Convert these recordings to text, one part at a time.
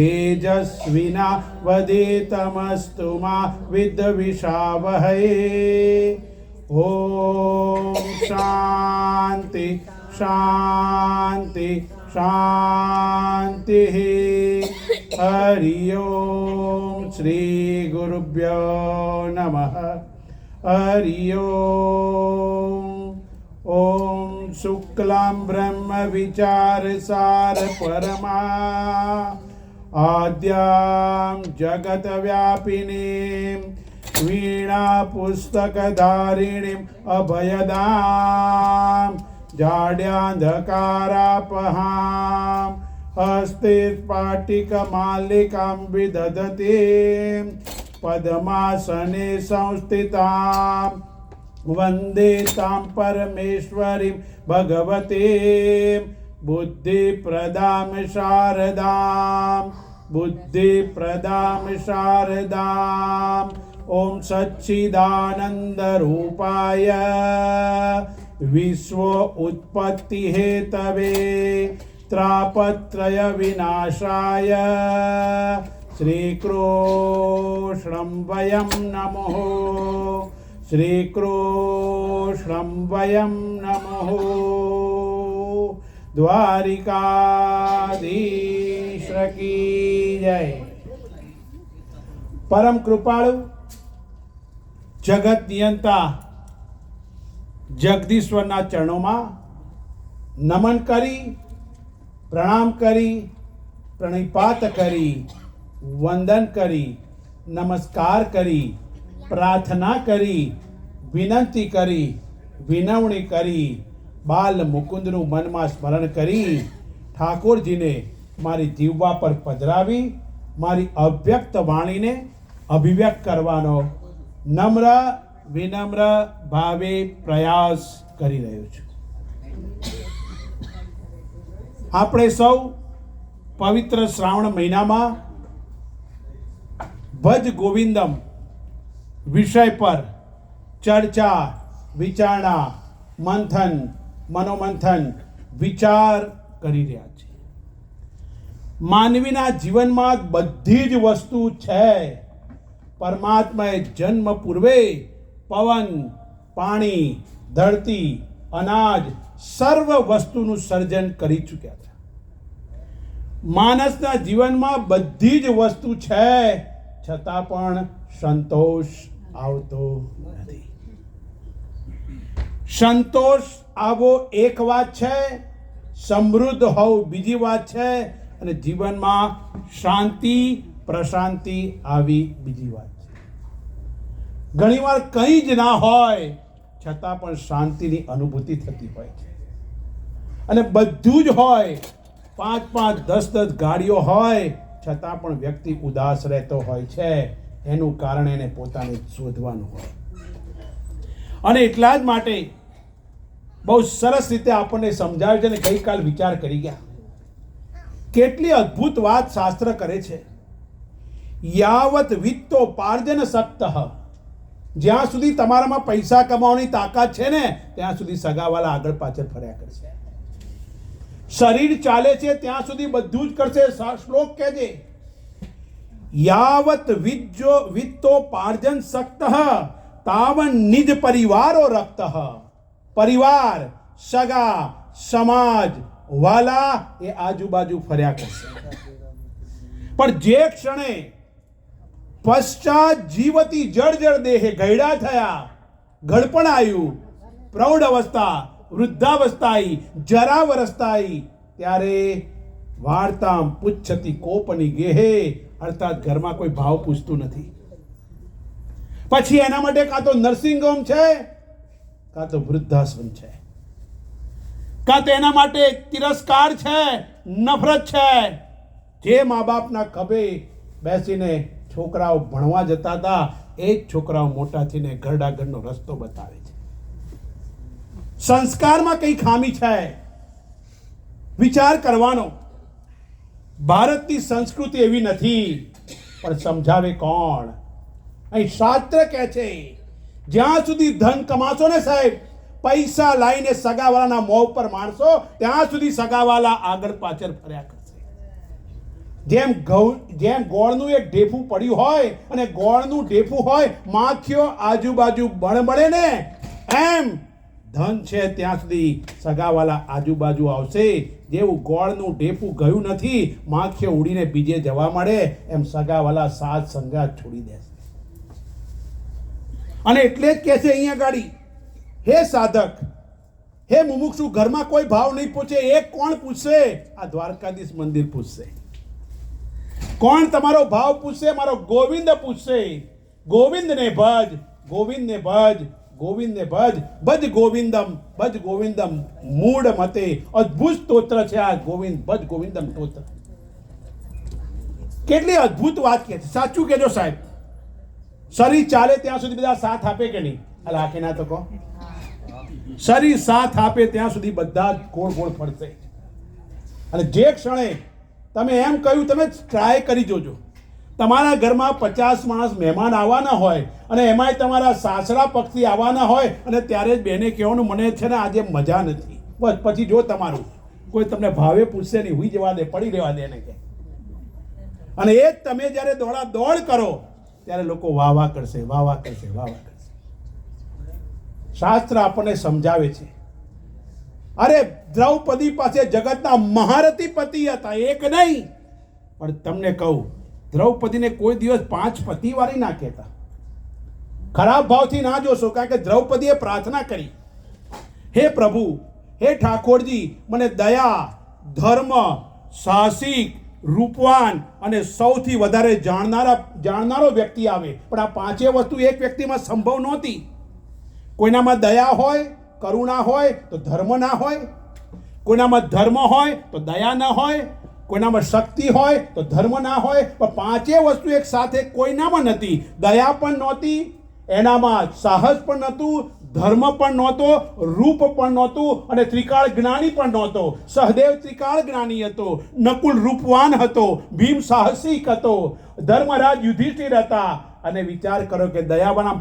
तेजस्विनावधीतमस्तु मा विद्विषावहै। ओम शांति शांति शांति। हरि ओम श्री गुरुभ्यो नमः। हरि ओम। ओम शुक्लां ब्रह्म विचार सार परमा आद्यां जगत व्यापिनीं वीणा पुस्तकधारिणीं अभयदां जाड्यान्धकारापहां हस्ते स्फाटिकमालिकां विदधतीं पद्मासने संस्थितां वन्दे तां परमेश्वरीं भगवतीं बुद्धिप्रदां शारदां बुद्धिप्रदां शारदां। ॐ सच्चिदानन्दरूपाय विश्व उत्पत्तिहेतवे त्रापत्रय विनाशाय श्रीकृष्णं वयं नमः। श्रीकृष्णं वयं नमः। द्वारिकाधीश की जय। परम कृपाळु जगत नियंता जगदीश्वરના ચરણોમાં નમન કરી, પ્રણામ કરી, પ્રણિપાત કરી, વંદન કરી, નમસ્કાર કરી, પ્રાર્થના કરી, વિનંતી કરી, વિનવણી કરી, બાલ મુકુંદનું મનમાં સ્મરણ કરી ઠાકોરજીને મારી જીવવા પર પધરાવી મારી અવ્યક્ત વાણીને અભિવ્યક્ત કરવાનો નમ્ર વિનમ્ર ભાવે પ્રયાસ કરી રહ્યો છું। આપણે સૌ પવિત્ર શ્રાવણ મહિનામાં ભજ ગોવિંદમ વિષય પર ચર્ચા વિચારણા મંથન મનોમંથન વિચાર કરી રહ્યા છે। માનવીના જીવનમાં બધી જ વસ્તુ છે। પરમાત્માએ જન્મ પૂર્વે પવન પાણી ધરતી અનાજ સર્વ વસ્તુનું સર્જન કરી ચૂક્યા છે। માણસના જીવનમાં બધી જ વસ્તુ છે, છતાં પણ સંતોષ આવતો નથી। સંતોષ આવો એક વાત છે, સમૃદ્ધ હોવું બીજી વાત છે, અને જીવનમાં શાંતિ પ્રશાંતિ આવી બીજી વાત છે। ઘણીવાર કંઈ જ ના હોય છતાં પણ શાંતિની અનુભૂતિ થતી હોય છે, અને બધું જ હોય, 5-5 10-10 ગાડીઓ હોય છતાં પણ વ્યક્તિ ઉદાસ રહેતો હોય છે। એનું કારણ એને પોતાને શોધવાનું હોય। અને એટલા જ માટે બહુ સરસ રીતે આપણને સમજાવે છે, અને ગઈકાલ વિચાર કરી ગયા કેટલી અદ્ભુત વાત શાસ્ત્ર કરે છે। યાવત વિત્તો પાર્જન શક્ત, જ્યાં સુધી તમારામાં પૈસા કમાવાની તાકાત છે ને ત્યાં સુધી સગાવાલા આગળ પાછળ ફર્યા કરશે। શરીર ચાલે છે ત્યાં સુધી બધું જ કરશે। શ્લોક કહેજે, યાવત વિત્તો પાર્જન શક્ત તાવન નિજ પરિવારો રક્ત। પરિવાર સગા સમાજ વાલા એ આજુબાજુ ફર્યા કરશે, પણ જે ક્ષણે પશ્ચાત જીવતી જળ દેહે ગયડા થયા, ઘડપણ આવ્યું, પ્રૌઢ અવસ્થા વૃદ્ધાવસ્થાઈ જરાવરસ્તાઈ, ત્યારે વાર્તામ પુચ્છતી કોપની ગેહે, અર્થાત ઘરમાં કોઈ ભાવ પૂછતું નથી। પછી એના માટે કાં તો નર્સિંગ હોમ છે, કાં તો વૃદ્ધાશ્રમ છે, કાં તો એના માટે તિરસ્કાર છે, નફરત છે। જે મા બાપના ખભે બેસીને છોકરાઓ ભણવા જતા હતા એ જ છોકરાઓ મોટા થઈને ઘરડાઘરનો રસ્તો બતાવે છે। સંસ્કારમાં કઈ ખામી છે, વિચાર કરવાનો। ભારતની સંસ્કૃતિ એવી નથી, પણ સમજાવે કોણ? અહીં શાસ્ત્ર કહે છે જ્યાં સુધી ધન કમાશો ને સાહેબ, પૈસા લાઈને સગાવાલાના મોં પર મારશો ત્યાં સુધી સગાવાલા આગળ પાછળ ફર્યા કરશે। જેમ ગોળનું એક ઢેફું પડ્યું હોય અને ગોળનું ઢેફું હોય, માખીઓ આજુબાજુ બળબળે ને, એમ ધન છે ત્યાં સુધી સગાવાલા આજુબાજુ આવશે. જેવું ગોળનું ઢેફું ગયું નથી, માખીઓ ઉડીને બીજે જવા મળે, એમ સગાવાલા સાથ સંગાત છોડી દેશે. અને એટલે જ કહે છે અહીંયા ગાડી, હે સાધક, હે મુમુક્ષુ, ઘરમાં કોઈ ભાવ નહીં પૂછે. એક કોણ પૂછશે? આ દ્વારકાધીશ મંદિર પૂછશે. કોણ તમારો ભાવ પૂછશે? મારો ગોવિંદ પૂછશે. ગોવિંદને ભજ, ગોવિંદને ભજ, ગોવિંદને ભજ. ભજ ગોવિંદમ, ભજ ગોવિંદમ મૂળ મતે. અદ્ભુત સ્તોત્ર છે આ ગોવિંદ ભજ ગોવિંદમ સ્તોત્ર. કેટલી અદ્ભુત વાત કે છે. સાચું કેજો સાહેબ, શરીર ચાલે ત્યાં સુધી બધા સાથ આપે કે નહીં? અલા કે ના તો કહો. શરીર સાથ આપે ત્યાં સુધી બધા જ ગોળ ગોળ ફરશે. અને જે ક્ષણે તમે એમ કહ્યું, તમે ટ્રાય કરી જોજો. તમારા ઘરમાં 50 માણસ મહેમાન આવવાના હોય અને એમાંય તમારા સાસરા પક્ષથી આવવાના હોય, અને ત્યારે જ બેને કહેવાનું, મને છે ને આજે મજા નથી. બસ પછી જો તમારું કોઈ તમને ભાવે પૂછશે નહીં, હુઈ જવા દે, પડી રહેવા દે ને કે. અને એ જ તમે જ્યારે દોડા દોડ કરો ત્યારે લોકો વાહ વાહ કરશે, વાહ વાહ કરશે, વાહ વાહ કરશે. શાસ્ત્ર આપણને સમજાવે છે. અરે દ્રૌપદી પાસે જગતના મહારથી પતિ હતા, એક નહીં. પણ તમને કહું, દ્રૌપદીને કોઈ દિવસ 5 પતિ વાળી ના કહેતા. ખરાબ ભાવથી ના જોશો, કારણ કે દ્રૌપદીએ પ્રાર્થના કરી, હે પ્રભુ, હે ઠાકોરજી, મને દયા, ધર્મ, સાહસિક, રૂપવાન અને સૌથી વધારે જાણનારો વ્યક્તિ આવે. પણ આ 5 વસ્તુ એક વ્યક્તિમાં સંભવ નહોતી. કોઈનામાં દયા હોય, કરુણા હોય તો ધર્મ ના હોય. કોઈનામાં ધર્મ હોય તો દયા ના હોય. કોઈનામાં શક્તિ હોય તો ધર્મ ના હોય. પણ 5 વસ્તુ એક સાથે કોઈનામાં નથી. દયા પણ નહોતી, એનામાં સાહસ પણ નહોતું, ધર્મ પણ નહોતો, રૂપ પણ નહોતું, અને ત્રિકાળ જ્ઞાની પણ નહોતો. સહદેવ ત્રિકાળ જ્ઞાની હતો, નકુલ રૂપવાન હતો, ભીમ સાહસિક હતો, ધર્મરાજ યુધિષ્ઠિર હતા. અને વિચાર કરો કે દયાવાના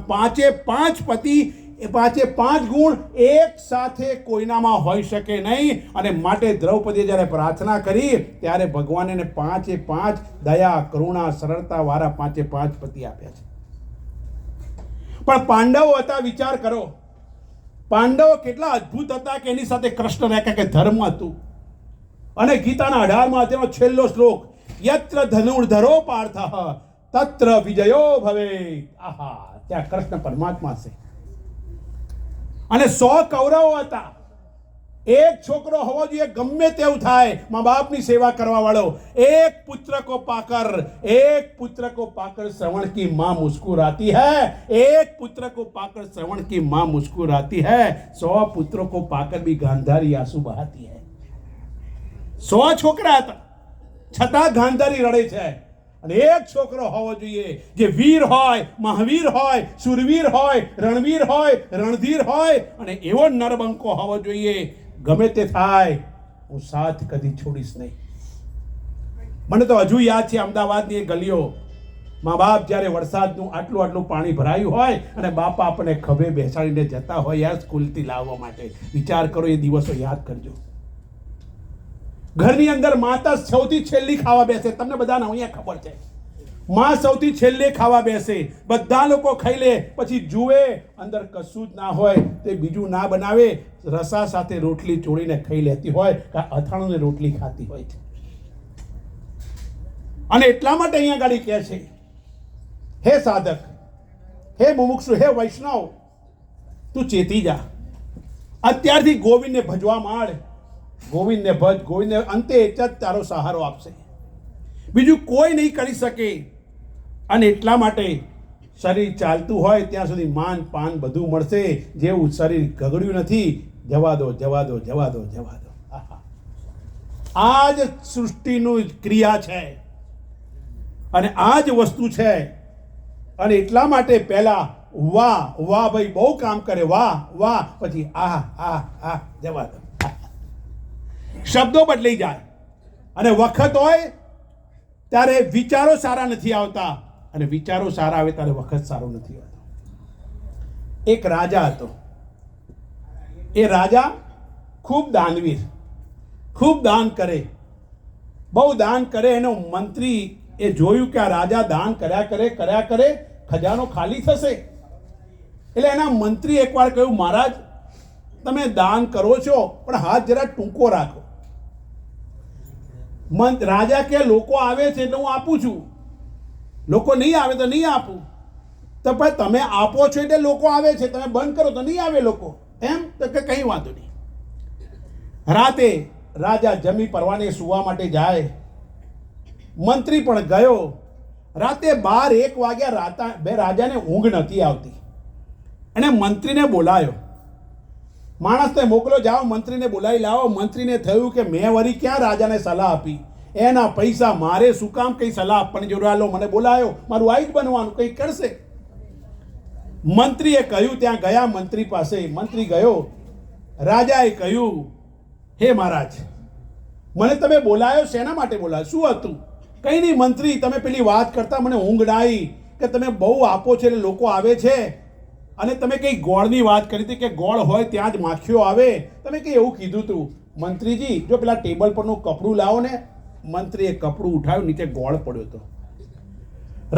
5 પતિ, એ 5 ગુણ એક સાથે કોઈનામાં હોઈ શકે નહીં. અને માટે દ્રૌપદીએ જ્યારે પ્રાર્થના કરી ત્યારે ભગવાન એને 5 દયા, કરુણા, સરળતા વાળા 5 પતિ આપ્યા છે. પણ પાંડવો હતા, વિચાર કરો, પાંડવો કેટલા અદ્ભુત હતા કે એની સાથે કૃષ્ણ રહ્યા, કે ધર્મ હતું. અને ગીતાના 18માં તેનો છેલ્લો શ્લોક, યત્ર ધનુર્ધરો પાર્થઃ તત્ર વિજયો ભવેત. આહા, ત્યાં કૃષ્ણ પરમાત્મા છે. અને 100 કૌરવો હતા. એક છોકરો હોવો જોઈએ, ગમે તેવું થાય, મા બાપની સેવા કરવા વાળો. એક પુત્ર કો પાકર, એક પુત્ર को पाकर श्रवण की माँ मुस्कुराती है, एक पुत्र को पाकर श्रवण की माँ मुस्कुराती है, 100 पुत्रों को पाकर भी गांधारी आंसू बहाती है. 100 છોકરા હતા છતાં ગાંધારી રડે છે. અને એક છોકરો હોવો જોઈએ જે વીર હોય, મહાવીર હોય, સુરવીર હોય, રણવીર હોય, રણધીર હોય, અને એવો નરબંકો હોવો જોઈએ, ગમે તે થાય હું સાથ કદી છોડીશ નહીં. મને તો હજુ યાદ છે અમદાવાદની એ ગલીઓ, મા બાપ જ્યારે વરસાદનું આટલું પાણી ભરાયું હોય અને બાપા આપણને ખભે બેસાડીને જતા હોય યાર સ્કૂલથી લાવવા માટે. વિચાર કરો, એ દિવસો યાદ કરજો. ઘરની અંદર માતા સૌથી છેલ્લી ખાવા બેસે. તમને બધાને અહીંયા ખબર છે, માં સૌથી છેલ્લે ખાવા બેસે. બધા લોકો ખાઈ લે, પછી જુએ અંદર કશું જ ના હોય તે બીજું ના બનાવે, રસા સાથે રોટલી ચોળીને ખાઈ લેતી હોય, કે અથાણું ને રોટલી ખાતી હોય છે. અને એટલા માટે અહીંયા ગાડી કહે છે, હે સાધક, હે મુમુક્ષુ, હે વૈષ્ણવ, તું ચેતી જા. અત્યારથી ગોવિંદને ભજવા માંડ. ગોવિંદને ભજ, ગોવિંદને, અંતે એક જ તારો સહારો આપશે, બીજું કોઈ નહીં કરી શકે. અને એટલા માટે શરીર ચાલતું હોય ત્યાં સુધી માન પાન બધું મળશે. જેવું શરીર ગગડ્યું નથી, જવા દો, જવા દો, જવા દો, જવા દો. આ જ સૃષ્ટિનું ક્રિયા છે અને આ જ વસ્તુ છે. અને એટલા માટે પહેલા વાહ વાહ ભાઈ બહુ કામ કરે, વાહ વાહ, પછી જવા દો. શબ્દો બદલાઈ જાય. અને વખત હોય ત્યારે વિચારો સારા નથી આવતા, અને વિચારો સારા આવે ત્યારે વખત સારો નથી આવતો. એક રાજા હતો. એ રાજા ખૂબ દાનવીર, ખૂબ દાન કરે. બહુ દાન કરે એનો મંત્રી એ જોયું કે આ રાજા દાન કર્યા કરે ખજાનો ખાલી થશે. એટલે એના મંત્રી એકવાર કહ્યું, મહારાજ તમે દાન કરો છો પણ હાથ જરા ટૂંકો રાખો. રાજા કે લોકો આવે છે એટલે હું આપું છું, લોકો નહીં આવે તો નહીં આપું. તો પણ તમે આપો છો એટલે લોકો આવે છે, તમે બંધ કરો તો નહીં આવે લોકો, એમ તો કે કંઈ વાંધો નહીં. રાતે રાજા જમી પરવાને સુવા માટે જાય, મંત્રી પણ ગયો. રાતે 12-1 વાગ્યા રાજાને ઊંઘ નથી આવતી. અને મંત્રીને બોલાયો, માણસને મોકલો, જાઓ મંત્રીને બોલાવી લાવો. મંત્રીને થયું કે મેં વળી ક્યાં રાજાને સલાહ આપી, એના પૈસા મારે શું કામ કંઈ સલાહ આપવાની જરૂર, આલો મને બોલાયો, મારું આઈ જ બનવાનું, કંઈ કરશે. મંત્રીએ કહ્યું, ત્યાં ગયા મંત્રી પાસે. મંત્રી ગયો, રાજાએ કહ્યું, હે મહારાજ મને તમે બોલાયો, શેના માટે બોલાયો, શું હતું? કંઈ નહીં મંત્રી, તમે પેલી વાત કરતા મને ઊંઘ ના આવી કે તમે બહુ આપો છો એટલે લોકો આવે છે, અને તમે કંઈ ગોળની વાત કરી હતી કે ગોળ હોય ત્યાં જ માખીઓ આવે, તમે કંઈ એવું કીધું હતું. મંત્રીજી જો પેલા ટેબલ પરનું કપડું લાવો ને. મંત્રીએ કપડું ઉઠાવ્યું, નીચે ગોળ પડ્યો હતો.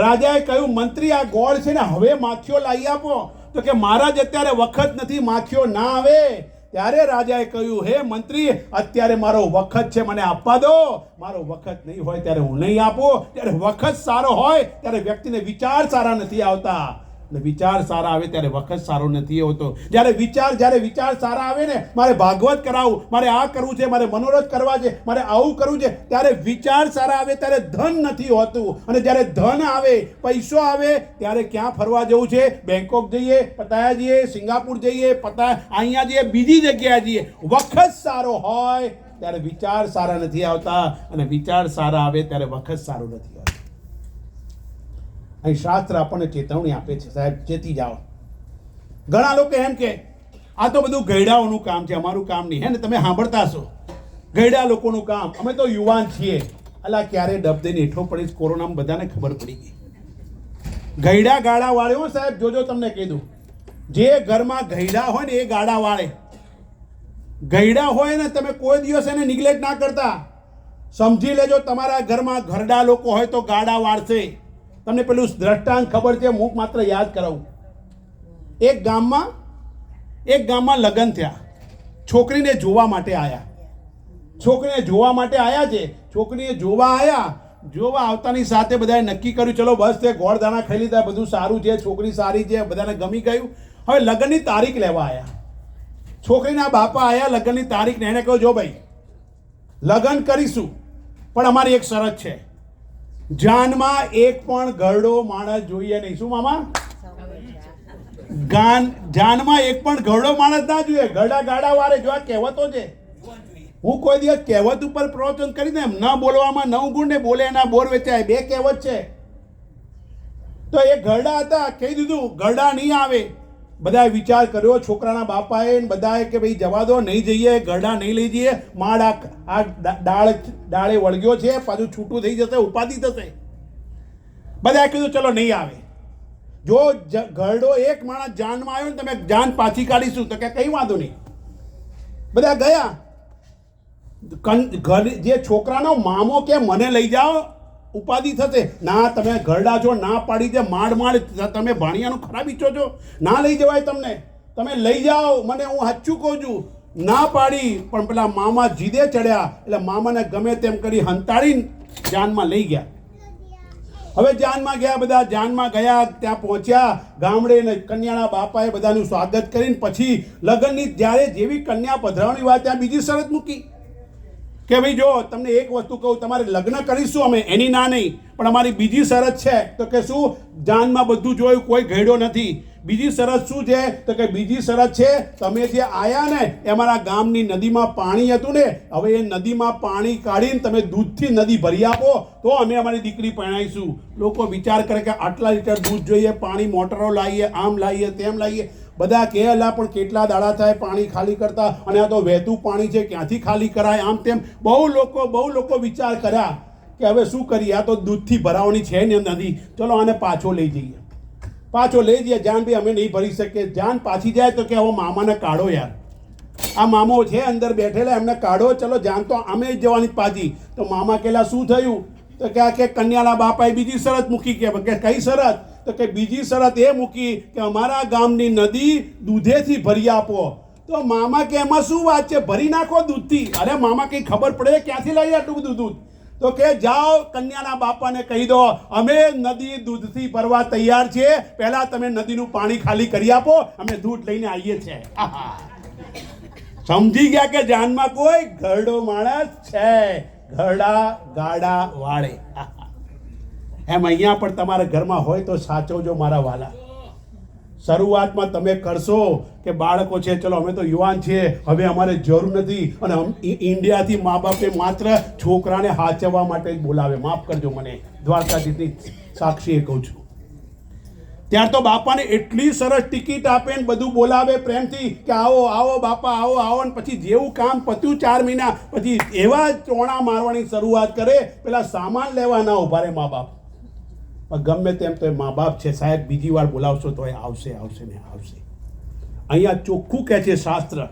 રાજાએ કહ્યું, મંત્રી આ ગોળ છે ને હવે માખીઓ લાવી આપો. તો કે મહારાજ અત્યારે વખત નથી, માખીઓ ના આવે. ત્યારે રાજાએ કહ્યું, હે મંત્રી અત્યારે મારો વખત છે, મને આપવા દો. મારો વખત નહીં હોય ત્યારે હું નહીં આપું. ત્યારે વખત સારો હોય ત્યારે વ્યક્તિને વિચાર સારા નથી આવતા, વિચાર સારા આવે ત્યારે વખત સારો નથી હોતો. જ્યારે વિચાર સારા આવે ને, મારે ભાગવત કરાવું, મારે આ કરવું છે, મારે મનોરથ કરવા છે, મારે આવું કરવું છે, ત્યારે વિચાર સારા આવે ત્યારે ધન નથી હોતું. અને જ્યારે ધન આવે, પૈસો આવે, ત્યારે ક્યાં ફરવા જવું છે? બેંકોક જઈએ, પતાયા જઈએ, સિંગાપુર જઈએ, અહીંયા જઈએ, બીજી જગ્યાએ જઈએ. વખત સારો હોય ત્યારે વિચાર સારા નથી આવતા, અને વિચાર સારા આવે ત્યારે વખત સારો નથી આવતો. અહીં શાસ્ત્ર આપણને ચેતવણી આપે છે, સાહેબ ચેતી જાઓ. ઘણા લોકો એમ કે આ તો બધું ગયડાઓનું કામ છે, અમારું કામ નહીં. હે ને, તમે સાંભળતા હશો ગયડા લોકોનું કામ, અમે તો યુવાન છીએ. અલા ક્યારે ડબ દઈને હેઠો પડીશ, કોરોનામાં બધાને ખબર પડી ગઈ. ગયડા ગાડા વાળે હો સાહેબ, જોજો તમને કીધું, જે ઘરમાં ગયડા હોય ને એ ગાડા વાળે. ગયડા હોય ને તમે કોઈ દિવસ એને નિગ્લેક્ટ ના કરતા. સમજી લેજો, તમારા ઘરમાં ઘરડા લોકો હોય તો ગાડા વાળશે. તમને પેલું દ્રષ્ટાંત ખબર છે, હું માત્ર યાદ કરાવું. એક ગામમાં લગ્ન થયા, છોકરીને જોવા માટે આવ્યા. છે. છોકરીને જોવા આવતાની સાથે બધાએ નક્કી કર્યું, ચલો બસ તે ગોળ દાણા ખાઈ લીધા, બધું સારું છે, છોકરી સારી છે, બધાને ગમી ગયું. હવે લગ્નની તારીખ લેવા આવ્યા. છોકરીના બાપા આવ્યા લગ્નની તારીખ, એને કહ્યું, જો ભાઈ લગ્ન કરીશું પણ અમારી એક શરત છે, જાનમાં એક પણ ઘરડો માણસ જોઈએ નહીં. શું મામા? જાનમાં એક પણ ઘરડો માણસ ના જોઈએ. ઘરડા ગાડા વાળે જો આ કહેવતો છે. હું કોઈ દિવસ કહેવત ઉપર પ્રવચન કરી દે, ન બોલવામાં 9 ગુણ ને બોલે એના બોર વેચાય, 2 કહેવત છે. તો એ ઘરડા હતા, કહી દીધું ઘરડા નહીં આવે. બધાએ વિચાર કર્યો, છોકરાના બાપાએ બધાએ કે ભાઈ જવા દો, નહીં જઈએ, ઘરડા નહીં લઈ જઈએ, માળ આ ડાળે વળગ્યો છે, પાછું છૂટું થઈ જશે, ઉપાધિ થશે. બધાએ કીધું ચલો નહીં આવે. જો ઘરડો એક માણસ જાનમાં આવ્યો ને, તમે જાન પાછી કાઢીશું, તો કે કંઈ વાંધો નહીં. બધા ગયા. જે છોકરાનો મામો કે મને લઈ જાઓ, ઉપાધિ થશે. ના, તમે ઘરડા છો, ના પાડી દે, માંડ તમે ભાણિયાનું ખરાબ ઈચ્છો છો, ના લઈ જવાય તમને, તમે લઈ જાઓ, મને હું સાચું કહું છું. ના પાડી, પણ પેલા મામા જીદે ચડ્યા, એટલે મામાને ગમે તેમ કરી હંતાડીને જાનમાં લઈ ગયા. હવે જાનમાં ગયા, બધા જાનમાં ગયા, ત્યાં પહોંચ્યા ગામડે, ને કન્યાના બાપાએ બધાનું સ્વાગત કરીને પછી લગ્નની જ્યારે જેવી કન્યા પધરાવવાની વાત, ત્યાં બીજી શરત મૂકી કે ભાઈ જો તમને એક વસ્તુ કહું, તમારે લગ્ન કરીશું અમે, એની ના નહીં, પણ અમારી બીજી શરત છે. તો કે શું? જાનમાં બધું જોયું, કોઈ ઘેડો નથી. બીજી શરત શું છે? તો કે બીજી શરત છે, તમે જે આયા ને એ અમારા ગામની નદીમાં પાણી હતું ને, હવે એ નદીમાં પાણી કાઢીને તમે દૂધથી નદી ભરી આપો તો અમે અમારી દીકરી પરણાવીશું. લોકો વિચાર કરે કે આટલા લીટર દૂધ જોઈએ, પાણી મોટરો લાવીએ, આમ લાવીએ, તેમ લાવીએ. બધા કહેલા પણ કેટલા દાડા થાય પાણી ખાલી કરતા, અને આ તો વહેતું પાણી છે, ક્યાંથી ખાલી કરાય, આમ તેમ. બહુ લોકો વિચાર કર્યા કે હવે શું કરીએ, આ તો દૂધથી ભરાવાની છે ને નદી, ચલો આને પાછો લઈ જઈએ. જાન ભાઈ અમે નહીં ભરી શકીએ. જાન પાછી જાય તો કે હવે મામાને કાઢો યાર, આ મામો છે અંદર બેઠેલા, એમને કાઢો, ચલો જાન તો અમે જ જવાની પાજી. તો મામા કેલા શું થયું? તો કે કન્યાના બાપાએ બીજી શરત મૂકી. કે કઈ શરત? તો કે બીજી શરત એ મૂકી કે અમારા ગામની નદી દૂધેથી ભરી આપો. તો મામા કે એમાં શું વાત છે, ભરી નાખો દૂધથી. અરે મામા કંઈ ખબર પડે ક્યાંથી લઈ આટલું બધું દૂધ? તો કે જાઓ કન્યાના બાપાને કહી દો અમે નદી દૂધથી ભરવા તૈયાર છીએ, પહેલા તમે નદીનું પાણી ખાલી કરી આપો, અમે દૂધ લઈને આવીએ છીએ. સમજી ગયા કે જાનમાં કોઈ ઘરડો માણસ છે, ઘરડા ગાડા વાળે. એમ અહીંયા પણ તમારા ઘરમાં હોય તો સાચવજો મારા વાલા. શરૂઆતમાં તમે કરશો કે બાળકો છે, ચલો અમે તો યુવાન છીએ, હવે અમારે જરૂર નથી, અને ઇન્ડિયાથી મા બાપે માત્ર છોકરાને હાચવવા માટે જ બોલાવે. માફ કરજો મને, દ્વારકાધીશની સાક્ષીએ કહું છું. ત્યાર તો બાપાને એટલી સરસ ટિકિટ આપે ને બધું બોલાવે પ્રેમથી કે આવો આવો બાપા આવો આવો, ને પછી જેવું કામ પત્યું 4 મહિના પછી એવા ચોણા મારવાની શરૂઆત કરે, પેલા સામાન લેવા ના ઉભા રહે મા બાપ. ગમે તેમ તો મા બાપ છે સાહેબ, બીજી વાર બોલાવશો તો એ આવશે આવશે ને આવશે. અહીંયા ચોખ્ખું કહે છે શાસ્ત્ર,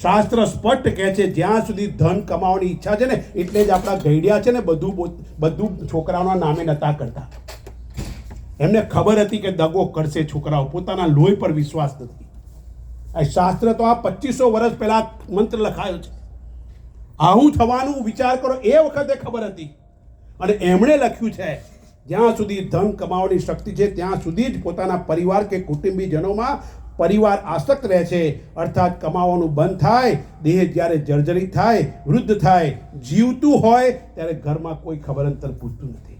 શાસ્ત્ર સ્પષ્ટ કહે છે જ્યાં સુધી ધન કમાવાની ઈચ્છા છે ને, એટલે જ આપણા ગઈડિયા છે ને બધું છોકરાઓના નામે નતા કરતા. એમને ખબર હતી કે દગો કરશે છોકરાઓ, પોતાના લોહી પર વિશ્વાસ નથી. આ શાસ્ત્ર તો આ 2500 વર્ષ પહેલા મંત્ર લખાયો છે. આવું થવાનું વિચાર કરો, એ વખતે ખબર હતી. અને એમણે લખ્યું છે જ્યાં સુધી ધન કમાવાની શક્તિ છે ત્યાં સુધી જ પોતાના પરિવાર કે કુટુંબીજનોમાં પરિવાર આસક્ત રહે છે. અર્થાત કમાવાનું બંધ થાય, દેહ જ્યારે જર્જરિત થાય, વૃદ્ધ થાય, જીવતું હોય ત્યારે ઘરમાં કોઈ ખબર અંતર પૂછતું નથી.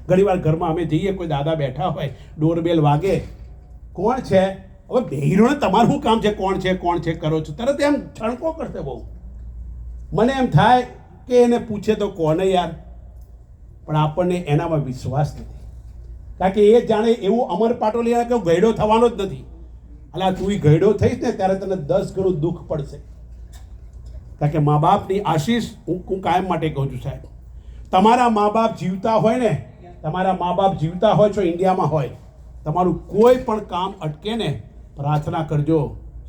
ઘણીવાર ઘરમાં અમે જઈએ, કોઈ દાદા બેઠા હોય, ડોરબેલ વાગે, કોણ છે? હવે બહેરોને તમારું શું કામ છે, કોણ છે કોણ છે કરો છો, તરત એમ છણકો કરશે બહુ. મને એમ થાય કે એને પૂછે તો કોને યાર, પણ આપણને એનામાં વિશ્વાસ નથી. કારણ કે એ જાણે એવું અમર પાટોલિયા કે ગયડો થવાનો જ નથી. અલા તું ગયડો થઈશ ને ત્યારે તને 10 ગણું દુઃખ પડશે. કારણ કે મા બાપની આશીષ હું કાયમ માટે કહું છું સાહેબ, તમારા મા બાપ જીવતા હોય ને, તમારા મા બાપ જીવતા હોય છો, ઇન્ડિયામાં હોય, તમારું કોઈ પણ કામ અટકે ને, પ્રાર્થના કરજો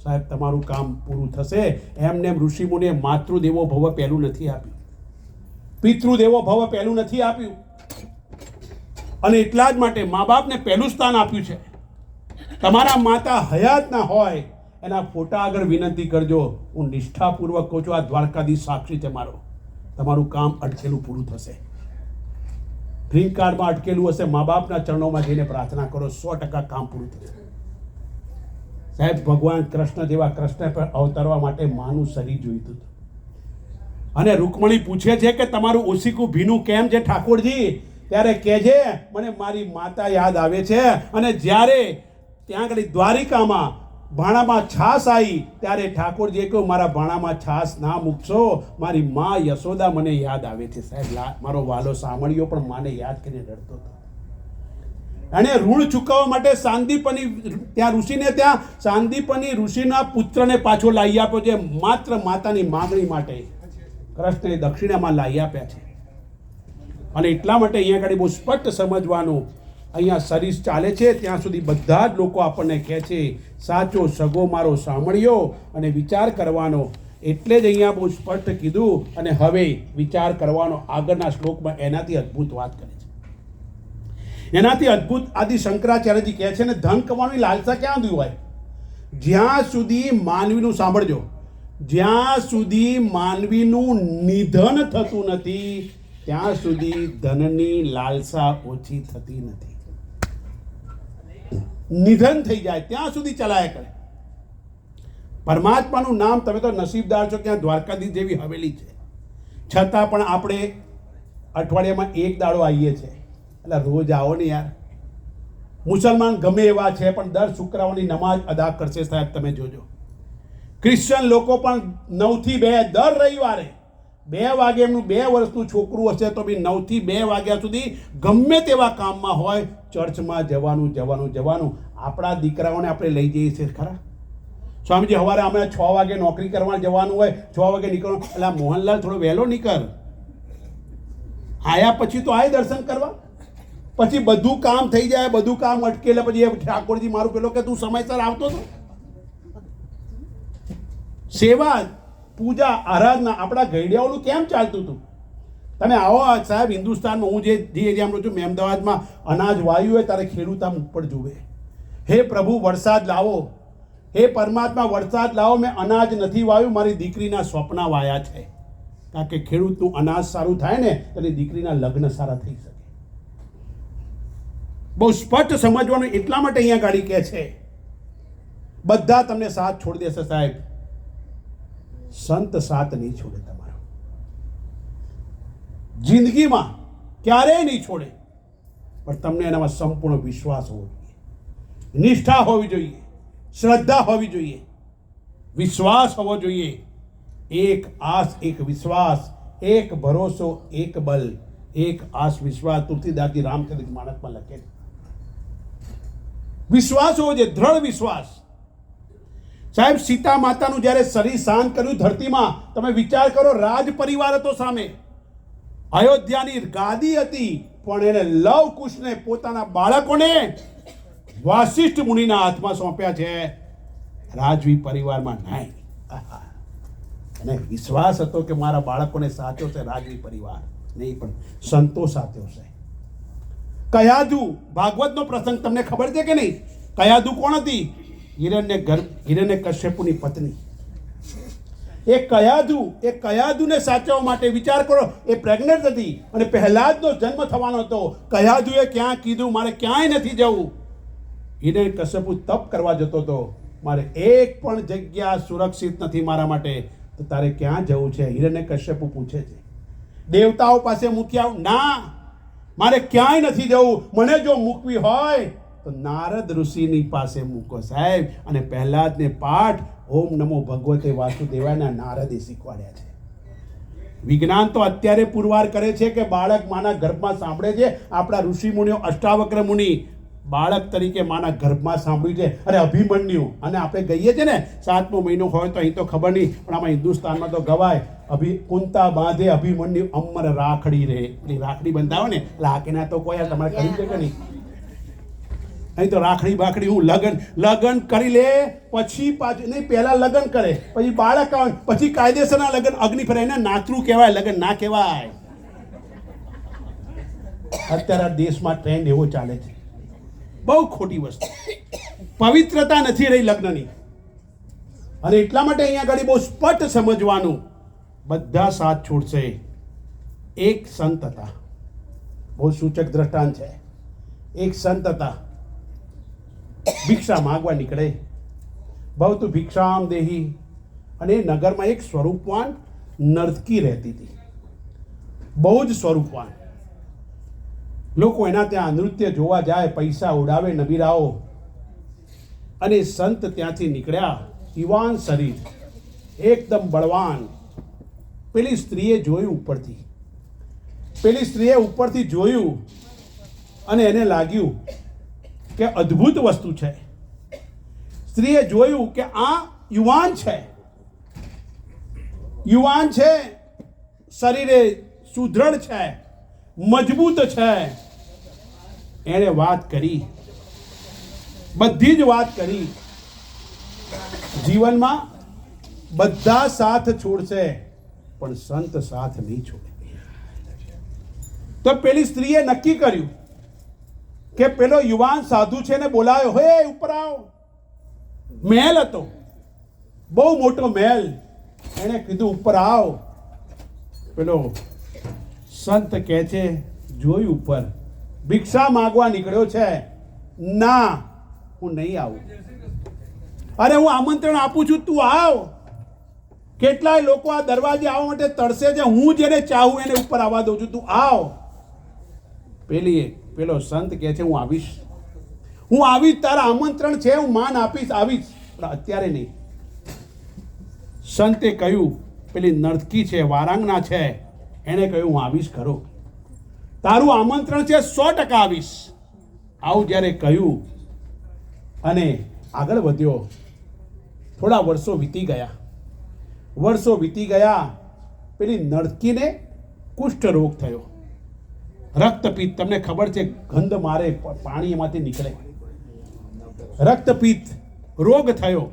સાહેબ તમારું કામ પૂરું થશે. એમને ઋષિમુનિએ માતૃદેવો ભવ પહેલું નથી આપ્યું, પિતૃદેવો ભવ પહેલું નથી આપ્યું. અને એટલા જ માટે મા બાપને પહેલું સ્થાન આપ્યું છે. તમારા માતા હયાત ના હોય એના ફોટા આગળ વિનંતી કરજો. હું નિષ્ઠાપૂર્વક કહું છું, આ દ્વારકાધીશ સાક્ષી છે મારો, તમારું કામ અટકેલું પૂરું થશે. ગ્રીન કાર્ડમાં અટકેલું હશે, મા બાપના ચરણોમાં જઈને પ્રાર્થના કરો, 100% કામ પૂરું થશે. સાહેબ ભગવાન કૃષ્ણ જેવા કૃષ્ણ પર અવતરવા માટે માનું શરીર જોઈતું હતું. અને રૂકમણી પૂછે છે કે તમારું ઓશીકું ભીનું કેમ છે ઠાકોરજી? ત્યારે કહેજે મને મારી માતા યાદ આવે છે. અને જ્યારે ત્યાં આગળ દ્વારિકામાં ભાણામાં છાસ આવી ત્યારે ઠાકોરજીએ કહ્યું મારા ભાણામાં છાસ ના મૂકશો, મારી મા યશોદા મને યાદ આવે છે. સાહેબ મારો વાલો સાંભળ્યો પણ માને યાદ કરીને રડતો હતો. અને ઋણ ચૂકવવા માટે સાંદીપની ત્યાં ઋષિને ત્યાં સાંદીપની ઋષિના પુત્રને પાછો લાવી આપ્યો છે, માત્ર માતાની માંગણી માટે. કૃષ્ણએ દક્ષિણામાં લાવી આપ્યા છે. અને એટલા માટે અહીંયા આગળ બહુ સ્પષ્ટ સમજવાનું, અહીંયા શરીર ચાલે છે ત્યાં સુધી બધા જ લોકો આપણને કહે છે સાચો સગો મારો સાંભળ્યો અને વિચાર કરવાનો. એટલે જ અહીંયા બહુ સ્પષ્ટ કીધું. અને હવે વિચાર કરવાનો આગળના શ્લોકમાં એનાથી અદ્ભુત વાત કરે છે. એનાથી અદ્ભુત આદિ શંકરાચાર્યજી કહે છે ને, ધન કમાવાની લાલસા ક્યાં સુધી હોય? જ્યાં સુધી માનવીનું, સાંભળજો, જ્યાં સુધી માનવીનું નિધન થતું નથી ત્યાં સુધી ધનની લાલસા ઓછી થતી નથી. નિધન થઈ જાય ત્યાં સુધી ચલાયા કરે. પરમાત્માનું નામ, તમે તો નસીબદાર છો ક્યાં દ્વારકાધીશ જેવી હવેલી છે, છતાં પણ આપણે અઠવાડિયામાં 1 દાડો આવીએ છીએ. એટલે રોજ આવો ને યાર. મુસલમાન ગમે એવા છે પણ દર શુક્રવારની નમાજ અદા કરશે સાહેબ, તમે જોજો. ક્રિશ્ચન લોકો પણ 9 થી 2 દર રવિવારે 2 વાગે, એમનું 2 વર્ષનું છોકરું હશે તો બી 9 થી 2 વાગ્યા સુધી ગમે તેવા કામમાં હોય, ચર્ચમાં જવાનું. આપણા દીકરાઓને આપણે લઈ જઈએ છીએ ખરા? સ્વામીજી સવારે અમે 6 વાગે નોકરી કરવા જવાનું હોય, 6 વાગે નીકળવાનું. એટલે મોહનલાલ થોડો વહેલો નીકળ, આયા પછી તો આય દર્શન કરવા. પછી બધું કામ થઈ જાય, બધું કામ અટકે, એટલે પછી ઠાકોરજી મારું પેલો કે તું સમયસર આવતો હતો. સેવા, પૂજા, આરાધના આપણા ગઈડિયાઓનું કેમ ચાલતું હતું? તમે આવો સાહેબ, હિન્દુસ્તાનમાં હું જે એરિયામાં રહું છું, મેં અમદાવાદમાં અનાજ વાયું હોય ત્યારે ખેડૂત આમ ઉપર જુએ, હે પ્રભુ વરસાદ લાવો, હે પરમાત્મા વરસાદ લાવો, મેં અનાજ નથી વાવ્યું, મારી દીકરીના સ્વપ્ન વાયા છે. કારણ કે ખેડૂતનું અનાજ સારું થાય ને તો એની દીકરીના લગ્ન સારા થઈ શકે. બહુ સ્પષ્ટ સમજવાનું. એટલા માટે અહીંયા ગાડી કહે છે બધા તમને સાથ છોડી દેશે સાહેબ, સંત સાથ નહીં છોડે તમારો. જિંદગીમાં ક્યારેય નહીં છોડે, પણ તમને એનામાં સંપૂર્ણ વિશ્વાસ હોવો જોઈએ, નિષ્ઠા હોવી જોઈએ, શ્રદ્ધા હોવી જોઈએ, વિશ્વાસ હોવો જોઈએ. એક આસ એક વિશ્વાસ, એક ભરોસો એક બલ, એક આસ વિશ્વાસ. તુલસીદાસજી રામચરિત માનસમાં લખે છે. વિશ્વાસ હોવો જોઈએ, દ્રઢ વિશ્વાસ. સાહેબ, સીતા માતાનું જ્યારે શરીર શાંત કર્યું ધરતીમાં, તમે વિચાર કરો, રાજ પરિવાર હતો સામે, અયોધ્યાની ગાદી હતી, પણ એને લવ કુશને પોતાના બાળકોને વાસિષ્ઠ મુનિના હાથમાં સોંપ્યા છે. રાજવી પરિવારમાં નહીં. અને વિશ્વાસ હતો કે મારા બાળકોને સાચો છે રાજવી પરિવાર, નહીં પણ સંતો સાચો છે. કયાધુ ભાગવતનો પ્રસંગ તમને ખબર છે કે નહીં? કયાધુ કોણ હતી? હિરણ્ય કશ્યપુની પત્ની. એ કયાધુને સાચવવા માટે વિચાર કરો, એ પ્રેગ્નન્ટ હતી અને પહેલાદનો જન્મ થવાનો હતો. કયાધુએ ક્યાં કીધું મારે ક્યાંય નથી જવું. હિરણ્ય કશ્યપુ તપ કરવા જતો હતો, મારે એક પણ જગ્યા સુરક્ષિત નથી મારા માટે, તો તારે ક્યાં જવું છે? હિરણ્ય કશ્યપુ પૂછે છે. દેવતાઓ પાસે મૂકી આવ? ના, મારે ક્યાંય નથી જવું. મને જો મૂકવી હોય તો નારદ ઋષિની પાસે મૂકો સાહેબ. અને પહેલાદને પાઠ ઓમ નમો ભગવતે વાસુદેવાયના નારદે શીખવાડ્યા છે. વિજ્ઞાન તો અત્યારે પુરવાર કરે છે કે બાળક માના ગર્ભમાં સાંભળે છે. આપણા ઋષિ મુનિઓ, અષ્ટાવક્ર મુનિ બાળક તરીકે માના ગર્ભમાં સાંભળ્યું છે. અને અભિમન્યુ, અને આપણે ગઈએ છીએ ને 7મો મહિનો હોય તો અહીં તો ખબર નહીં, પણ આમાં હિન્દુસ્તાનમાં તો ગવાય, કુંતા બાંધે અભિમન્યુ અમર રાખડી રે. પેલી રાખડી બંધાવે ને, લાકીના તો કોઈ તમારે કર્યું છે કે નહીં? અહીં તો રાખડી બાખડી, હું લગન કરી લે, પછી પાછું નહીં, પહેલા લગન કરે, પછી બાળક આવે, પછી કાયદેસરના લગન, અગ્નિ ફરે. એને નાતરું કહેવાય, લગન ના કહેવાય. અત્યારે દેશમાં ટ્રેન્ડ એવો ચાલે છે, બહુ ખોટી વસ્તુ. પવિત્રતા નથી રહી લગ્નની. અને એટલા માટે અહીંયા આગળ બહુ સ્પષ્ટ સમજવાનું, બધા સાથ છોડશે. એક સંત હતા, બહુ સૂચક દ્રષ્ટાંત છે. એક સંત હતા, ભિક્ષા માંગવા નીકળે, ભવતુ ભિક્ષામ દેહી. અને એ નગરમાં એક સ્વરૂપવાન નર્તકી રહેતી હતી, બહુ જ સ્વરૂપવાન. લોકો એના ત્યાં નૃત્ય જોવા જાય, પૈસા ઉડાવે નબીરાઓ. અને સંત ત્યાંથી નીકળ્યા, યુવાન શરીર, એકદમ બળવાન. પેલી સ્ત્રીએ જોયું ઉપરથી જોયું અને એને લાગ્યું કે અદ્ભુત વસ્તુ છે. સ્ત્રીએ જોયું કે આ યુવાન છે, શરીરે સુદૃઢ છે, મજબૂત છે. એણે વાત કરી, બધી જ વાત કરી. જીવનમાં બધા સાથ છોડશે, પણ સંત સાથ નહીં છોડે. તો પેલી સ્ત્રીએ નક્કી કર્યું કે પેલો યુવાન સાધુ છે ને બોલાયો, હે ઉપર આવ. મહેલ હતો, બહુ મોટો મહેલ. એણે કીધું ઉપર આવ. પેલો સંત કહે છે, જોયું ઉપર, ભિક્ષા માંગવા નીકળ્યો છે, ના હું નહીં આવું. અરે હું આમંત્રણ આપું છું, તું આવ. કેટલાય લોકો આ દરવાજે આવવા માટે તરસે છે, હું જેને ચાહું એને ઉપર આવવા દઉં છું, તું આવ. પેલો સંત કહે છે, હું આવીશ, તારા આમંત્રણ છે, હું માન આપીશ, આવીશ, પણ અત્યારે નહીં. સંતે કહ્યું, પેલી નર્તકી છે, વારાંગના છે, એણે કહ્યું, હું આવીશ ખરો, તારું આમંત્રણ છે, 100% આવીશ. આવું જ્યારે કહ્યું અને આગળ વધ્યો. થોડા વર્ષો વીતી ગયા. પેલી નર્તકીને કુષ્ઠ રોગ થયો, રક્તપિત્ત. તમને ખબર છે, ગંધ મારે, પાણી એમાંથી નીકળે. રક્તપિત્ત રોગ થયો.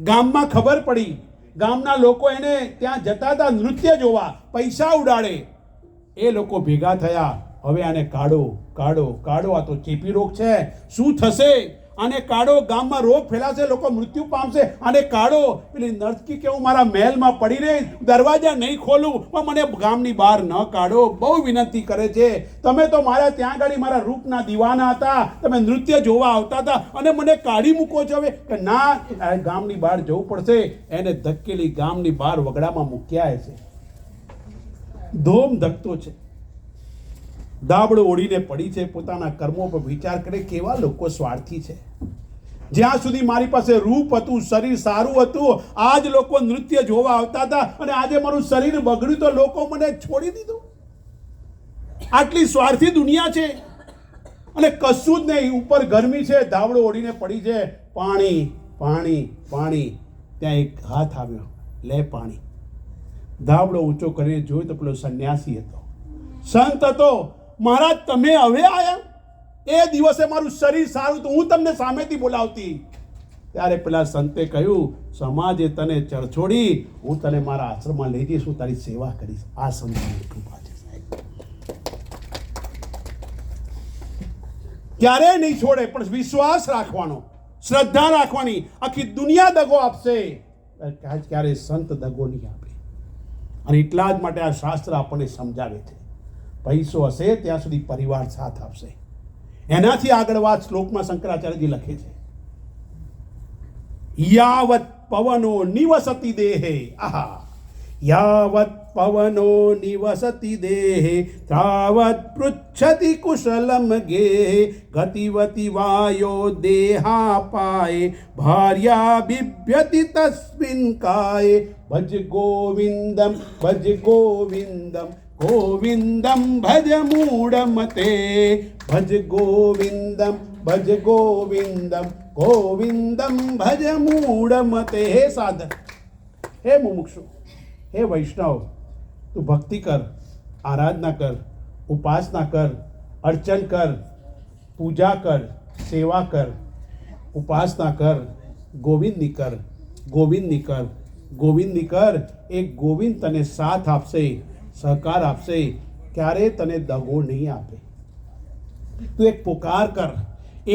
ગામમાં ખબર પડી ગામના લોકો એને ત્યાં જતા હતા નૃત્ય જોવા, પૈસા ઉડાડે. એ લોકો ભેગા થયા, હવે આને કાઢો કાઢો કાઢો, આ તો ચેપી રોગ છે, શું થશે? આને કાઢો, ગામમાં રોગ ફેલાશે, લોકો મૃત્યુ પામશે, આને કાઢો. પેલી નર્તકી કે હું મારા મહેલમાં પડી રહી, દરવાજા નહીં ખોલું, પણ મને ગામની બહાર ન કાઢો. બહુ વિનંતી કરે છે. તમે તો મારા ત્યાં આગળ મારા રૂપના દીવાના હતા, તમે નૃત્ય જોવા આવતા હતા અને મને કાઢી મૂકો છો. હવે કે ના, ગામની બહાર જવું પડશે. એને ધકેલી ગામની બહાર વગડામાં મૂક્યા છે. ધોમ ધકતો છે, દાબડો ઓઢીને પડી છે. પોતાના કર્મો પર વિચાર કરે, કેવા લોકો સ્વાર્થી છે. જ્યાં સુધી મારી પાસે રૂપ હતું, શરીર સારું હતું, આજ લોકો નૃત્ય જોવા આવતા હતા, અને આજે મારું શરીર બગડ્યું તો લોકો મને છોડી દીધું. આટલી સ્વાર્થી દુનિયા છે. અને કશું જ નહીં, ઉપર ગરમી છે, દાબડો ઓઢીને પડી છે. પાણી પાણી પાણી. ત્યાં એક હાથ આવ્યો, લે પાણી. દાબડો ઊંચો કરીને જોયું તો પેલો સંન્યાસી હતો, સંત હતો. મહારાજ, તમે હવે આયા? એ દિવસે મારું શરીર સારું તો હું તમને સામેથી બોલાવતી. ત્યારે પેલા સંતે કહ્યું, સમાજે તને ચરછોડી, હું તને મારા આશ્રમમાં લઈ જઈશ, હું તારી સેવા કરીશ. આ સંતની કૃપા છે સાહેબ. ક્યારેય નહીં છોડે, પણ વિશ્વાસ રાખવાનો, શ્રદ્ધા રાખવાની. આખી દુનિયા દગો આપશે, ક્યારે સંત દગો નહીં આપે. અને એટલા જ માટે આ શાસ્ત્ર આપણને સમજાવે છે, પૈસો હશે ત્યાં સુધી પરિવાર સાથ આપશે. એનાથી આગળ વાત શ્લોકમાં શંકરાચાર્યજી લખે છે, યાવત પવનો નિવસતિ દેહે. આહા, યાવત પવનો નિવસતિ દેહે તાવત પૃચ્છતિ કુશલમ ગેહે ગતિવતિ વાયો દેહાપાય ભાર્યા બિભ્યતિ તસ્મિન કાય ભજ ગોવિંદમ ગોવિંદમ ભજ મૂઢમતે ભજ ગોવિંદમ ગોવિંદમ ભજ મૂઢમતે. હે સાધક, હે મુમુક્ષુ, હે વૈષ્ણવ, તું ભક્તિ કર, આરાધના કર, ઉપાસના કર, અર્ચન કર, પૂજા કર, સેવા કર, ઉપાસના કર, ગોવિંદની કર, ગોવિંદની કર, ગોવિંદની કર. એક ગોવિંદ તને સાથ આપશે, સહકાર આપશે, ક્યારે તને દગો નહીં આપે. તું એક પુકાર કર,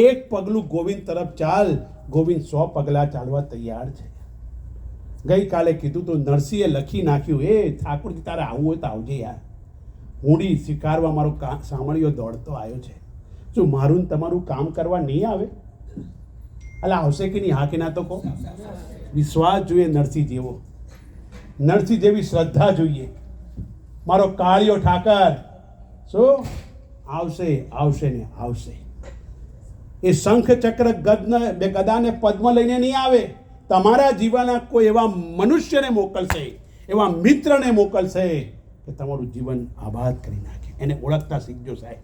એક પગલું ગોવિંદ તરફ ચાલ, ગોવિંદ 100 પગલાં ચાલવા તૈયાર છે. ગઈકાલે કીધું તો નરસિંહે લખી નાખ્યું, એ ઠાકોરજી તારે આવવું હોય તો આવજે યાર, હુંડી સ્વીકારવા મારો સામળિયો દોડતો આવ્યો છે. શું મારું તમારું કામ કરવા નહીં આવે? અલા આવશે કે નહીં? હા કે ના તો કહો. વિશ્વાસ જોઈએ નરસિંહ જેવો, નરસિંહ જેવી શ્રદ્ધા જોઈએ. મારો કાળિયો ઠાકર શું આવશે, આવશે ને આવશે. એ શંખ ચક્ર ગદાને પદ્મ લઈને નહીં આવે. તમારા જીવનના કોઈ એવા મનુષ્યને મોકલશે, એવા મિત્રને મોકલશે કે તમારું જીવન આબાદ કરી નાખે. એને ઓળખતા શીખજો સાહેબ.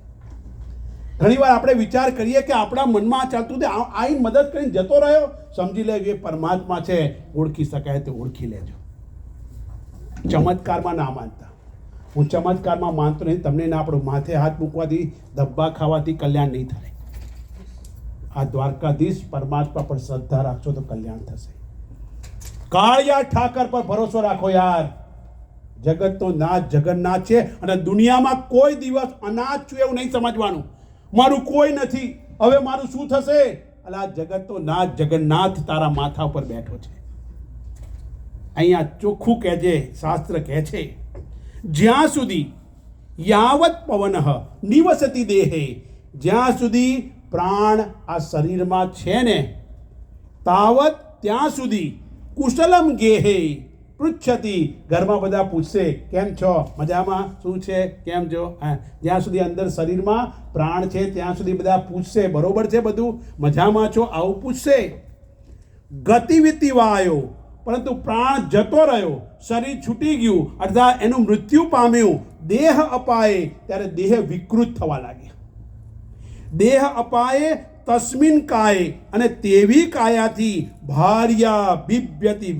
ઘણીવાર આપણે વિચાર કરીએ કે આપણા મનમાં ચાલતું તે આઈ મદદ કરીને જતો રહ્યો, સમજી લેજો એ પરમાત્મા છે, ઓળખી શકાય તો ઓળખી લેજો. ચમત્કારમાં ના માનતા. હું ચમત્કારમાં માનતો નહીં. તમને ના આપણું માથે હાથ મૂકવાથી, ધબ્બા ખાવાથી કલ્યાણ નહીં થાય. આ દ્વારકાધીશ પરમાત્મા પર શ્રદ્ધા રાખશો તો કલ્યાણ થશે. કાળિયા ઠાકર પર ભરોસો રાખો યાર. જગતનો નાથ જગન્નાથ છે, અને દુનિયામાં કોઈ દિવસ અનાથ છું એવું નહીં સમજવાનું. મારું કોઈ નથી, હવે મારું શું થશે? અલા જગતનો નાથ જગન્નાથ તારા માથા ઉપર બેઠો છે. અહીંયા ચોખ્ખું કહેજે, શાસ્ત્ર કહે છે, જ્યાં સુધી યાવત પવન નિવસતિ દેહે, જ્યાં સુધી પ્રાણ આ શરીરમાં છે ને, તાવત ત્યાં સુધી કુશલમ ગેહે પૃચ્છતિ, ઘરમાં બધા પૂછશે કેમ છો, મજામાં, શું છે, કેમ છો. જ્યાં સુધી અંદર શરીરમાં પ્રાણ છે ત્યાં સુધી બધા પૂછશે, બરોબર છે બધું, મજામાં છો, આવું પૂછશે. ગતિવિધિ વાયો, પરંતુ પ્રાણ જતો રહ્યો, શરીર છૂટી ગયું, અર્થાત એનું મૃત્યુ પામ્યું, દેહ અપાય, ત્યારે દેહ વિકૃત થવા લાગે. દેહ અપાય તસ્મિન કાય, અને તેવી કાયાથી ભાર્યા બિભ્યતિ,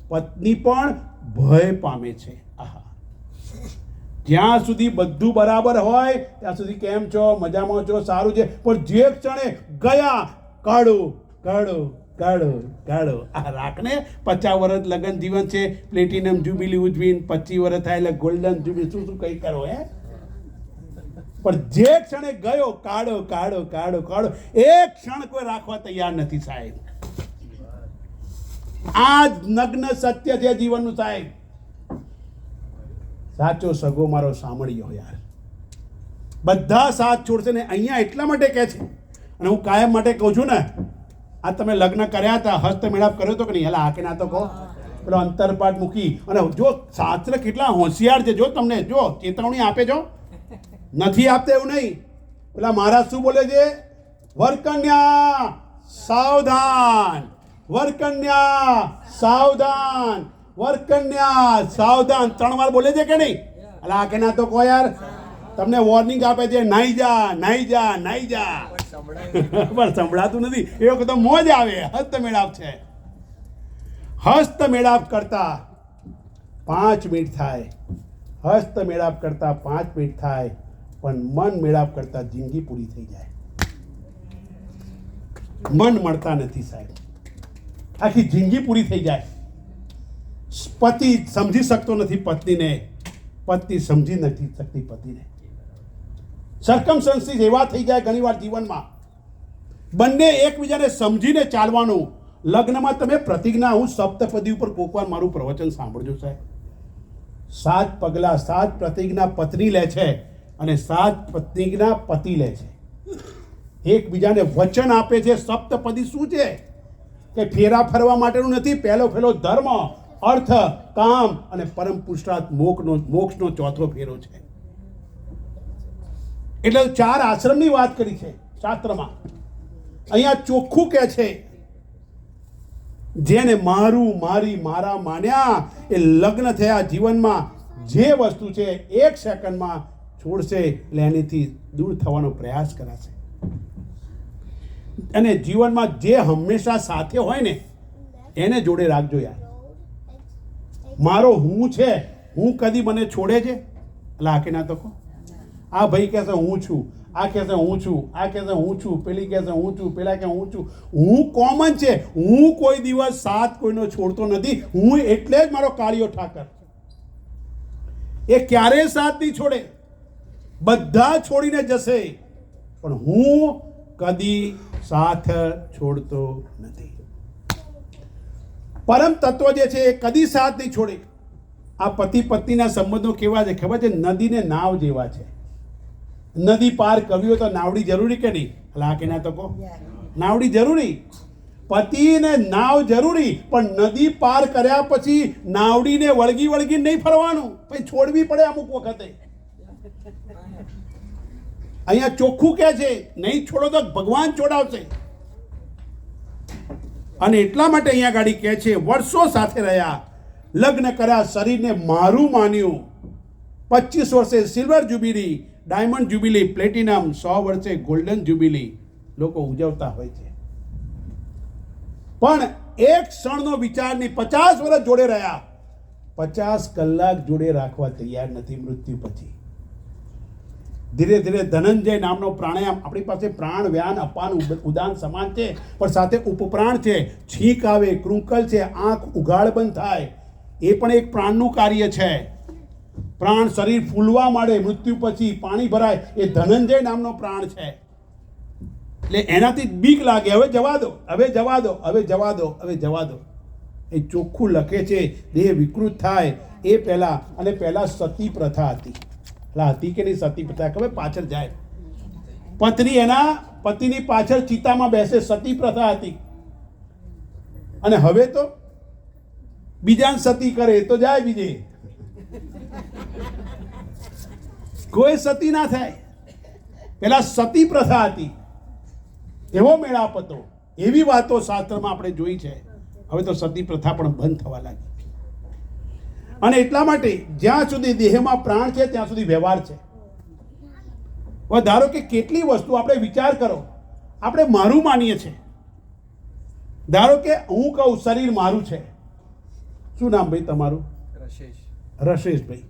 પત્ની પણ ભય પામે છે. આહા, જ્યાં સુધી બધું બરાબર હોય ત્યાં સુધી કેમ છો, મજામાં છો, સારું છે, પણ જે ક્ષણે ગયા કાઢો કાઢો કાઢો કાઢો. આ રાખને 50 વર્ષ લગ્ન જીવન છે, પ્લેટિનમ જ્યુબિલી ઉજવીને 25 વર્ષ થાય એટલે ગોલ્ડન જ્યુબિલી શું શું કઈ કરો હે. પણ જે ક્ષણે ગયો કાઢો કાઢો કાઢો કાઢો. એક ક્ષણ કોઈ રાખવા તૈયાર નથી સાહેબ. આ જ નગ્ન સત્ય છે જીવનનું સાહેબ. સાચો સગો મારો સાંભળ્યો યાર. બધા સાથ છોડશે ને અહીંયા એટલા માટે કહે છે, અને હું કાયમ માટે કહું છું ને, આ તમે લગ્ન કર્યા હતા, હસ્ત મેળાપ કર્યો હતો કે નહીં? એટલે આ કે ના તો કહો. પેલો અંતરપાટ મૂકી અને જો શાસ્ત્ર કેટલા હોશિયાર છે, જો તમને જો ચેતવણી આપે છો, નથી આપતા એવું નહીં. પેલા મહારાજ શું બોલે છે? વરકન્યા સાવધાન, વરકન્યા સાવધાન, વરકન્યા સાવધાન 3 વાર બોલે છે કે નહીં? એટલે આ કે ના તો કહો યાર. તમને વોર્નિંગ આપે છે, નાઈ જા નાઈ જા નાઈ જા, પણ સંભળાતું નથી. એ વખતે મોજ આવે. હસ્ત મેળાપ છે. હસ્ત મેળાપ કરતા 5 મિનિટ થાય, હસ્ત મેળાપ કરતા 5 મિનિટ થાય, પણ મન મેળાપ કરતા જિંદગી પૂરી થઈ જાય. મન મળતા નથી સાહેબ, આખી જિંદગી પૂરી થઈ જાય. પતિ સમજી શકતો નથી પત્નીને, પત્ની સમજી નથી શકતી પતિને. સર્કમસ્ટન્સીસ એવા થઈ જાય ઘણીવાર જીવનમાં, બંને એકબીજાને સમજીને ચાલવાનું. લગ્નમાં તમે પ્રતિજ્ઞા, હું સપ્તપદી ઉપર કોકવાર મારું પ્રવચન સાંભળજો સાહેબ. 7 પગલા, 7 પ્રતિજ્ઞા પત્ની લે છે અને 7 પ્રતિજ્ઞા પતિ લે છે. એકબીજાને વચન આપે છે. સપ્તપદી શું છે કે ફેરા ફરવા માટેનું નથી. પહેલો ધર્મ, અર્થ, કામ અને પરમ પુરુષાર્થ મોક્ષનો ચોથો ફેરો છે. એટલે 4 આશ્રમની વાત કરી છે શાસ્ત્રમાં. અહીંયા ચોખ્ખું કહે છે, જેને મારું મારી મારા માન્યા એ લગ્ન થયા જીવનમાં જે વસ્તુ છે 1 સેકન્ડમાં છોડશે એટલે એનીથી દૂર થવાનો પ્રયાસ કરાશે. અને જીવનમાં જે હંમેશા સાથે હોય ને એને જોડે રાખજો યાર. મારો હું છે, હું કદી મને છોડે છે? એટલે આ કે ના તો કહો. આ ભાઈ કહેશે હું છું, આ કહેશે હું છું, આ કહેશે હું છું, પેલી કહેશે હું છું, પેલા કે હું છું. હું કોમન છે. હું કોઈ દિવસ સાથ કોઈનો છોડતો નથી. હું એટલે જ મારો કાળિયો ઠાકર, એ ક્યારેય સાથ નહીં છોડે. બધા છોડીને જશે પણ હું કદી સાથ છોડતો નથી. પરમ તત્વ જે છે એ કદી સાથ નહીં છોડે. આ પતિ પત્નીના સંબંધો કેવા છે ખબર છે? નદીને નાવ જેવા છે. નદી પાર કરવી હોય તો નાવડી જરૂરી કે નહીં? એટલે કે ના તો કહો. નાવડી જરૂરી, પતિને નાવ જરૂરી, પણ નદી પાર કર્યા પછી નાવડીને વળગી નહીં ફરવાનું, પછી છોડવી પડે અમુક વખતે. અહીંયા ચોખ્ખું કહે છે, નહીં છોડો તો ભગવાન છોડાવશે. અને એટલા માટે અહીંયા ગાડી કહે છે, વર્ષો સાથે રહ્યા, લગ્ન કર્યા, શરીરને મારું માન્યું. 25 વર્ષે silver jubilee, diamond jubilee, platinum, 100 વર્ષે ગોલ્ડન જ્યુબિલી લોકો ઉજવતા હોય છે. પણ એક ક્ષણનો વિચાર નહીં. 50 વર્ષ જોડે રહ્યા, 50 કલાક જોડે રાખવા તૈયાર નથી મૃત્યુ પછી. ધીરે ધીરે ધનંજય નામનો પ્રાણાયામ, આપણી પાસે પ્રાણ, વ્યાન, અપાન, ઉદાન સમાન છે, પણ સાથે ઉપપ્રાણ છે. છીંક આવે, કૃંકલ છે, આંખ ઉઘાડ બંધ થાય, એ પણ એક પ્રાણનું કાર્ય છે. પ્રાણ શરીર ફૂલવા માંડે મૃત્યુ પછી, પાણી ભરાય, એ ધનંજય નામનો પ્રાણ છે. એટલે એનાથી બીક લાગે, હવે જવા દો, હવે જવા દો, હવે જવા દો, હવે જવા દો. એ ચોખ્ખું લખે છે. દેહ વિકૃત થાય એ પહેલા, અને પહેલા સતી પ્રથા હતી. એટલે હતી કે નહીં સતી પ્રથા ખબર? પાછળ જાય, પત્ની એના પતિની પાછળ ચિતામાં બેસે, સતી પ્રથા હતી. અને હવે તો બીજાને સતી કરે તો જાય બીજે, કોઈ સતી ના થાય. પેલા સતી પ્રથા હતી, એવો મેળાપ હતો. એવી વાતો શાસ્ત્રમાં આપણે જોઈ છે. હવે તો સતી પ્રથા પણ બંધ થવા લાગી. અને એટલા માટે જ્યાં સુધી દેહમાં પ્રાણ છે ત્યાં સુધી વ્યવહાર છે. હવે ધારો કે કેટલી વસ્તુ આપણે વિચાર કરો, આપણે મારું માનીએ છીએ. ધારો કે હું કહું શરીર મારું છે. શું નામ ભાઈ તમારું? રશેશભાઈ.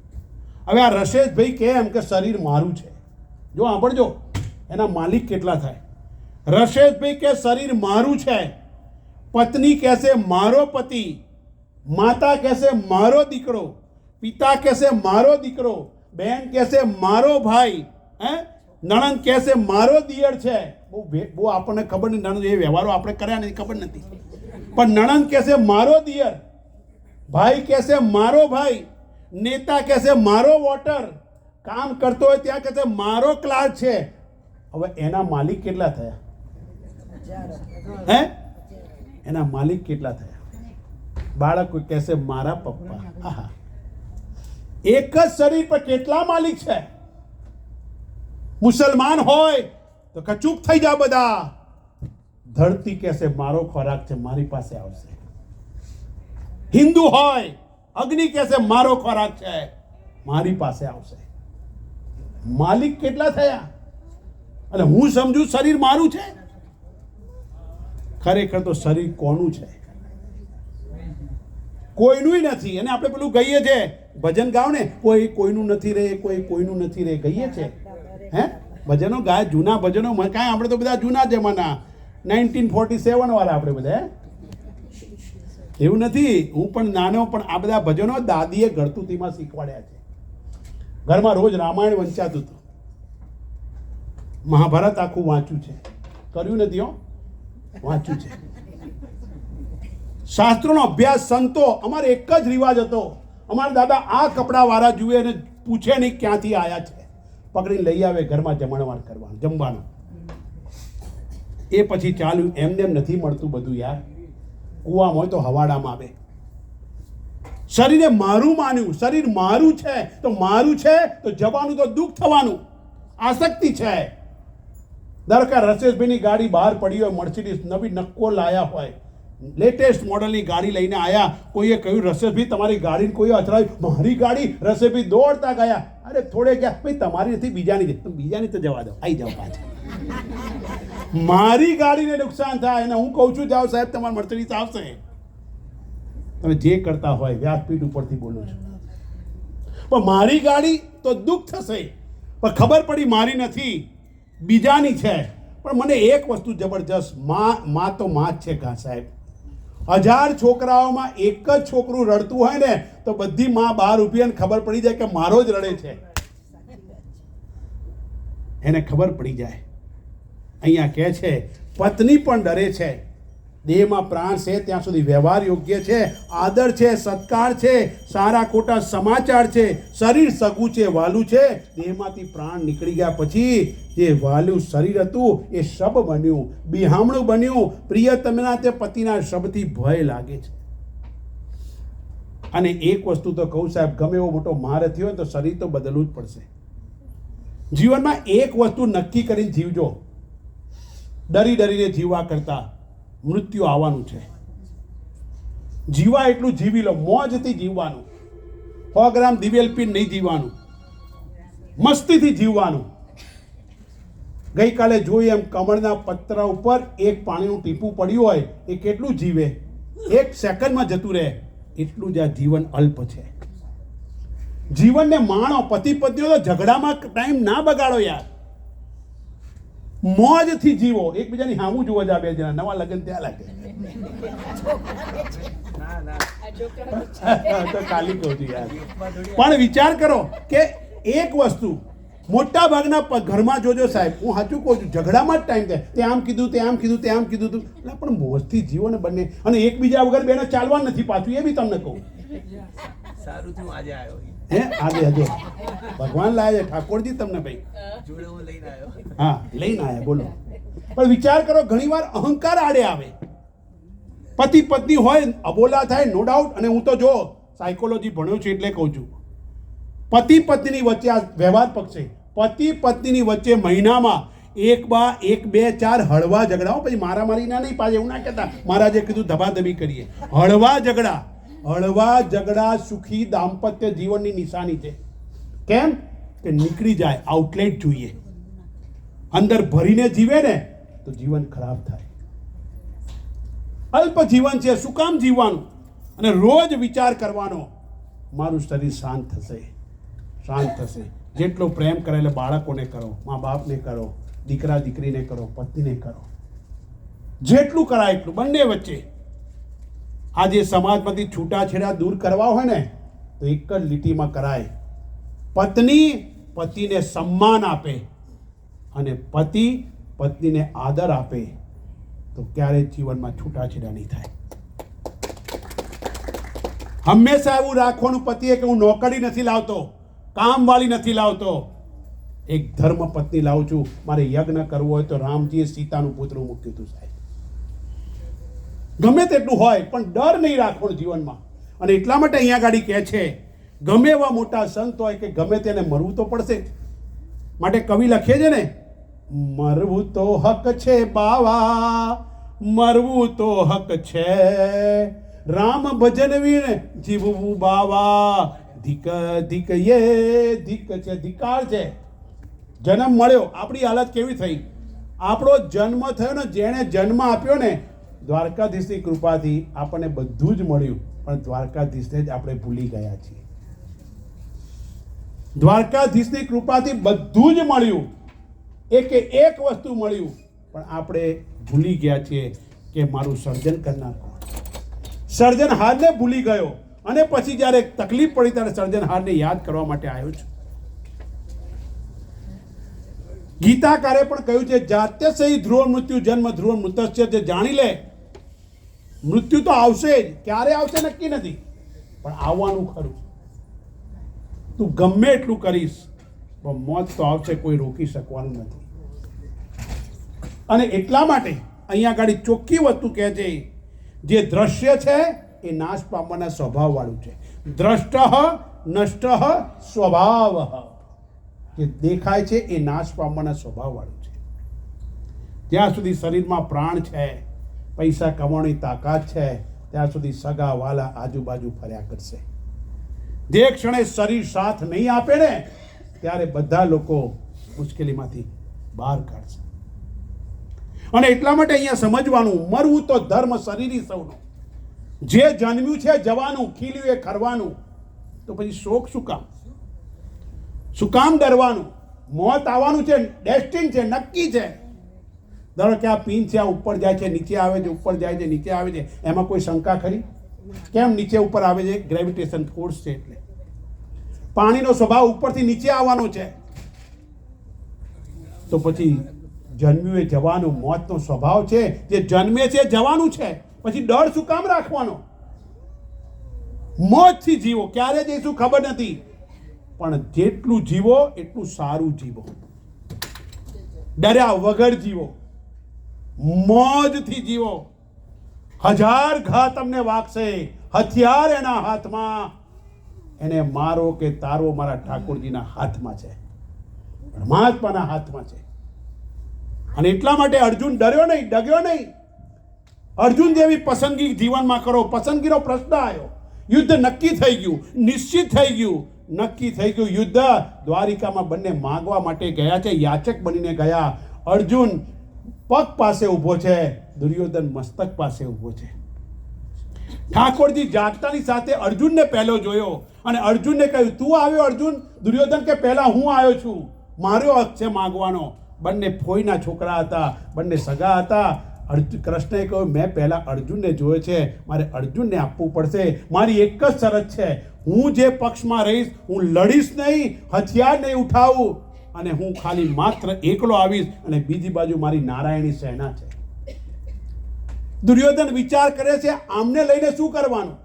હવે આ રશેશભાઈ કહે એમ કે શરીર મારું છે. જો સાંભળજો, એના માલિક કેટલા થાય. રશેશભાઈ કે શરીર મારું છે, પત્ની કહેશે મારો પતિ, માતા કહેશે મારો દીકરો, પિતા કહેશે મારો દીકરો, બહેન કહેશે મારો ભાઈ, નણંદ કહેશે મારો દિયર છે. બહુ આપણને ખબર નહીં, નણંદ એ વ્યવહારો આપણે કર્યા નથી, ખબર નથી. પણ નણંદ કહેશે મારો દિયર, ભાઈ કહેશે મારો ભાઈ, નેતા કહેશે મારો વોટર, કામ કરતો હોય ત્યાં કહેશે મારો ક્લાર્ક છે. હવે એના માલિક કેટલા થયા? એના માલિક કેટલા થયા? બાળક કહેશે મારા પપ્પા. આહા, એક જ શરીર પર કેટલા માલિક છે? મુસલમાન હોય તો ચૂપ થઈ જાઓ બધા. ધરતી કહેશે મારો ખોરાક છે, મારી પાસે આવશે. હિન્દુ હોય, અગ્નિ કહેશે મારો ખોરાક છે, મારી પાસે આવશે. માલિક કેટલા થયા? અને હું સમજુ શરીર મારું છે. ખરેખર તો શરીર કોનું છે? કોઈનું નથી. અને આપણે પેલું કહીએ છે, ભજન ગાવ ને, કોઈ કોઈનું નથી રે, કોઈ કોઈનું નથી રે, કહીએ છે. ભજનો ગાય, જૂના ભજનો. કાંઈ આપણે તો બધા જૂના જમાના 1947 વાળા આપણે બધા. એવું નથી, હું પણ નાનો, પણ આ બધા ભજનો દાદીએ ગળતુતીમાં શીખવાડ્યા છે. ઘરમાં રોજ રામાયણ વંચાતું હતું, મહાભારત આખું વાંચ્યું છે. કર્યું નથી હો, વાંચ્યું છે. શાસ્ત્રોનો અભ્યાસ, સંતો. અમારે એક જ રિવાજ હતો, અમારા દાદા આ કપડાવાળા જુએ અને પૂછે નહીં ક્યાંથી આવ્યા છે, પકડીને લઈ આવે ઘરમાં જમણવાર કરવાનું, જમવાનું. એ પછી ચાલ્યું. એમને એમ નથી મળતું બધું યાર. કૂવામાં હોય તો હવાડામાં આવે. શરીરે મારું માન્યું, શરીર મારું છે તો મારું છે તો જવાનું તો દુઃખ થવાનું, આસક્તિ છે. દરકાર રસેશભાઈની ગાડી બહાર પડી હોય, મર્સિડીઝ નવી નક્કો લાયા હોય, લેટેસ્ટ મોડલની ગાડી લઈને આયા, કોઈએ કહ્યું રસેશભાઈ તમારી ગાડીને કોઈ અથડાવી, મારી ગાડી. રસેશભાઈ દોડતા ગયા, અરે થોડે ગયા, ભાઈ તમારી નથી બીજાની છે. બીજાની તો જવા દો, આવી જાઓ પાછા. મારી ગાડીને નુકસાન થાય અને હું કહું છું જાઓ સાહેબ તમારી મર્સિડીઝ આવશે. તમે જે કરતા હોય, વ્યાસપીઠ ઉપરથી બોલું છું. પણ મારી ગાડી તો દુઃખ થશે, પણ ખબર પડી મારી નથી, બીજાની છે. પણ મને એક વસ્તુ જબરજસ્ત, માં તો માં જ છે કા સાહેબ. 1000 છોકરાઓમાં એક જ છોકરું રડતું હોય ને તો બધી માં બહાર ઊભી અને ખબર પડી જાય કે મારો જ રડે છે. એને ખબર પડી જાય. અહીંયા કહે છે પત્ની પણ ડરે છે. દેહમાં પ્રાણ છે ત્યાં સુધી વ્યવહાર યોગ્ય છે, આદર છે, સત્કાર છે, સારા ખોટા સમાચાર છે, શરીર સગું છે, વાલું છે. દેહમાંથી પ્રાણ નીકળી ગયા પછી જે વાલું શરીર હતું એ શબ બન્યું, બિહામણું બન્યું. પ્રિયતમના તે પતિના શબથી ભય લાગે છે. અને એક વસ્તુ તો કહું સાહેબ, ગમે એવો મોટો મહારથી હોય તો શરીર તો બદલવું જ પડશે. જીવનમાં એક વસ્તુ નક્કી કરીને જીવજો, ડરી ડરીને જીવવા કરતા મૃત્યુ આવવાનું છે. જીવા એટલું જીવી લો, મોજથી જીવવાનું. 100 ગ્રામ દિવેલ પીને નહીં જીવવાનું, મસ્તીથી જીવવાનું. ગઈકાલે જોઈ એમ કમળના પત્ર ઉપર એક પાણીનું ટીપું પડ્યું હોય એ કેટલું જીવે? 1 સેકન્ડમાં જતું રહે. એટલું જ આ જીવન અલ્પ છે. જીવનને માણો. પતિ પત્નીઓ તો ઝઘડામાં ટાઈમ ના બગાડો યાર, મોજથી જીવો. એકબીજાની સામું જુઓ જ આ બે જણા, નવા લગ્ન ત્યાં લાગે તો કાલી કહું છું યાર. પણ વિચાર કરો કે એક વસ્તુ મોટા ભાગના ઘરમાં જોજો સાહેબ, હું સાચું કહું છું, ઝઘડામાં જ ટાઈમ થાય. તે આમ કીધું, તે આમ કીધું, તે આમ કીધું તું. એટલે પણ મોજથી જીવો ને બંને. અને એકબીજા વગર બેનો ચાલવા નથી પાછું, એ બી તમને કહું. સારું થયું આજે આવ્યો. આજે હજુ ભગવાન લાવે ઠાકોરજી તમને ભાઈ જોડે હું લઈને આવ્યો. હા, લઈને આવ્યા. બોલો. પણ વિચાર કરો, ઘણીવાર અહંકાર આડે આવે. પતિ પત્ની હોય, અબોલા થાય, નો ડાઉટ. અને હું તો જો સાયકોલોજી ભણ્યો છું એટલે કહું છું, પતિ પત્નીની વચ્ચે આ વ્યવહાર પક્ષે, પતિ પત્નીની વચ્ચે મહિનામાં 1, 2, 4 હળવા ઝઘડાઓ, પછી મારામારી ના નહીં, પાછા એવું ના કહેતા મારા જે કીધું ધબાધબી કરીએ. હળવા ઝઘડા સુખી દાંપત્ય જીવનની નિશાની છે. કેમ કે નીકળી જાય, આઉટલેટ જોઈએ. અંદર ભરીને જીવે ને તો જીવન ખરાબ થાય. અલ્પ જીવન છે, શું કામ જીવવાનું? અને રોજ વિચાર કરવાનો, મારું શરીર શાંત થશે, શાંત થશે. જેટલો પ્રેમ કરે એટલે બાળકોને કરો, મા બાપને કરો, દીકરા દીકરીને કરો, પત્નીને કરો, જેટલું કરાય એટલું બંને વચ્ચે. આ જે સમાજમાંથી છૂટાછેડા દૂર કરવા હોય ને તો એક જ લીટીમાં કરાય. પત્ની પતિને સન્માન આપે અને પતિ પત્નીને આદર આપે તો ક્યારેય જીવનમાં છૂટાછેડા નહીં થાય. હંમેશા એવું રાખવાનું પતિએ કે હું નોકરી નથી લાવતો, કામવાળી નથી લાવતો, એક ધર્મ પત્ની લાવું છું. મારે યજ્ઞ કરવો હોય તો રામજીએ સીતાનું પુત્રું મૂક્યું હતું સાહેબ. ગમે તેટલું હોય પણ ડર નહીં રાખવાનો જીવનમાં. અને એટલા માટે અહીંયા ગાડી કહે છે ગમે એવા મોટા સંત હોય કે ગમે તેને મરવું તો પડશે. માટે કવિ લખે છે ને, મરવું તો હક છે બાવા, મરવું તો હક છે, રામ ભજન વીર જીવવું બાવા, ધીક ધીક યે ધીક છે, ધિકાર છે. જન્મ મળ્યો, આપણી હાલત કેવી થઈ? આપણો જન્મ થયો ને, જેણે જન્મ આપ્યો ને, દ્વારકાધીશની કૃપાથી આપણને બધું જ મળ્યું, પણ દ્વારકાધીશને જ આપણે ભૂલી ગયા છીએ. દ્વારકાધીશની કૃપાથી બધું જ મળ્યું, એક વસ્તુ મળ્યું, પણ આપણે ભૂલી ગયા છીએ કે મારું સર્જન કરનાર કોણ. સર્જનહારને ભૂલી ગયો અને પછી જ્યારે તકલીફ પડી ત્યારે સર્જનહારને યાદ કરવા માટે આવ્યો છું. ગીતાકારે પણ કહ્યું છે, જાત્ય સહી ધ્રુવ મૃત્યુ જન્મ ધ્રુવ મૃતસ્ય. જે જાણી લે મૃત્યુ તો આવશે જ, ક્યારે આવશે નક્કી નથી, પણ આવવાનું ખરું. તું ગમે એટલું કરીશ પણ મોત તો આવશે, કોઈ રોકી શકવાનું નથી. અને એટલા માટે અહીંયા આગળ ચોખ્ખી વસ્તુ કહે છે, જે દ્રશ્ય છે એ નાશ પામવાના સ્વભાવ વાળું છે. દ્રષ્ટ નષ્ટ સ્વભાવ. જે દેખાય છે એ નાશ પામવાના સ્વભાવ વાળું છે. જ્યાં સુધી શરીરમાં પ્રાણ છે, પૈસા કમાવાની તાકાત છે, ત્યાં સુધી સગા વાલા આજુબાજુ ફર્યા કરશે. જે ક્ષણે શરીર સાથ નહીં આપે ને, ત્યારે બધા લોકો મુશ્કેલીમાંથી બહાર કાઢશે. અને એટલા માટે અહીંયા સમજવાનું, મરવું તો ધર્મ શરીરી સૌનો. જે જન્મ્યું છે જવાનું, ખીલ્યું એ ખરવાનું, તો પછી શોક શું કામ? શું કામ ડરવાનું? મોત આવવાનું છે, ડેસ્ટિન છે, નક્કી છે. ધારો કે આ પિન છે, આ ઉપર જાય છે, નીચે આવે છે, ઉપર જાય છે, નીચે આવે છે, એમાં કોઈ શંકા ખરી? કેમ નીચે ઉપર આવે છે? ગ્રેવિટેશન ફોર્સ છે. એટલે પાણીનો સ્વભાવ ઉપરથી નીચે આવવાનો છે. તો પછી જન્મ્યું એ જવાનું, મોતનો સ્વભાવ છે. જે જન્મે છે જવાનું છે, પછી ડર શું કામ રાખવાનો? મોજથી જીવો. ક્યારે જઈશું ખબર નથી, પણ જેટલું જીવો એટલું સારું જીવો. ડર્યા વગર જીવો, મોજથી જીવો. 1000 ઘા તમને વાગશે, હથિયાર એના હાથમાં, એને મારો કે તારો મારા ઠાકોરજીના હાથમાં છે, પરમાત્માના હાથમાં છે. અને એટલા માટે અર્જુન ડર્યો નહીં, ડગ્યો નહીં. અર્જુન જેવી પસંદગી જીવનમાં કરો. પસંદગીનો પ્રશ્ન આવ્યો, યુદ્ધ નક્કી થઈ ગયું, નિશ્ચિત થઈ ગયું, નક્કી થઈ ગયું યુદ્ધ. દ્વારિકામાં બંને માગવા માટે ગયા છે, યાચક બનીને ગયા. અર્જુન પગ પાસે ઊભો છે, દુર્યોધન મસ્તક પાસે ઊભો છે. ઠાકોરજી જાગતાની સાથે અર્જુનને પહેલો જોયો અને અર્જુનને કહ્યું, તું આવ્યો અર્જુન? દુર્યોધન કે પહેલા હું આવ્યો છું, મારો હક છે માગવાનો. બંને ફોઈના છોકરા હતા, બંને સગા હતા. કૃષ્ણએ કહ્યું, મેં પહેલા અર્જુનને જોયો છે, મારે અર્જુનને આપવું પડશે. મારી એક જ શરત છે, હું જે પક્ષમાં રહીશ, હું લડીશ નહીં, હથિયાર નહીં ઉઠાવું, અને હું ખાલી માત્ર એકલો આવીશ, અને બીજી બાજુ મારી નારાયણી સેના છે. દુર્યોધન વિચાર કરે છે, આમને લઈને શું કરવાનું?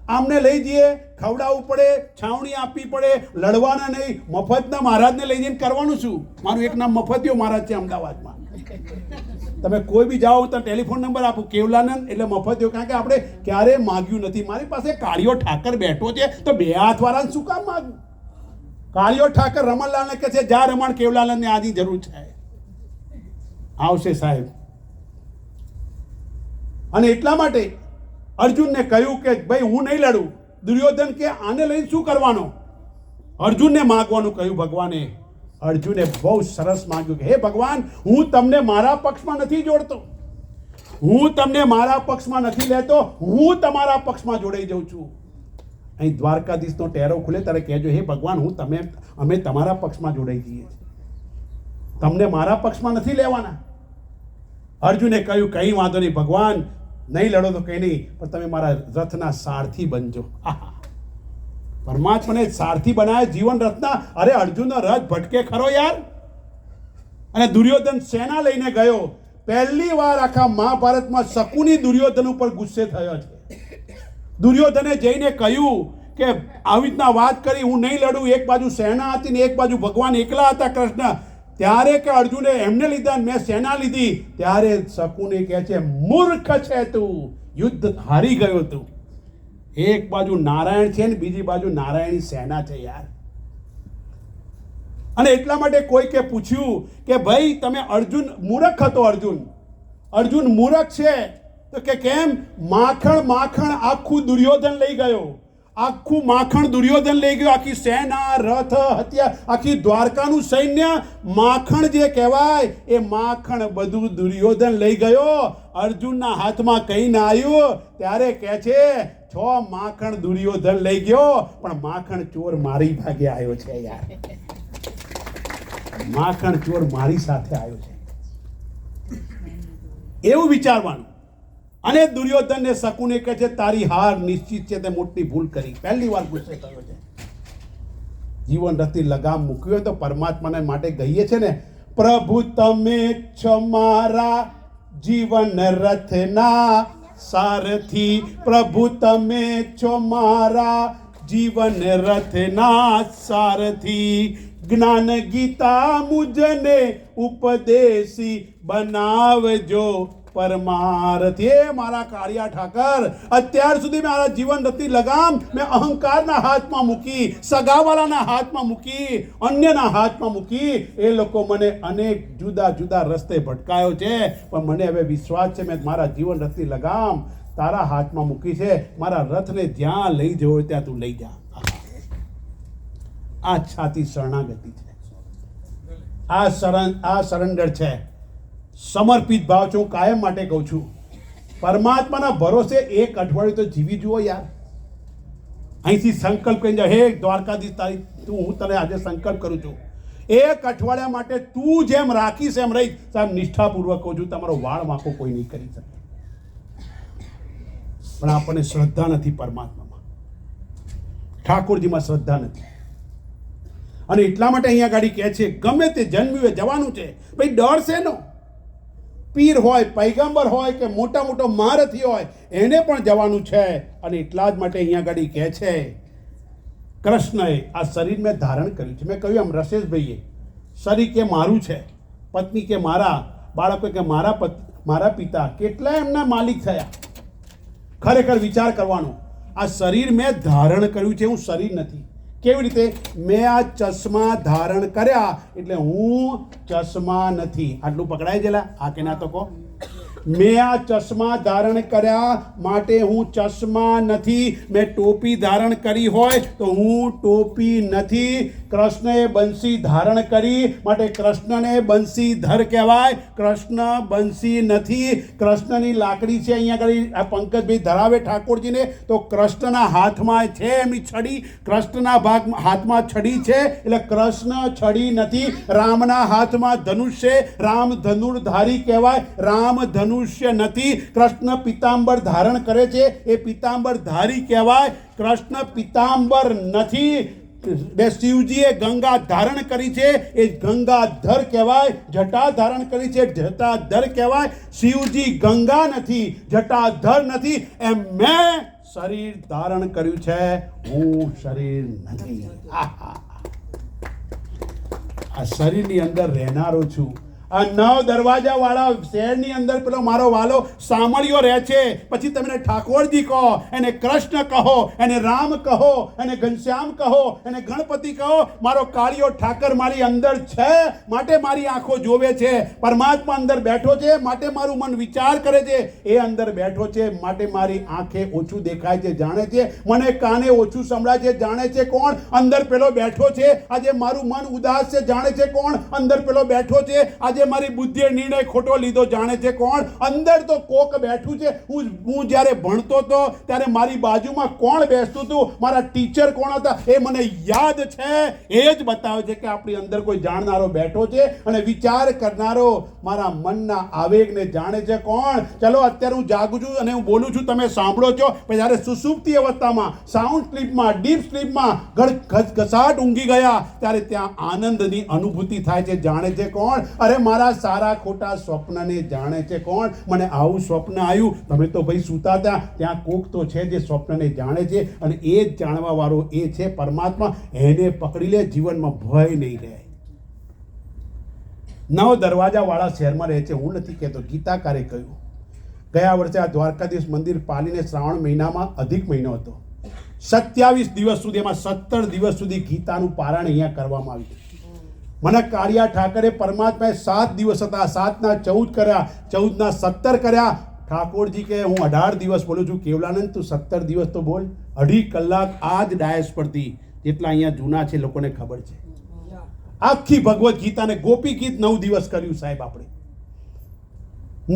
આમને લઈ જઈએ, ખવડાવવું પડે, છાવણી આપવી પડે, લડવાના નહીં. મફતના મહારાજને લઈ જઈને કરવાનું શું? મારું એક નામ મફતિયો મહારાજ છે અમદાવાદમાં. તમે કોઈ બી જાઓ તો ટેલિફોન નંબર આપો, કેવલાનંદ એટલે મફતિયો. કારણ કે આપણે ક્યારેય માગ્યું નથી. મારી પાસે કાળિયો ઠાકર બેઠો છે, તો બે હાથવાળાને શું કામ માગવું? કાળિયો ઠાકર રમણલાલને કહે છે, જા રમણ, કેવલાનંદને આની જરૂર છે. આવશે સાહેબ. અને એટલા માટે અર્જુનને કહ્યું કે ભાઈ હું નહીં લડું. દુર્યોધન કે આને લઈને શું કરવાનો? અર્જુનને માગવાનું કહ્યું ભગવાને. અર્જુને બહુ સરસ માગ્યું કે હે ભગવાન, હું તમને મારા પક્ષમાં નથી જોડતો, હું તમને મારા પક્ષમાં નથી લેતો, હું તમારા પક્ષમાં જોડાઈ જાઉં છું. અહીં દ્વારકાધીશનો ટેરો ખુલે ત્યારે કહેજો, હે ભગવાન, અમે તમારા પક્ષમાં જોડાઈ જઈએ, તમને મારા પક્ષમાં નથી લેવાના. અર્જુને કહ્યું, કંઈ વાંધો નહીં ભગવાન, નહીં લડો તો કંઈ નહીં, પણ તમે મારા રથના સારથી બનજો. આહા. પરમાત્માને સારથી બનાવે જીવન રથના. અરે અર્જુનનો રથ ભટકે ખરો યાર. અને દુર્યોધન સેના લઈને ગયો. પહેલી વાર આખા મહાભારતમાં શકુની દુર્યોધન ઉપર ગુસ્સે થયો છે. દુર્યોધને જઈને કહ્યું કે આવી રીતના વાત કરી, હું નહીં લડું. એક બાજુ સેના હતી ને એક બાજુ ભગવાન એકલા હતા કૃષ્ણ. ત્યારે કે અર્જુને એમને લીધા, મેં સેના લીધી. ત્યારે શકુને કહે છે મૂર્ખ છે તું, યુદ્ધ હારી ગયો તું. એક બાજુ નારાયણ છે ને બીજી બાજુ નારાયણની સેના છે યાર. અને એટલા માટે કોઈકે પૂછ્યું કે ભાઈ તમે અર્જુન મૂર્ખ હતો. અર્જુન મૂર્ખ છે તો કે કેમ? માખણ આખું દુર્યોધન લઈ ગયો. આખું માખણ દુર્યોધન લઈ ગયો. આખી સેના, રથ, હત્યા, આખી દ્વારકાનું સૈન્ય, માખણ જે કહેવાય એ માખણ બધું દુર્યોધન લઈ ગયો. અર્જુનના હાથમાં કઈ ના આવ્યું. ત્યારે કહે છે 6 માખણ દુર્યોધન લઈ ગયો, પણ માખણ ચોર મારી ભાગે આવ્યો છે યાર. માખણ ચોર મારી સાથે આવ્યો છે, એવું વિચારવાનું. અને દુર્યોધનને શકુને કહે છે તારી હાર નિશ્ચિત છે, તે મોટી ભૂલ કરી. પહેલી વાર ગુસ્સે થયો છે. જીવન રથની લગામ મૂક્યો હોય તો પરમાત્માને માટે ગઈએ છે ને, પ્રભુ તમે છો મારા જીવન રથના સારથી. પ્રભુ તમે છો મારા જીવન રથના સારથી. જ્ઞાન ગીતા મુજને ઉપદેશી બનાવજો પરમારથી. એ મારા કાળિયા ઠાકર, અત્યાર સુધી મારા જીવન રથની લગામ મેં અહંકારના હાથમાં મૂકી, સગાવાલાના હાથમાં મૂકી, અન્યના હાથમાં મૂકી. એ લોકો મને અનેક જુદા જુદા રસ્તે ભટકાયો છે, પણ મને હવે વિશ્વાસ છે મેં મારા જીવન રથની લગામ તારા હાથમાં મૂકી છે. મારા રથને જ્યાં લઈ જવો હોય ત્યાં તું લઈ જા. આ છાતી શરણાગતિ છે, આ સરેન્ડર છે, સમર્પિત ભાવ છે. હું કાયમ માટે કહું છું, પરમાત્માના ભરોસે એક અઠવાડિયું તો જીવી જુઓ યાર. અહીંથી સંકલ્પ કરી જાય, હે દ્વારકાધીશ તારી હું તને આજે સંકલ્પ કરું છું, એક અઠવાડિયા માટે તું જેમ રાખીશ એમ રહીશ. સાહેબ નિષ્ઠાપૂર્વક કહું છું, તમારો વાળ વાંકો કોઈ નહીં કરી શકે. પણ આપણને શ્રદ્ધા નથી પરમાત્મામાં, ઠાકોરજીમાં શ્રદ્ધા નથી. અને એટલા માટે અહીંયા ગાડી કહે છે ગમે તે જન્મ્યું જવાનું છે ભાઈ. ડર શેનો? પીર હોય, પૈગંબર હોય કે મોટો મહારથી હોય, એને પણ જવાનું છે. અને એટલા જ માટે અહીંયા ગાડી કહે છે કૃષ્ણએ આ શરીર મેં ધારણ કર્યું છે. મેં કહ્યું એમ રસેશભાઈએ, શરીર કે મારું છે, પત્ની કે મારા, બાળકો કે મારા પિતા, કેટલા એમના માલિક થયા. ખરેખર વિચાર કરવાનો, આ શરીર મેં ધારણ કર્યું છે, હું શરીર નથી. કેવી રીતે? મેં આ ચશ્મા ધારણ કર્યા એટલે હું ચશ્મા નથી. આટલું પકડાય ગયેલા? આ કે ના તો કહો. મેં આ ચશ્મા ધારણ કર્યા માટે હું ચશ્મા નથી. મેં ટોપી ધારણ કરી હોય તો હું ટોપી નથી. કૃષ્ણએ બંસી ધારણ કરી માટે કૃષ્ણને બંસીધર કહેવાય. કૃષ્ણ બંસી નથી. કૃષ્ણની લાકડી છે અહીંયા આગળ આ પંકજભાઈ ધરાવે ઠાકોરજીને, તો કૃષ્ણના હાથમાં છે એમની છડી. કૃષ્ણના હાથમાં છડી છે એટલે કૃષ્ણ છડી નથી. રામના હાથમાં ધનુષ છે, રામ ધનુર્ધારી કહેવાય. રામ ધનુષ્ય નથી. કૃષ્ણ પિતાંબર ધારણ કરે છે, એ પિતાંબર ધારી કહેવાય. કૃષ્ણ પિતાંબર નથી. શિવજીએ ગંગા ધારણ કરી છે, એ ગંગાધર કહેવાય. જટા ધારણ કરી છે, જટાધર કહેવાય. શિવજી ગંગા નથી, જટાધર નથી. એમ મેં શરીર ધારણ કર્યું છે, હું શરીર નથી. આ શરીરની અંદર રહેનારો છું. આ 9 દરવાજા વાળા શહેરની અંદર પેલો મારો વાલો સામળિયો રહે છે. પછી તમે ઠાકોરજી કહો, એને કૃષ્ણ કહો, એને રામ કહો, એને ઘનશ્યામ કહો, એને ગણપતિ કહો. મારો કાળિયો ઠાકર મારી અંદર છે માટે મારી આંખો જોવે છે. પરમાત્મા અંદર બેઠો છે માટે મારું મન વિચાર કરે છે. એ અંદર બેઠો છે માટે મારી આંખે ઓછું દેખાય છે, જાણે છે. મને કાને ઓછું સંભળાય છે, જાણે છે. કોણ? અંદર પેલો બેઠો છે. આજે મારું મન ઉદાસ છે, જાણે છે. કોણ? અંદર પેલો બેઠો છે. આજે આજે મારી બુદ્ધિએ નિર્ણય ખોટો લીધો. જાણે છે કોણ? અંદર તો કોક બેઠું છે. હું જ્યારે ભણતો હતો ત્યારે મારી બાજુમાં કોણ બેસતું હતું, મારા ટીચર કોણ હતા એ મને યાદ છે. એ જ બતાવે છે કે આપણી અંદર કોઈ જાણનારો બેઠો છે અને વિચાર કરનારો. મારા મનના આવેગને જાણે છે કોણ? ચલો અત્યારે હું જાગું છું અને હું બોલું છું, તમે સાંભળો છો. પણ જ્યારે સુસુપ્તિ અવસ્થામાં, સાઉન્ડ સ્લીપમાં, ડીપ સ્લીપમાં ઘસાટ ઊંઘી ગયા ત્યારે ત્યાં આનંદની અનુભૂતિ થાય છે. જાણે છે કોણ? અરે મારા સારા ખોટા સ્વપ્નને જાણે છે કોણ? મને આવું સ્વપ્ન આવ્યું. તમે તો ભાઈ સૂતા હતા, ત્યાં કોક તો છે જે સ્વપ્નને જાણે છે અને એ જ જાણવા વાળો એ છે પરમાત્મા. એને પકડી લે, જીવનમાં ભય નહીં રહે. 9 દરવાજા વાળા શહેરમાં રહે છે. હું નથી કહેતો, ગીતાકારે કહ્યું. ગયા વર્ષે આ દ્વારકાધીશ મંદિર પાલીને શ્રાવણ મહિનામાં અધિક મહિનો હતો. 27 દિવસ સુધી, એમાં 17 દિવસ સુધી ગીતાનું પારાયણ અહીંયા કરવામાં આવ્યું. મને કાળિયા ઠાકરે પરમાત્માએ 7 દિવસ હતા, 7ના 14 કર્યા, 14ના 17 કર્યા. ઠાકોરજી કે હું 18 દિવસ બોલું છું. કેવલાનંદ તું 17 દિવસ તો બોલ. 2.5 કલાક આ જ ડાયસ પરથી, જેટલા અહીંયા જૂના છે લોકોને ખબર છે. આખી ભગવદ્ ગીતાને ગોપી ગીત 9 દિવસ કર્યું સાહેબ. આપણે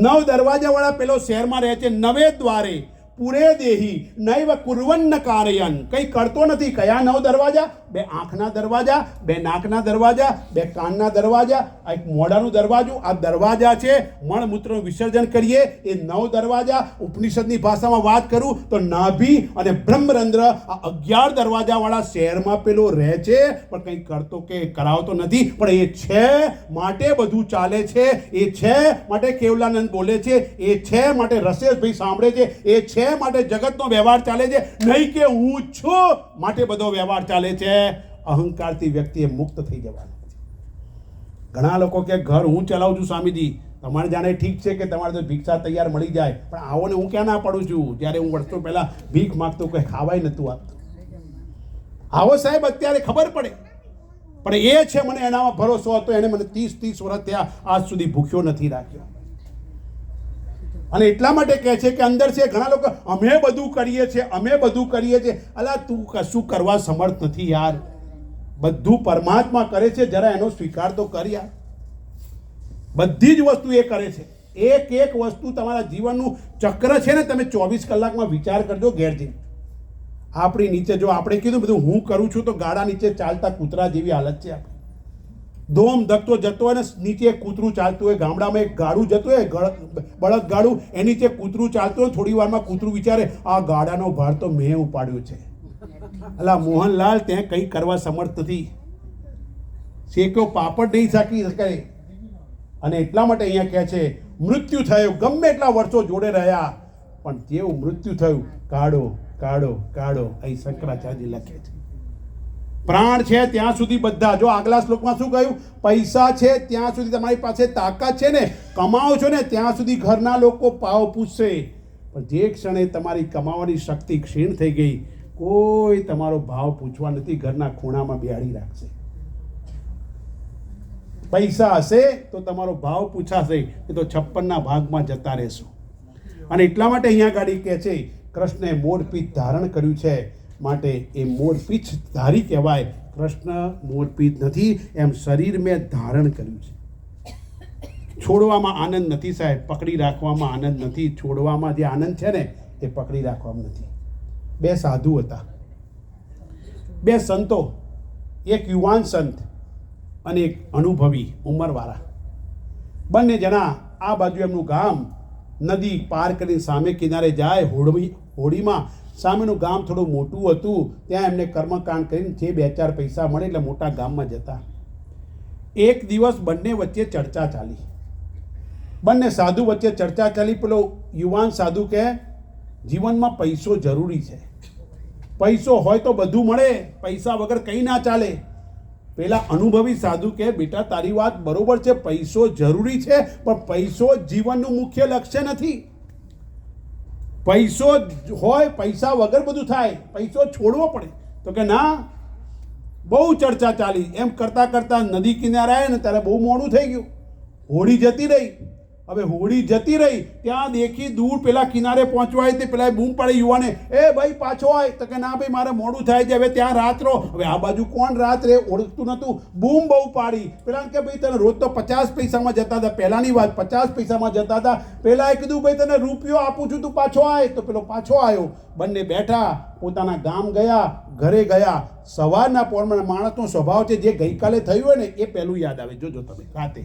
9 દરવાજા વાળા પેલો શહેરમાં રહે છે. 9 દ્વારે પૂરે દેહી નૈવ કુર્વન્ન કારયન. કંઈ કરતો નથી. કયા 9 દરવાજા? 2 આંખના દરવાજા, 2 નાકના દરવાજા, 2 કાનના દરવાજા, એક મોઢાનું દરવાજું. આ દરવાજા છે. મળમૂત્રનું વિસર્જન કરીએ એ 9 દરવાજા. ઉપનિષદની ભાષામાં વાત કરું તો નાભી અને બ્રહ્મરંધ્ર, આ 11 દરવાજા વાળા શહેરમાં પેલો રહે છે. પણ કંઈ કરતો કે કરાવતો નથી. પણ એ છે માટે બધું ચાલે છે. એ છે માટે કેવલાનંદ બોલે છે. એ છે માટે રસેશભાઈ સાંભળે છે. એ છે માટે જગતનો વ્યવહાર ચાલે છે. નહીં કે હું છું માટે બધો વ્યવહાર ચાલે છે. અહંકારથી વ્યક્તિએ મુક્ત થઈ જવાનું છે. ઘણા લોકો કે ઘર હું ચલાવું છું સ્વામીજી. તમારે જાણે ઠીક છે કે તમારે તો ભિક્ષા તૈયાર મળી જાય, પણ આવો ને હું ક્યાં ના પડું છું? જ્યારે હું વર્ષો પહેલા ભીખ માગતો, કંઈ ખાવાય નહોતું આપતું. આવો સાહેબ અત્યારે ખબર પડે. પણ એ છે, મને એનામાં ભરોસો હતો. એને મને 30 વર્ષ થયા, આજ સુધી ભૂખ્યો નથી રાખ્યો. અને એટલા માટે કહે છે કે અંદર છે ઘણા લોકો અમે બધું કરીએ છીએ, અમે બધું કરીએ છીએ. અલા તું કશું કરવા સમર્થ નથી યાર. બધું પરમાત્મા કરે છે. જરા એનો સ્વીકાર તો કર યાર. બધી જ વસ્તુ એ કરે છે. એક વસ્તુ તમારા જીવનનું ચક્ર છે ને, તમે 24 કલાકમાં વિચાર કરજો ઘેર જઈને. આપણી નીચે જો આપણે કીધું બધું હું કરું છું, તો ગાડા નીચે ચાલતા કૂતરા જેવી હાલત છે આપણી. ધોમ ધકતો જતો હોય ને, નીચે એક કૂતરું ચાલતું હોય. ગામડામાં એક ગાડું જતું હોય, બળદ ગાડું, એની નીચે કૂતરું ચાલતું હોય. થોડી વારમાં કૂતરું વિચારે આ ગાડાનો ભાર તો મેં ઉપાડ્યો છે. અલા મોહનલાલ, ત્યાં કંઈ કરવા સમર્થ નથી. શેક્યો પાપડ નહીં સાકી શકે. અને એટલા માટે અહીંયા કહે છે મૃત્યુ થયું. ગમે એટલા વર્ષો જોડે રહ્યા, પણ જેવું મૃત્યુ થયું, કાઢો કાઢો કાઢો. અહીં શંકરાચાર્ય લખે છે પ્રાણ છે ત્યાં સુધી બધા. જો આગલા શ્લોકમાં શું કહ્યું? પૈસા છે ત્યાં સુધી તમારી પાસે તાકાત છે ને, કમાઓ છો ને ત્યાં સુધી ઘરના લોકો પાવ પૂછશે. પણ જે ક્ષણે તમારી કમાવાની શક્તિ ક્ષીણ થઈ ગઈ, કોઈ તમારો ભાવ પૂછવા નથી. ઘરના ખૂણામાં બેહાડી રાખશે. પૈસા હશે તો તમારો ભાવ પૂછાશે, એ તો 56ના ભાગમાં જતા રહેશો. અને એટલા માટે અહીંયા ગાડી કહે છે કૃષ્ણે મોરપીંછ ધારણ કર્યું છે, માટે એ મોરપીંછ ધારી કહેવાય. કૃષ્ણ મોરપીંછ નથી, એમ શરીર મેં ધારણ કર્યું છે. છોડવામાં આનંદ નથી સાહેબ, પકડી રાખવામાં આનંદ નથી. છોડવામાં જે આનંદ છે ને, એ પકડી રાખવામાં નથી. 2 સાધુ હતા, 2 સંતો. એક યુવાન સંત અને એક અનુભવી ઉંમરવાળા. બંને જણા આ બાજુ એમનું ગામ નદી પાર કરીને સામે કિનારે જાય. હોડીમાં સામેનું ગામ થોડું મોટું હતું. ત્યાં એમને કર્મકાંડ કરીને જે 2-4 પૈસા મળે એટલે મોટા ગામમાં જતા. એક દિવસ બંને વચ્ચે ચર્ચા ચાલી. બંને સાધુ વચ્ચે ચર્ચા ચાલી. પેલો યુવાન સાધુ કહે જીવનમાં પૈસો જરૂરી છે. પૈસો હોય તો બધું મળે, પૈસા વગર કંઈ ના ચાલે. પેલા અનુભવી સાધુ કહે બેટા તારી વાત બરોબર છે, પૈસો જરૂરી છે, પણ પૈસો જીવનનું મુખ્ય લક્ષ્ય નથી. પૈસો હોય, પૈસા વગર બધું થાય. પૈસો છોડવો પડે. તો કે ના. બહુ ચર્ચા ચાલી. એમ કરતાં કરતાં નદી કિનારે આવ્યા ને ત્યારે બહુ મોડું થઈ ગયું. હોડી જતી રહી. હવે હોડી જતી રહી, ત્યાં દેખી દૂર પેલા કિનારે પહોંચવાય તે પેલા બૂમ પાડી યુવાને, એ ભાઈ પાછો આય. તો કે ના ભાઈ મારે મોડું થાય છે, હવે ત્યાં રાત રહો. હવે આ બાજુ કોણ રાત રહે, ઓળખતું નતું. બૂમ બહુ પાડી. પેલા કે ભાઈ તને રોજ તો 50 પૈસામાં જતા હતા, પહેલાની વાત 50 પૈસામાં જતા હતા. પેલાએ કીધું ભાઈ તને રૂપિયો આપું છું, તું પાછો આય. તો પેલો પાછો આવ્યો. બંને બેઠા, પોતાના ગામ ગયા, ઘરે ગયા. સવારના પોરમાં માણસનો સ્વભાવ છે, જે ગઈકાલે થયું હોય ને એ પહેલું યાદ આવે. જોજો તમે રાતે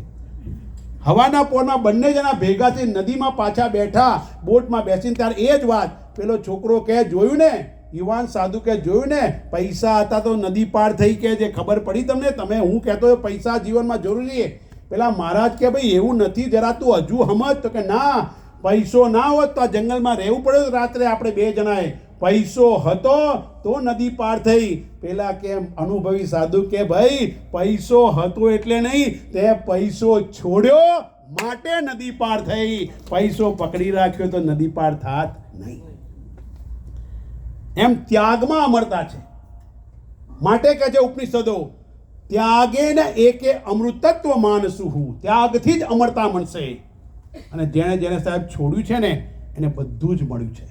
હવાના પોરમાં બંને જણા ભેગા થઈ નદીમાં પાછા બેઠા, બોટમાં બેસીને. ત્યારે એ જ વાત પેલો છોકરો કહે, જોયું ને યુવાન સાધુ કે જોયું ને, પૈસા હતા તો નદી પાર થઈ. કે જે ખબર પડી તમને? તમે હું કહેતો પૈસા જીવનમાં જરૂરી છે. પેલા મહારાજ કે ભાઈ એવું નથી, જરા તું હજુ સમજ. તો કે ના, પૈસો ના હોત તો આ જંગલમાં રહેવું પડે રાત્રે આપણે બે જણાએ. પૈસો હતો તો નદી પાર થઈ. પેલા કે અનુભવી સાધુ કે ભાઈ પૈસો હતો એટલે નહીં, તે પૈસો છોડ્યો માટે નદી પાર થઈ. પૈસો પકડી રાખ્યો તો નદી પાર થાત નહીં. એમ ત્યાગમાં અમરતા છે. માટે કહે છે ઉપનિષદો, ત્યાગે ને એકે અમૃતત્વ માનસુ હું. ત્યાગથી જ અમરતા મળશે. અને જેણે જેણે સાહેબ છોડ્યું છે ને એને બધું જ મળ્યું છે,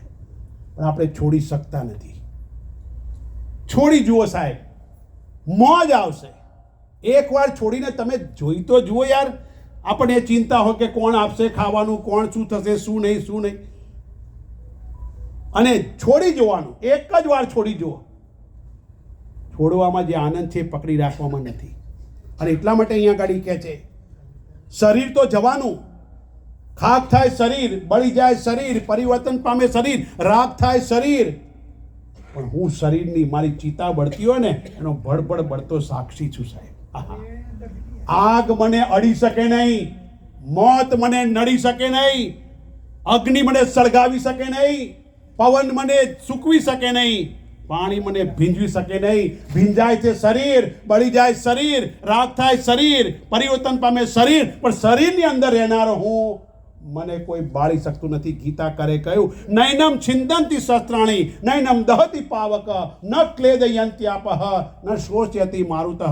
પણ આપણે છોડી શકતા નથી. છોડી જુઓ સાહેબ, મોજ આવશે. એકવાર છોડીને તમે જોઈ તો જુઓ યાર. આપણને ચિંતા હોય કે કોણ આપશે ખાવાનું, કોણ શું થશે, શું નહીં, શું નહીં. અને છોડી જોવાનું, એક જ વાર છોડી જુઓ. છોડવામાં જે આનંદ છે પકડી રાખવામાં નથી. અને એટલા માટે અહીંયા ગાડી કહે છે, શરીર તો જવાનું, ખાક થાય શરીર, બળી જાય શરીર, પરિવર્તન પામે શરીર, રાગ થાય શરીર. પણ હું શરીરની મારી ચિતા બળતી હોય ને એનો ભડભડ બળતો સાક્ષી છું સાહેબ. આગ મને અડી શકે નહીં, મોત મને નડી શકે નહીં, અગ્નિ મને સળગાવી શકે નહીં, પવન મને સૂકવી શકે નહીં, પાણી મને ભીંજવી શકે નહીં. ભીંજાય છે શરીર, બળી જાય શરીર, રાગ થાય શરીર, પરિવર્તન પામે શરીર, પણ શરીરની અંદર રહેનારો હું, મને કોઈ બાળી શકતું નથી. ગીતા કરે કહ્યું, નૈનમ છિંદંતિ શસ્ત્રાણી, નૈનમ દહતિ પાવક, ન ક્લેદયંત્યાપહ, ન શોષ્યતિ મારુતઃ.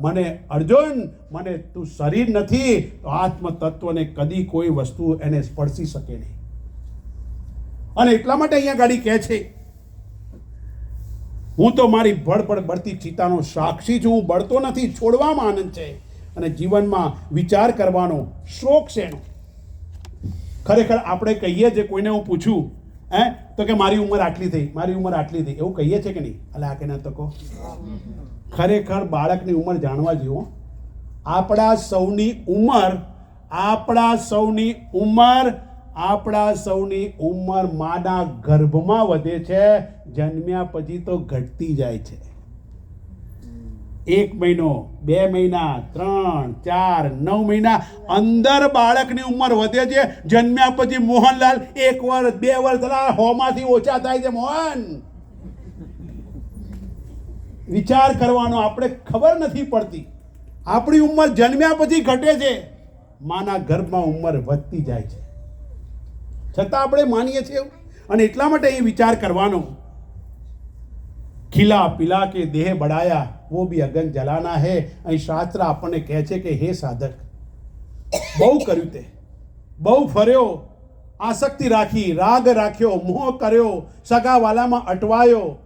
મને અર્જુન, મને તું શરીર નથી, આત્મ તત્વને કદી કોઈ વસ્તુ એને સ્પર્શી શકે નહીં. અને એટલા માટે અહીંયા ગાડી કહે છે, હું તો મારી ભડભડ બળતી ચિતાનો સાક્ષી છું. હું બળતો નથી, છોડવામાં આનંદ છે. અને જીવનમાં વિચાર કરવાનો શોખ છે એનો. ખરેખર આપણે કહીએ છીએ, કોઈને હું પૂછું તો કે મારી ઉંમર આટલી થઈ, મારી ઉંમર આટલી થઈ, એવું કહીએ છીએ કે નહીં? અલા કે ના તો કહો. ખરેખર બાળકની ઉંમર જાણવા જેવો. આપણા સૌની ઉંમર, આપણા સૌની ઉંમર માના ગર્ભમાં વધે છે, જન્મ્યા પછી તો ઘટતી જાય છે. 1 મહિનો, 2 મહિના, 3, 4, 9 મહિના અંદર બાળકની ઉંમર વધે છે. જન્મ્યા પછી મોહનલાલ 1 વર્ષ, 2 વર્ષ, 100 માંથી ઓછા થાય છે. મોહન, વિચાર કરવાનો, આપણે ખબર નથી પડતી. આપણી ઉંમર જન્મ્યા પછી ઘટે છે, માના ગર્ભમાં ઉંમર વધતી જાય છે, છતાં આપણે માનીએ છીએ. અને એટલા માટે એ વિચાર કરવાનો. ખીલા પિલા કે દેહ બઢાયા, वो भी अगन जलाना है. અહીં શાસ્ત્ર આપણને કહે છે કે હે સાધક, બહુ કર્યું તે, બહુ ફર્યો, આસક્તિ રાખી, રાગ રાખ્યો, મોહ કર્યો, સગાવાલામાં અટવાયો.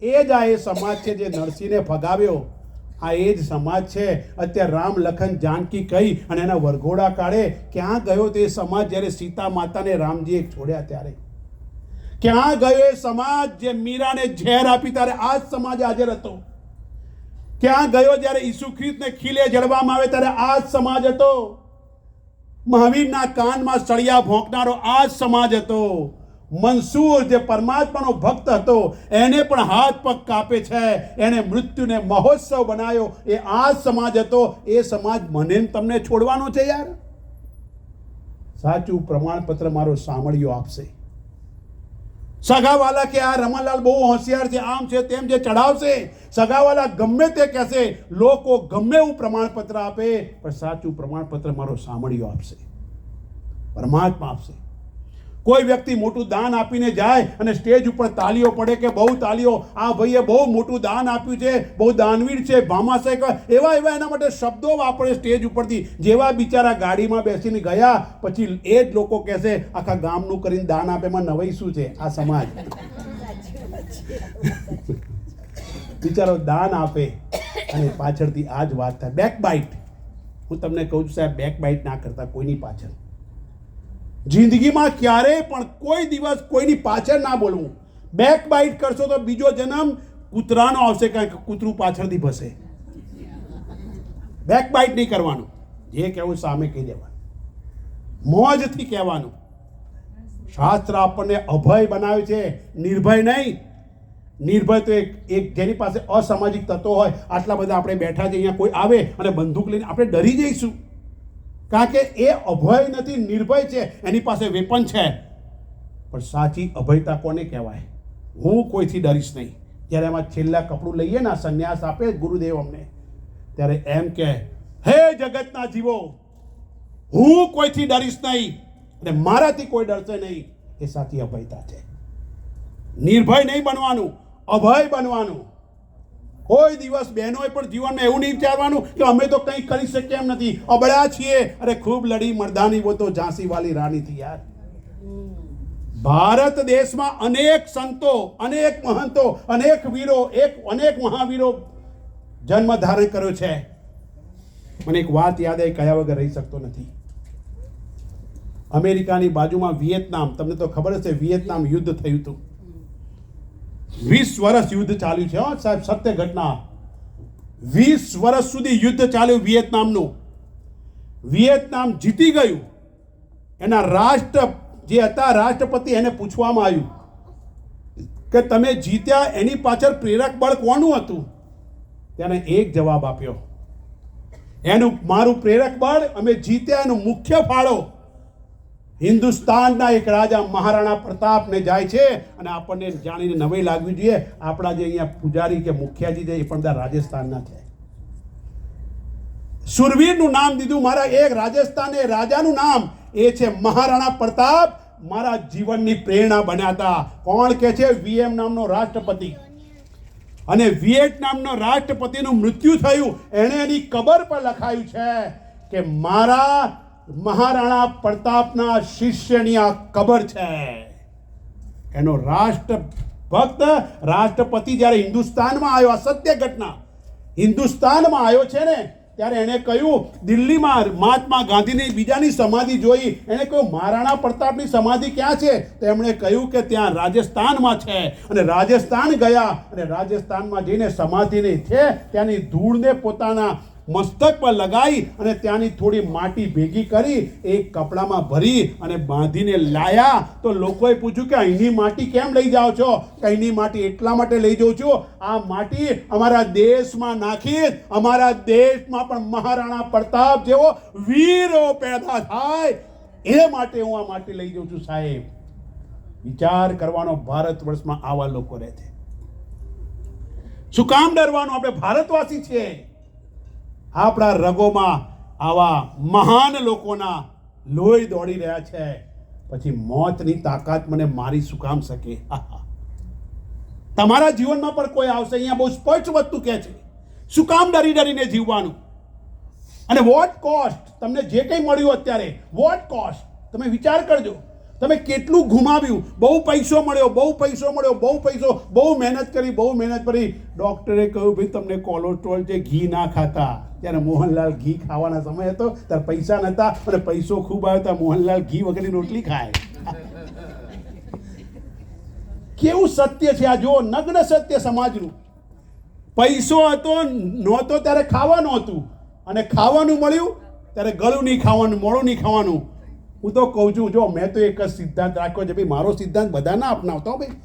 એ જ આ એ સમાજ છે જે નરસિંહને ફગાવ્યો. આ એ જ સમાજ છે અત્યારે રામ લખન જાનકી કહી અને એના વરઘોડા કાઢે. ક્યાં ગયો તે સમાજ જ્યારે સીતા માતાને રામજીએ છોડ્યા ત્યારે? ક્યાં ગયો એ સમાજ જે મીરાને ઝેર આપી ત્યારે આ જ સમાજ હાજર હતો? ક્યાં ગયો જ્યારે ઈસુ ખ્રિસ્તને ખીલે જડવામાં આવે ત્યારે આ જ સમાજ હતો? મહાવીરના કાનમાં સળિયા ભોંકનારો આ જ સમાજ હતો. મંસૂર જે પરમાત્માનો ભક્ત હતો એને પણ હાથ પગ કાપે છે, એને મૃત્યુને મહોત્સવ બનાવ્યો, એ આ જ સમાજ હતો. એ સમાજ મને તમને છોડવાનો છે યાર? સાચું પ્રમાણપત્ર મારો સાંભળ્યો આપશે. સગાવાલા કે આ રમણલાલ બહુ હોશિયાર છે, આમ છે તેમ છે, ચડાવશે. સગાવાલા ગમે તે કહેશે, લોકો ગમે એવું પ્રમાણપત્ર આપે, પણ સાચું પ્રમાણપત્ર મારો સાંભળ્યો આપશે, પરમાત્મા આપશે. કોઈ વ્યક્તિ મોટું દાન આપીને જાય અને સ્ટેજ ઉપર તાલીઓ પડે કે બહુ તાલીઓ, આ ભાઈએ બહુ મોટું દાન આપ્યું છે, બહુ દાનવીર છે, ભામાશય, એવા એના માટે શબ્દો વાપરે સ્ટેજ ઉપરથી. જેવા બિચારા ગાડીમાં બેસીને ગયા પછી એ જ લોકો કહેશે આખા ગામનું કરીને દાન આપે, એમાં નવાઈ શું છે? આ સમાજ બિચારો દાન આપે અને પાછળથી આ જ વાત થાય, બેક બાઇટ. હું તમને કહું છું સાહેબ, બેક બાઇટ ના કરતા કોઈની પાછળ જિંદગીમાં ક્યારેય પણ કોઈ દિવસ કોઈની પાછળ ના બોલવું. બેક બાઇટ કરશો તો બીજો જન્મ કૂતરાનો આવશે, કારણ કે કૂતરું પાછળથી ભસે. બેક બાઇટ નહીં કરવાનું, જે કહેવું સામે કહી દેવાનું, મોજથી કહેવાનું. શાસ્ત્ર આપણને અભય બનાવે છે, નિર્ભય નહીં. નિર્ભય તો એક જેની પાસે અસામાજિક તત્વો હોય, આટલા બધા આપણે બેઠા છે, અહીંયા કોઈ આવે અને બંદૂક લઈને આપણે ડરી જઈશું, કારણ કે એ અભય નથી, નિર્ભય છે, એની પાસે વેપન છે. પણ સાચી અભયતા કોને કહેવાય? હું કોઈથી ડરીશ નહીં. જ્યારે એમાં છેલ્લા કપડું લઈએ ને, સંન્યાસ આપે ગુરુદેવ અમને, ત્યારે એમ કે હે જગતના જીવો, હું કોઈથી ડરીશ નહીં અને મારાથી કોઈ ડરશે નહીં. એ સાચી અભયતા છે. નિર્ભય નહીં બનવાનું, અભય બનવાનું. કોઈ દિવસ બહેનોએ પણ જીવનમાં એવું નહીં વિચારવાનું કે અમે તો કંઈ કરી શકીએ એમ નથી, અબળા છીએ. અરે ખૂબ લડી મર્દાની વો તો ઝાંસી વાલી રાણી થી યાર. ભારત દેશમાં અનેક સંતો, અનેક મહંતો, અનેક વીરો, અનેક મહાવીરો જન્મ ધારણ કર્યો છે. મને એક વાત યાદ આવી, કયા વગર રહી શકતો નથી. અમેરિકાની બાજુમાં વિયેતનામ, તમને તો ખબર હશે, વિયેતનામ યુદ્ધ થયું હતું. 20 વર્ષ યુદ્ધ ચાલ્યું છે સાહેબ, સત્ય ઘટના. 20 વર્ષ સુધી યુદ્ધ ચાલ્યું વિયેતનામનું. વિયેતનામ જીતી ગયું. એના રાષ્ટ્રપતિ એને પૂછવામાં આવ્યું કે તમે જીત્યા એની પાછળ પ્રેરક બળ કોનું હતું? તેને એક જવાબ આપ્યો, એનું મારું પ્રેરક બળ, અમે જીત્યા એનો મુખ્ય ફાળો હિન્દુસ્તાનના એક રાજા મહારાણા પ્રતાપને જાય છે. અને આપણને જાણીને નવાઈ લાગવી જોઈએ, આપણા જે અહીંયા પૂજારી કે મુખિયાજી છે એ પણ બધા રાજસ્થાનના છે. સુરવીરનું નામ દીધું મારા એક રાજસ્થાને રાજાનું નામ, એ છે મહારાણા પ્રતાપ. મારા જીવનની પ્રેરણા બન્યા હતા. કોણ કે છે? વીએમ નામનો રાષ્ટ્રપતિ. અને વિયેટનામનો રાષ્ટ્રપતિનું મૃત્યુ થયું, એણે એની કબર પર લખાયું છે કે મારા મહારાણા પ્રતાપના શિષ્યની આ કબર છે. એનો રાષ્ટ્રભક્ત રાષ્ટ્રપતિ જ્યારે હિન્દુસ્તાનમાં આવ્યો, આ સત્ય ઘટના, હિન્દુસ્તાનમાં આવ્યો છે ને, ત્યારે એણે કહ્યું, દિલ્હીમાં મહાત્મા ગાંધીની બીજાની સમાધિ જોઈ, એણે કહ્યું મહારાણા પ્રતાપની સમાધિ ક્યાં છે? તો એમણે કહ્યું કે ત્યાં રાજસ્થાનમાં છે. અને રાજસ્થાન ગયા અને રાજસ્થાનમાં જઈને સમાધિની છે ત્યાંની ધૂળને પોતાના મસ્તક પર લગાવી અને ત્યાંની થોડી માટી ભેગી કરી એક કપડામાં ભરી અને બાંધીને લાયા. તો લોકોએ પૂછ્યું કે અહીંની માટી કેમ લઈ જાઓ છો? કે અહીંની માટી એટલા માટે લઈ જાઉં છું, આ માટી અમારા દેશમાં નાખી, અમારા દેશમાં પણ મહારાણા પ્રતાપ જેવો વીરો પેદા થાય, એ માટે હું આ માટી લઈ જાઉં છું. સાહેબ, વિચાર કરવાનો, ભારત વર્ષમાં આવા લોકો રહે છે. શું કામ ડરવાનું? આપણે ભારતવાસી છીએ. આપણા રગોમાં આવા મહાન લોકોના લોહી દોડી રહ્યા છે. પછી મોતની તાકાત મને મારી શું કામ શકે? તમારા જીવનમાં પણ કોઈ આવશે, અહીંયા બહુ સ્પષ્ટ વસ્તુ કહે છે. શું કામ ડરી ડરીને જીવવાનું? અને વોટ કોસ્ટ? તમને જે કંઈ મળ્યું અત્યારે, વોટ કોસ્ટ? તમે વિચાર કરજો, તમે કેટલું ગુમાવ્યું. બહુ પૈસો મળ્યો, બહુ પૈસો મળ્યો, બહુ પૈસો, બહુ મહેનત કરી, બહુ મહેનત કરી. ડૉક્ટરે કહ્યું ભાઈ તમને કોલેસ્ટ્રોલ છે, ઘી ના ખાતા. જ્યારે મોહનલાલ ઘી ખાવાના સમય હતો ત્યારે પૈસા નહોતા અને પૈસો ખૂબ આવ્યો ત્યારે મોહનલાલ ઘી વગરની રોટલી ખાય. કેવું સત્ય છે આ! જો નગ્ન સત્ય સમાજનું. પૈસો હતો નહોતો ત્યારે ખાવાનું હતું, અને ખાવાનું મળ્યું ત્યારે ગળું નહીં ખાવાનું, મોડું નહીં ખાવાનું. હું તો કહું છું, જો મેં તો એક જ સિદ્ધાંત રાખ્યો છે ભાઈ, મારો સિદ્ધાંત બધા ના અપનાવતો ભાઈ.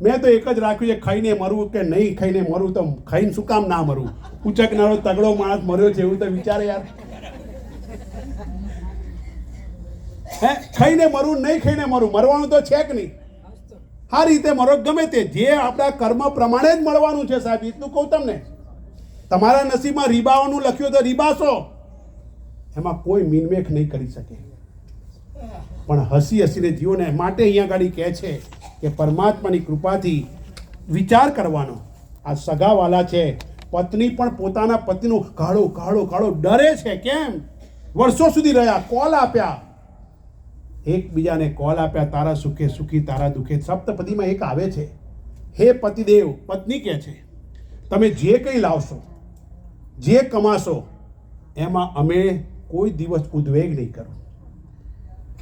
મેં તો એક જ રાખ્યું છે, ખાઈને મરવું કે નહીં ખાઈને મરવું, તો ખાઈને શું કામ ના મરવું? ઉચકનારો તગડો માણસ મર્યો છે એવું તો વિચારે યાર. હે, ખાઈને મરવું, નહીં ખાઈને મરવું, મરવાનું તો છે કે નહીં? આ રીતે મરો, ગમે તે, જે આપણા કર્મ પ્રમાણે જ મળવાનું છે સાહેબ. એટલું કહું તમને. તમારા નસીબમાં રીબાવાનું લખ્યું તો રીબાશો, એમાં કોઈ મીનમેખ નહીં કરી શકે. પણ હસી હસીને જીવો ને. માટે અહીંયા ગાડી કહે છે કે પરમાત્માની કૃપાથી વિચાર કરવાનો. આ સગાવાલા છે, પત્ની પણ પોતાના પતિનું કાળો કાળો કાળો ડરે છે. કેમ? વર્ષો સુધી રહ્યા, કોલ આપ્યા, એકબીજાને કોલ આપ્યા, તારા સુખે સુખી તારા દુઃખે. સપ્તપદીમાં એક આવે છે, હે પતિદેવ, પત્ની કહે છે તમે જે કંઈ લાવશો, જે કમાશો, એમાં અમે કોઈ દિવસ ઉદ્વેગ નહીં કરો.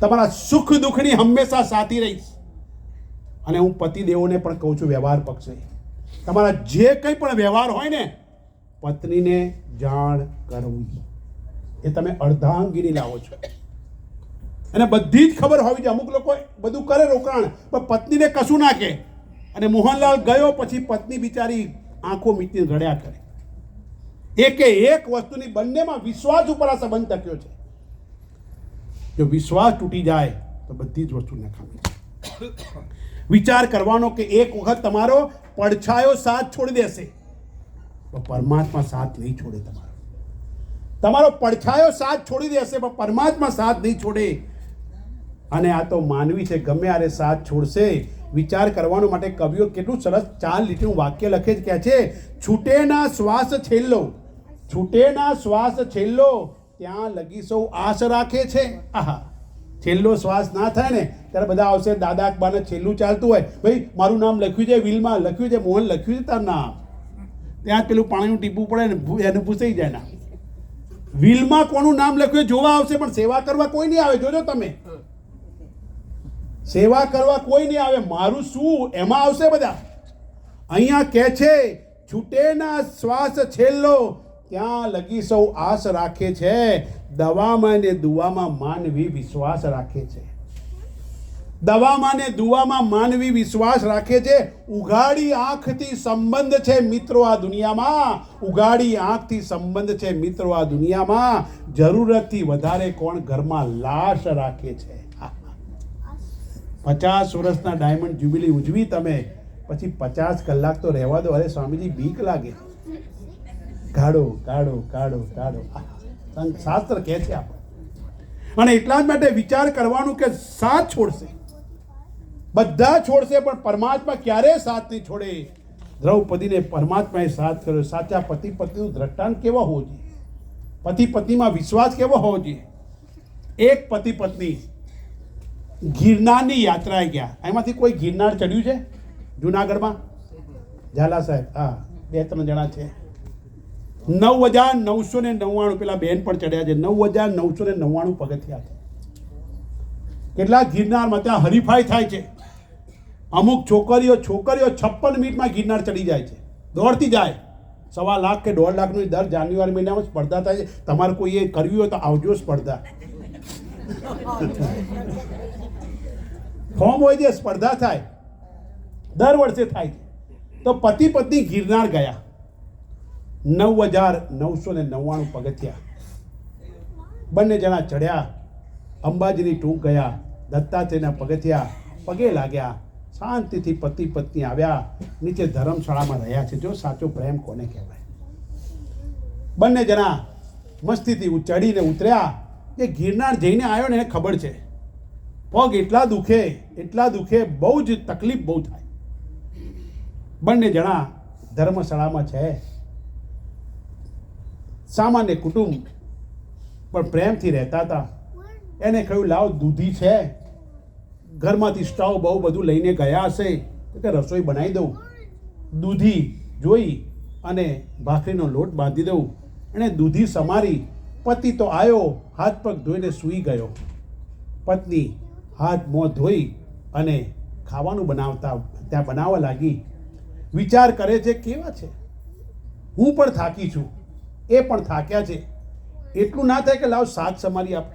તમારા સુખ દુઃખની હંમેશા સાથી રહીશ. અને હું પતિદેવોને પણ કહું છું, વ્યવહાર પક્ષે તમારા જે કંઈ પણ વ્યવહાર હોય ને, પત્નીને જાણ કરવી. એ તમે અર્ધાંગીની લાવો છો અને બધી જ ખબર હોવી જોઈએ. અમુક લોકો બધું કરે રોકાણ, પણ પત્નીને કશું ના કહે. અને મોહનલાલ ગયો પછી પત્ની બિચારી આંખો મીચીને રડ્યા કરે. એકે એક વસ્તુની બંનેમાં વિશ્વાસ ઉપર આ સંબંધ ટક્યો છે. જો વિશ્વાસ તૂટી જાય તો બધી જ વસ્તુ નકામી છે. વિચાર કરવાનો કે એક વખત તમારો પડછાયો સાથ છોડી દેશે, તો પરમાત્મા સાથ નહીં છોડે. તમારો પડછાયો સાથ છોડી દેશે, પણ પરમાત્મા સાથ નહીં છોડે. અને આ તો માનવી છે, ગમે આરે સાથ છોડશે. વિચાર કરવાનો માટે કવિઓ કેટલું સરસ 4 લીટીનું વાક્ય લખે છે. કે છે છૂટેના શ્વાસ છેલ્લો, છૂટેના શ્વાસ છેલ્લો, ત્યાં લગી સૌ આશ રાખે છે. આહા, છેલ્લો શ્વાસ ના થાય ને ત્યારે બધા આવશે, દાદા અકબારને છેલ્લું ચાલતું હોય, ભાઈ મારું નામ લખ્યું છે વિલમાં, લખ્યું છે મોહન, લખ્યું છે તારું નામ. ત્યાં પેલું પાણીનું ટીપું પડે ને એનું પૂછાઈ જાય ના. વિલમાં કોનું નામ લખ્યું જોવા આવશે, પણ સેવા કરવા કોઈ નહીં આવે. જોજો તમે, સેવા કરવા કોઈ નહીં આવે. મારું શું એમાં આવશે બધા. અહીંયા કહે છે છૂટેના શ્વાસ છેલ્લો, ત્યાં લગી સૌ આશ રાખે છે. દવામાં ને દુવામાં માનવી વિશ્વાસ રાખે છે. દવામાં ને દુવામાં માનવી વિશ્વાસ રાખે છે. ઉઘાડી આંખથી સંબંધ છે મિત્રો આ દુનિયામાં, ઉઘાડી આંખથી સંબંધ છે મિત્રો આ દુનિયામાં. જરૂરતથી વધારે કોણ ઘરમાં લાશ રાખે છે. 50 વર્ષના ડાયમંડ જ્યુબિલી ઉજવી તમે, પછી 50 કલાક તો રહેવા દો. અરે સ્વામીજી બીક લાગે. કાઢો કાઢો કાઢો કાઢો, શાસ્ત્ર કહે છે આપણે. અને એટલા જ માટે વિચાર કરવાનું કે સાથ છોડશે, બધા છોડશે, પણ પરમાત્મા ક્યારેય સાથ નહીં છોડે. દ્રૌપદીને પરમાત્માએ સાથ કર્યો. સાચા પતિ પત્નીનું દ્રષ્ટાંત કેવો હોવો જોઈએ? પતિ પત્નીમાં વિશ્વાસ કેવો હોવો જોઈએ? એક પતિ પત્ની ગિરનારની યાત્રાએ ગયા. એમાંથી કોઈ ગિરનાર ચડ્યું છે જુનાગઢમાં? ઝાલા સાહેબ, હા, 2-3 જણા છે. 9,999 પેલા બેન પણ ચડ્યા છે. 9,999 પગથિયા છે. કેટલા ગિરનારમાં ત્યાં હરીફાઈ થાય છે. અમુક છોકરીઓ 56 મિનિટમાં ગિરનાર ચડી જાય છે, દોડતી જાય. 1.25 લાખ કે 1.5 લાખની દર જાન્યુઆરી મહિનામાં સ્પર્ધા થાય છે. તમારે કોઈ એ કરવી હોય તો આવજો સ્પર્ધા. ફોર્મ હોય છે, સ્પર્ધા થાય, દર વર્ષે થાય છે. તો પતિ પત્ની ગિરનાર ગયા. 9,999 પગથિયા બંને જણા ચડ્યા. અંબાજીની ટૂંક ગયા, દત્તાત્રેયના પગથિયા પગે લાગ્યા. શાંતિથી પતિ પત્ની આવ્યા, નીચે ધર્મશાળામાં રહ્યા છે. જો સાચો પ્રેમ કોને કહેવાય. બંને જણા મસ્તીથી ચડીને ઉતર્યા. એ ગિરનાર જઈને આવ્યો ને એને ખબર છે પગ એટલા દુખે, બહુ જ તકલીફ બહુ થાય. બંને જણા ધર્મશાળામાં છે. સામાન્ય કુટુંબ પણ પ્રેમથી રહેતા હતા. એને કહ્યું લાવ દૂધી છે, ઘરમાંથી સ્ટવ બહુ બધું લઈને ગયા હશે તો કે રસોઈ બનાવી દઉં. દૂધી જોઈ અને ભાખરીનો લોટ બાંધી દઉં. એણે દૂધી સમારી. પતિ તો આવ્યો, હાથ પગ ધોઈને સૂઈ ગયો. પત્ની હાથ મોં ધોઈ અને ખાવાનું ત્યાં બનાવવા લાગી. વિચાર કરે છે કેવા છે, હું પણ થાકી છું, એ પણ થાક્યા છે. એટલું ના થાય કે લાવ શાક સમારી આપ,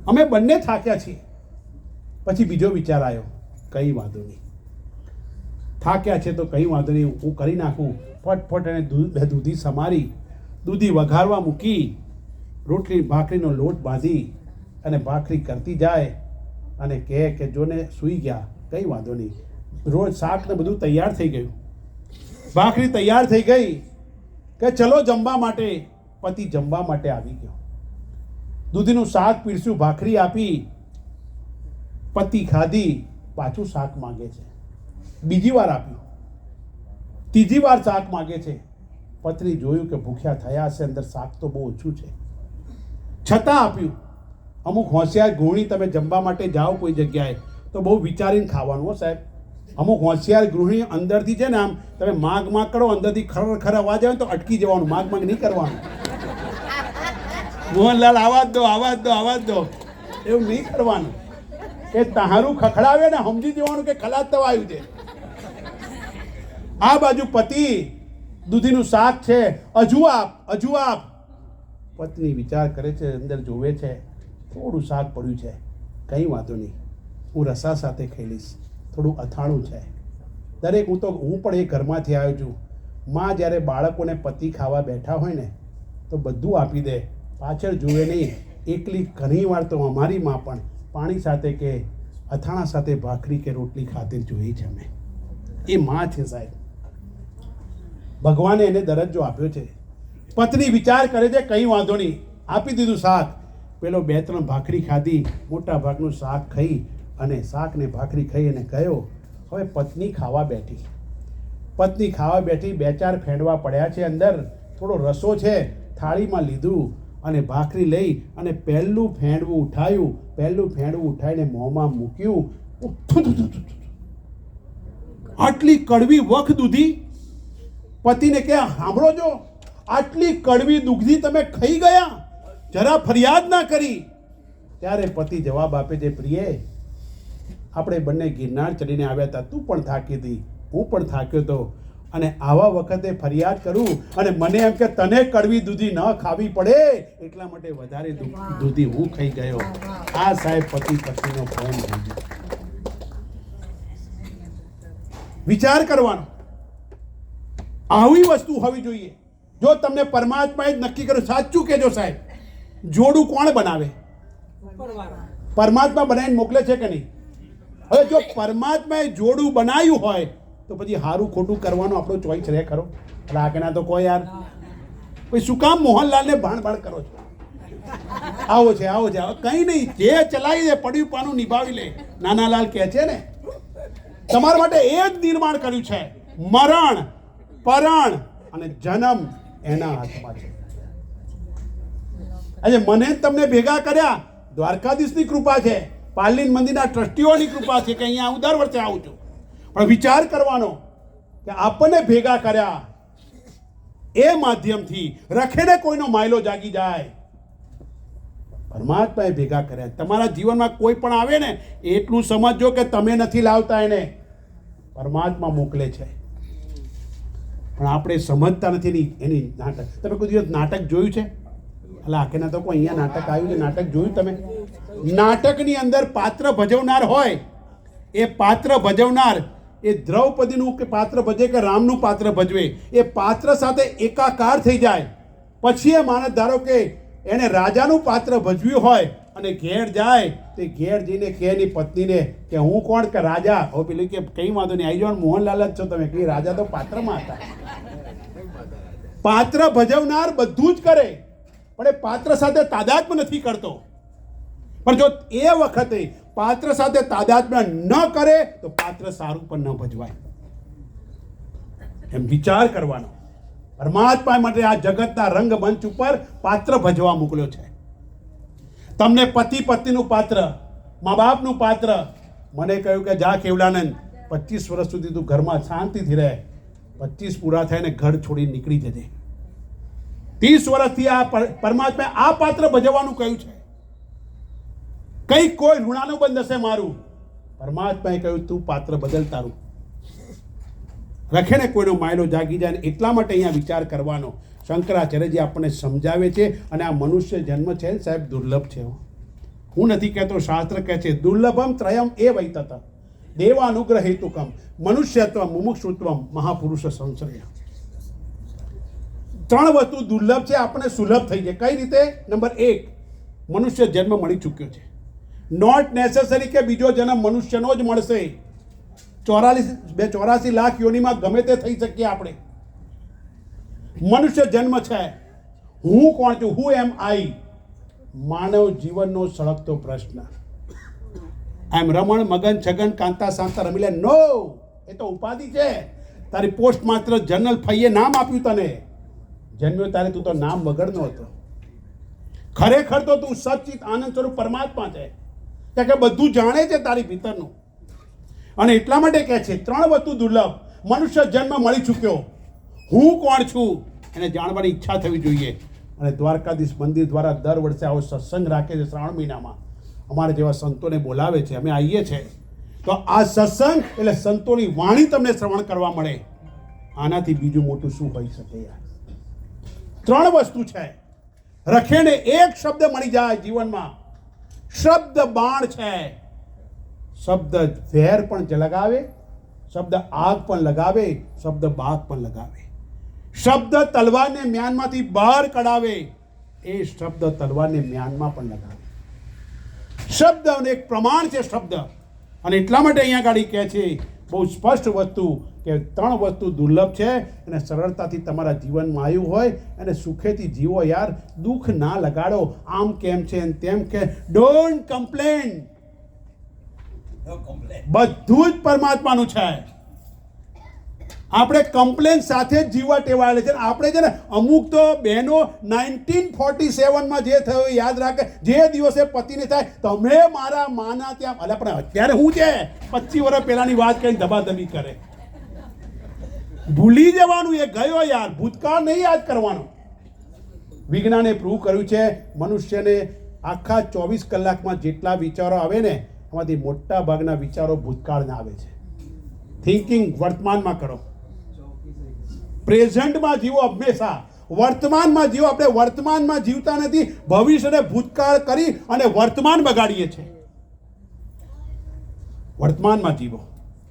અમે બંને થાક્યા છીએ. પછી બીજો વિચાર આવ્યો, કંઈ વાંધો નહીં, થાક્યા છે તો કંઈ વાંધો નહીં, હું કરી નાખું. ફટફટ એને દૂધી સમારી, દૂધી વઘારવા મૂકી, રોટલી ભાખરીનો લોટ બાંધી અને ભાખરી કરતી જાય અને કહે કે જોને સૂઈ ગયા, કંઈ વાંધો નહીં. રોજ શાક ને બધું તૈયાર થઈ ગયું, ભાખરી તૈયાર થઈ ગઈ કે ચલો જમવા માટે. પતિ જમવા માટે આવી ગયો. દૂધીનું શાક પીરસ્યું, ભાખરી આપી પતિ ખાધી, પાછું શાક માગે છે. બીજી વાર આપ્યું, ત્રીજી વાર શાક માગે છે. પત્ની જોયું કે ભૂખ્યા થયા હશે, અંદર શાક તો બહુ ઓછું છે, છતાં આપ્યું. અમુક હોશિયાર ગૃહિણી, તમે જમવા માટે જાઓ કોઈ જગ્યાએ તો બહુ વિચારીને ખાવાનું હો સાહેબ. અમુક હોશિયાર ગૃહિણી અંદરથી છે ને, આમ તમે માગ કરો, અંદરથી ખર અવાજ આવે તો અટકી જવાનું, માગ નહીં કરવાનું. મોહનલાલ આવાજ દો, આવાજ દો, આવાજ દો, એવું નહીં કરવાનું. એ તારું ખખડાવે ને સમજી જવાનું કે ખલાસ થવા આવ્યું છે. આ બાજુ પતિ દૂધીનું શાક છે, હજુ આપ, હજુ આપ. પત્ની વિચાર કરે છે, અંદર જોવે છે, થોડું શાક પડ્યું છે, કંઈ વાંધો નહીં, હું રસા સાથે ખાઈ લઈશ, થોડું અથાણું છે. દરેક હું પણ એ ઘરમાંથી આવ્યો છું. માં જ્યારે બાળકોને પતિ ખાવા બેઠા હોય ને તો બધું આપી દે, પાછળ જુએ નહીં. એકલી ઘણી વાર તો અમારી માં પણ પાણી સાથે કે અથાણા સાથે ભાખરી કે રોટલી ખાતી જોઈ છે અમે. એ માં છે સાહેબ. ભગવાને એને દરજ્જો આપ્યો છે. પત્ની વિચાર કરે છે, કંઈ વાંધો નહીં, આપી દીધું શાક. પેલો 2-3 ભાખરી ખાધી, મોટા ભાગનું શાક ખાઈ અને શાક ને ભાખરી ખાઈ અને ગયો. હવે પત્ની ખાવા બેઠી. પત્ની ખાવા બેઠી, 2-4 ફેંડવા પડ્યા છે અંદર, થોડો રસો છે, થાળીમાં લીધું અને ભાખરી લઈ અને પહેલું ફેંડવું ઉઠાયું. પહેલું ફેંડવું ઉઠાવીને મોંમાં મૂક્યું. આટલી કડવી વખ દૂધી. પતિને કે સાંભળો છો, આટલી કડવી દૂધી તમે ખાઈ ગયા, જરા ફરિયાદ ના કરી. ત્યારે પતિ જવાબ આપે છે, પ્રિય, આપણે બંને ગિરનાર ચડીને આવ્યા હતા, તું પણ થાકી હતી, હું પણ થાક્યો હતો, અને આવા વખતે ફરિયાદ કરું અને મને એમ કે તને કડવી દૂધી ન ખાવી પડે એટલા માટે વધારે દૂધી હું ખાઈ ગયો. આ સાહેબ પતિ પત્નીનો પ્રેમ થઈ ગયો. વિચાર કરવાનો, આવી વસ્તુ હોવી જોઈએ. જો તમને પરમાત્માએ જ નક્કી કર્યું, સાચું કહેજો સાહેબ, જોડું કોણ બનાવે? પરમાત્મા બનાવીને મોકલે છે કે નહીં? હવે જો પરમાત્માએ જોડું બનાવ્યું હોય તો પછી સારું ખોટું કરવાનો આપણો ચોઈસ રહે ખરો? રાખના તો કોઈ યાર, પછી શું કામ મોહનલાલને ભાણ કરો છો? આવો છે, આવો છે, કંઈ નહીં, જે ચલાવી દે, પડ્યું પાનું નિભાવી લે. નાનાલાલ કહે છે ને, તમારા માટે એ જ નિર્માણ કર્યું છે. મરણ, પરણ અને જન્મ એના હાથમાં છે. આજે મને તમને ભેગા કર્યા, દ્વારકાધીશની કૃપા છે, પાર્લિન મંદિરના ટ્રસ્ટીઓની કૃપા છે કે અહીંયા હું દર વર્ષે આવું છું. પણ વિચાર કરવાનો કે આપણને ભેગા કર્યા એ માધ્યમથી રખેને કોઈનો માયલો જાગી જાય. પરમાત્માએ ભેગા કર્યા. તમારા જીવનમાં કોઈ પણ આવે ને એટલું સમજજો કે તમે નથી લાવતા એને, પરમાત્મા મોકલે છે. પણ આપણે સમજતા નથી એની નાટક. તમે કોઈ દિવસ નાટક જોયું છે? એટલે આખેના તો કોઈ અહીંયા નાટક આવ્યું છે, નાટક જોયું તમે? નાટકની અંદર પાત્ર ભજવનાર હોય, એ પાત્ર ભજવનાર એ દ્રૌપદીનું કે પાત્ર ભજે કે રામનું પાત્ર ભજવે, એ પાત્ર સાથે એકાકાર થઈ જાય. પછી એ માણસ ધારો કે એને રાજાનું પાત્ર ભજવ્યું હોય અને ઘેર જાય, તે ઘેર જઈને કે એની પત્નીને કે હું કોણ કે રાજા. હવે પેલું કે કંઈ વાંધો નહીં, આવી જવાનું, મોહનલાલ જ છો તમે. કે રાજા તો પાત્રમાં હતા. પાત્ર ભજવનાર બધું જ કરે, પણ એ પાત્ર સાથે તાદાત્મ્ય નથી કરતો. પણ જો એ વખતે પાત્ર સાથે તાદાત્મ્ય ન કરે તો પાત્ર સારું પણ ન ભજવાય. એમ વિચાર કરવાનો. પરમાત્મા માટે આ જગતના રંગમંચ ઉપર પાત્ર ભજવા મોકલ્યો છે. તમને પતિ પત્નીનું પાત્ર, મા બાપનું પાત્ર. મને કહ્યું કે જા કેવલાનંદ, 25 વર્ષ સુધી તું ઘરમાં શાંતિથી રહે, 25 પૂરા થાય ને ઘર છોડી નીકળી જજે. 30 વર્ષથી આ પરમાત્માએ આ પાત્ર ભજવવાનું કહ્યું છે. કઈ કોઈ ઋણાનું બંધ હશે મારું, પરમાત્માએ કહ્યું તું પાત્ર બદલ તારું. રખે ને કોઈનો માયલો જાગી જાય. એટલા માટે અહીંયા વિચાર કરવાનો. શંકરાચાર્યજી આપણને સમજાવે છે. અને આ મનુષ્ય જન્મ છે ને સાહેબ, દુર્લભ છે. હું નથી કહેતો, શાસ્ત્ર કહે છે દુર્લભમ ત્રયમ એ વૈતત દેવાનુગ્રહ હેતુકમ મનુષ્યત્વ મુમુક્ષુત્વમ મહાપુરુષ સંશ્રય. 3 વસ્તુ દુર્લભ છે, આપણે સુલભ થઈ જાય. કઈ રીતે? નંબર 1, મનુષ્ય જન્મ મળી ચૂક્યો છે. નોટ નેસેસરી કે બીજો જન્મ મનુષ્યનો જ મળશે. 84 લાખ યોનિમાં ગમે તે થઈ શકીએ આપણે. મનુષ્ય જન્મ છે. હું કોણ છું? હુ એમ આઈ? માનવ જીવનનો સળગતો પ્રશ્ન. એમ રમણ મગન છગન કાંતા શાંતા રમી લે. નો, એ તો ઉપાધિ છે. તારી પોસ્ટ માત્ર જનરલ ફઈએ નામ આપ્યું તને. જન્મ્યો ત્યારે તું તો નામ વગરનો હતો. ખરેખર તો તું સચિત આનંદ સ્વરૂપ પરમાત્મા છે. કે બધું જાણે છે તારી ભીતરનું. અને એટલા માટે કહે છે 3 વસ્તુ દુર્લભ. મનુષ્ય જન્મ મળી ચૂક્યો. હું કોણ છું એને જાણવાની ઈચ્છા થવી જોઈએ. અને દ્વારકાધીશ મંદિર દ્વારા દર વર્ષે આવો સત્સંગ રાખે છે. શ્રાવણ મહિનામાં અમારા જેવા સંતોને બોલાવે છે. અમે આવીએ છીએ. તો આ સત્સંગ એટલે સંતોની વાણી તમને શ્રવણ કરવા મળે. આનાથી બીજું મોટું શું હોઈ શકે યાર? 3 વસ્તુ છે. રખેને એક શબ્દ મળી જાય જીવનમાં. શબ્દ બાણ છે. શબ્દ ઝેર પણ લગાવે, શબ્દ આગ પણ લગાવે, શબ્દ બાગ પણ લગાવે. શબ્દ તલવારને મ્યાનમાંથી બહાર કઢાવે, એ શબ્દ તલવારને મ્યાનમાં પણ લગાવે. શબ્દ એક પ્રમાણ છે શબ્દ. અને એટલા માટે અહીંયા ગાડી કહે છે બહુ સ્પષ્ટ વસ્તુ કે 3 વસ્તુ દુર્લભ છે અને સરળતાથી તમારા જીવનમાં આવ્યું હોય અને સુખેથી જીવો યાર. દુઃખ ના લગાડો. આમ કેમ છે અને તેમ કે ડોન્ટ કમ્પ્લેન. બધું જ પરમાત્માનું છે. આપણે કમ્પ્લેન સાથે જ જીવવા ટેવાયેલા છે. આપણે છે ને અમુક તો બહેનો 1947માં જે થયું યાદ રાખે. જે દિવસે પતિને થાય તમે મારા માના ત્યાં અલા પણ અત્યારે હું છે 25 વર્ષ પહેલાની વાત કરીને ધબાધબી કરે. ભૂલી જવાનું, એ ગયો યાર. ભૂતકાળ નહીં યાદ કરવાનો. વિજ્ઞાને પ્રૂવ કર્યું છે મનુષ્યને આખા 24 કલાકમાં જેટલા વિચારો આવે ને એમાંથી મોટા ભાગના વિચારો ભૂતકાળના આવે છે. થિંકિંગ વર્તમાનમાં કરો. પ્રેઝન્ટમાં જીવો હંમેશા. વર્તમાનમાં જીવો. આપણે વર્તમાનમાં જીવતા નથી. ભવિષ્યને ભૂતકાળ કરી અને વર્તમાન બગાડીએ છીએ. વર્તમાનમાં જીવો.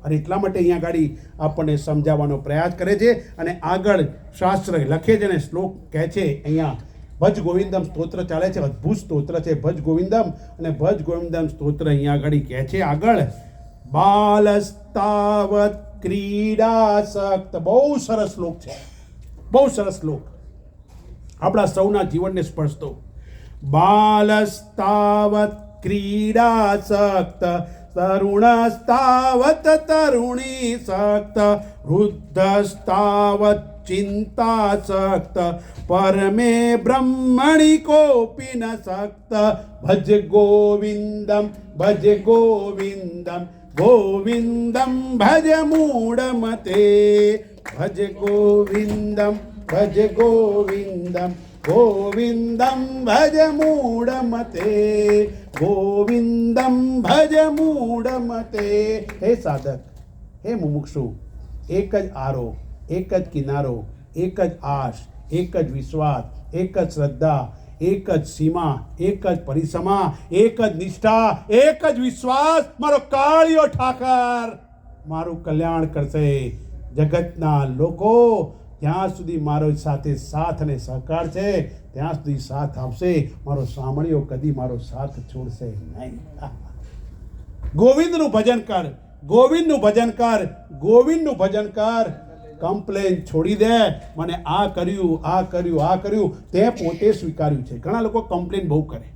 અને એટલા માટે અહીંયા ગાડી આપણને સમજાવવાનો પ્રયાસ કરે છે. અને આગળ શાસ્ત્ર લખે છે અને શ્લોક કહે છે. અહીંયા ભજ ગોવિંદમ સ્તોત્ર ચાલે છે. અદ્ભુત સ્તોત્ર છે ભજ ગોવિંદમ. અને ભજ ગોવિંદમ સ્તોત્ર અહીંયા આગળ કહે છે આગળ બાલસ્તાવત ક્રીડાસક્ત. બહુ સરસ શ્લોક છે. બહુ સરસ શ્લોક. આપણા સૌના જીવનને સ્પર્શતો. બાલસ્તાવત ક્રીડાસક્ત તરુણસ્તાવત તરુણી સક્ત વૃદ્ધસ્તાવત ચિંતાસક્ત પરમે બ્રહ્મણિ કોપી ન સક્ત ભજ ગોવિંદમ ભજ ગોવિંદમ ગોવિંદમ ભજ મૂઢમતે ભજ ગોવિંદમ ભજ ગોવિંદમ ગોવિંદમ ભજ મૂઢમતે ગોવિંદમ ભજ મૂઢમતે. હે સાધક, હે મુમુક્ષુ, એક જ આરો, એક જ કિનારો, એક જ આશ, એક જ વિશ્વાસ, એક જ શ્રદ્ધા, એક જ સીમા, એક જ પરિસમા, એક જ નિષ્ઠા, એક જ વિશ્વાસ. મારો કાળિયો ઠાકર મારું કલ્યાણ કરશે. જગતના લોકો જ્યાં સુધી મારો સાથે સાથ અને સહકાર છે ત્યાં સુધી સાથ આપશે. મારો સાંભળ્યો કદી મારો સાથ છોડશે નહીં. ગોવિંદનું ભજન કર, ગોવિંદનું ભજન કર, ગોવિંદનું ભજન કર. કમ્પ્લેન છોડી દે. મને આ કર્યું, આ કર્યું, આ કર્યું. તે પોતે સ્વીકાર્યું છે. ઘણા લોકો કમ્પ્લેન બહુ કરે.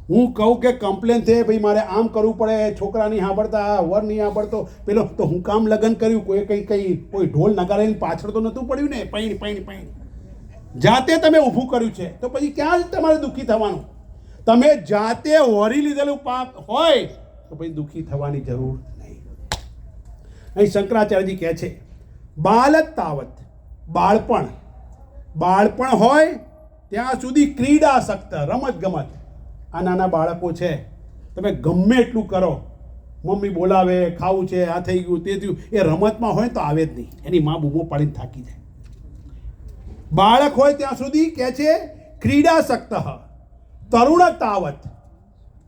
હું કહું કે કમ્પ્લેન છે ભાઈ મારે આમ કરવું પડે, છોકરા નહીં સાંભળતા, વર નહીં સાંભળતો, પેલો તો હું કામ લગ્ન કર્યું. કોઈ ઢોલ નગાડીને પાછળ તો નહોતું પડ્યું ને. પૈણ જાતે તમે ઊભું કર્યું છે તો પછી ક્યાં તમારે દુઃખી થવાનું? તમે જાતે હોરી લીધેલું પાપ હોય તો પછી દુઃખી થવાની જરૂર નહીં. અહીં શંકરાચાર્યજી કહે છે બાલત તાવત. બાળપણ હોય ત્યાં સુધી ક્રીડાસક્ત, રમત ગમત. આ નાના બાળકો છે, તમે ગમે એટલું કરો, મમ્મી બોલાવે, ખાવું છે, આ થઈ ગયું, તે થયું, એ રમતમાં હોય તો આવે જ નહીં. એની માં બૂમો પાડીને થાકી જાય. બાળક હોય ત્યાં સુધી કહે છે ક્રીડાસક્ત. તરુણ તાવત,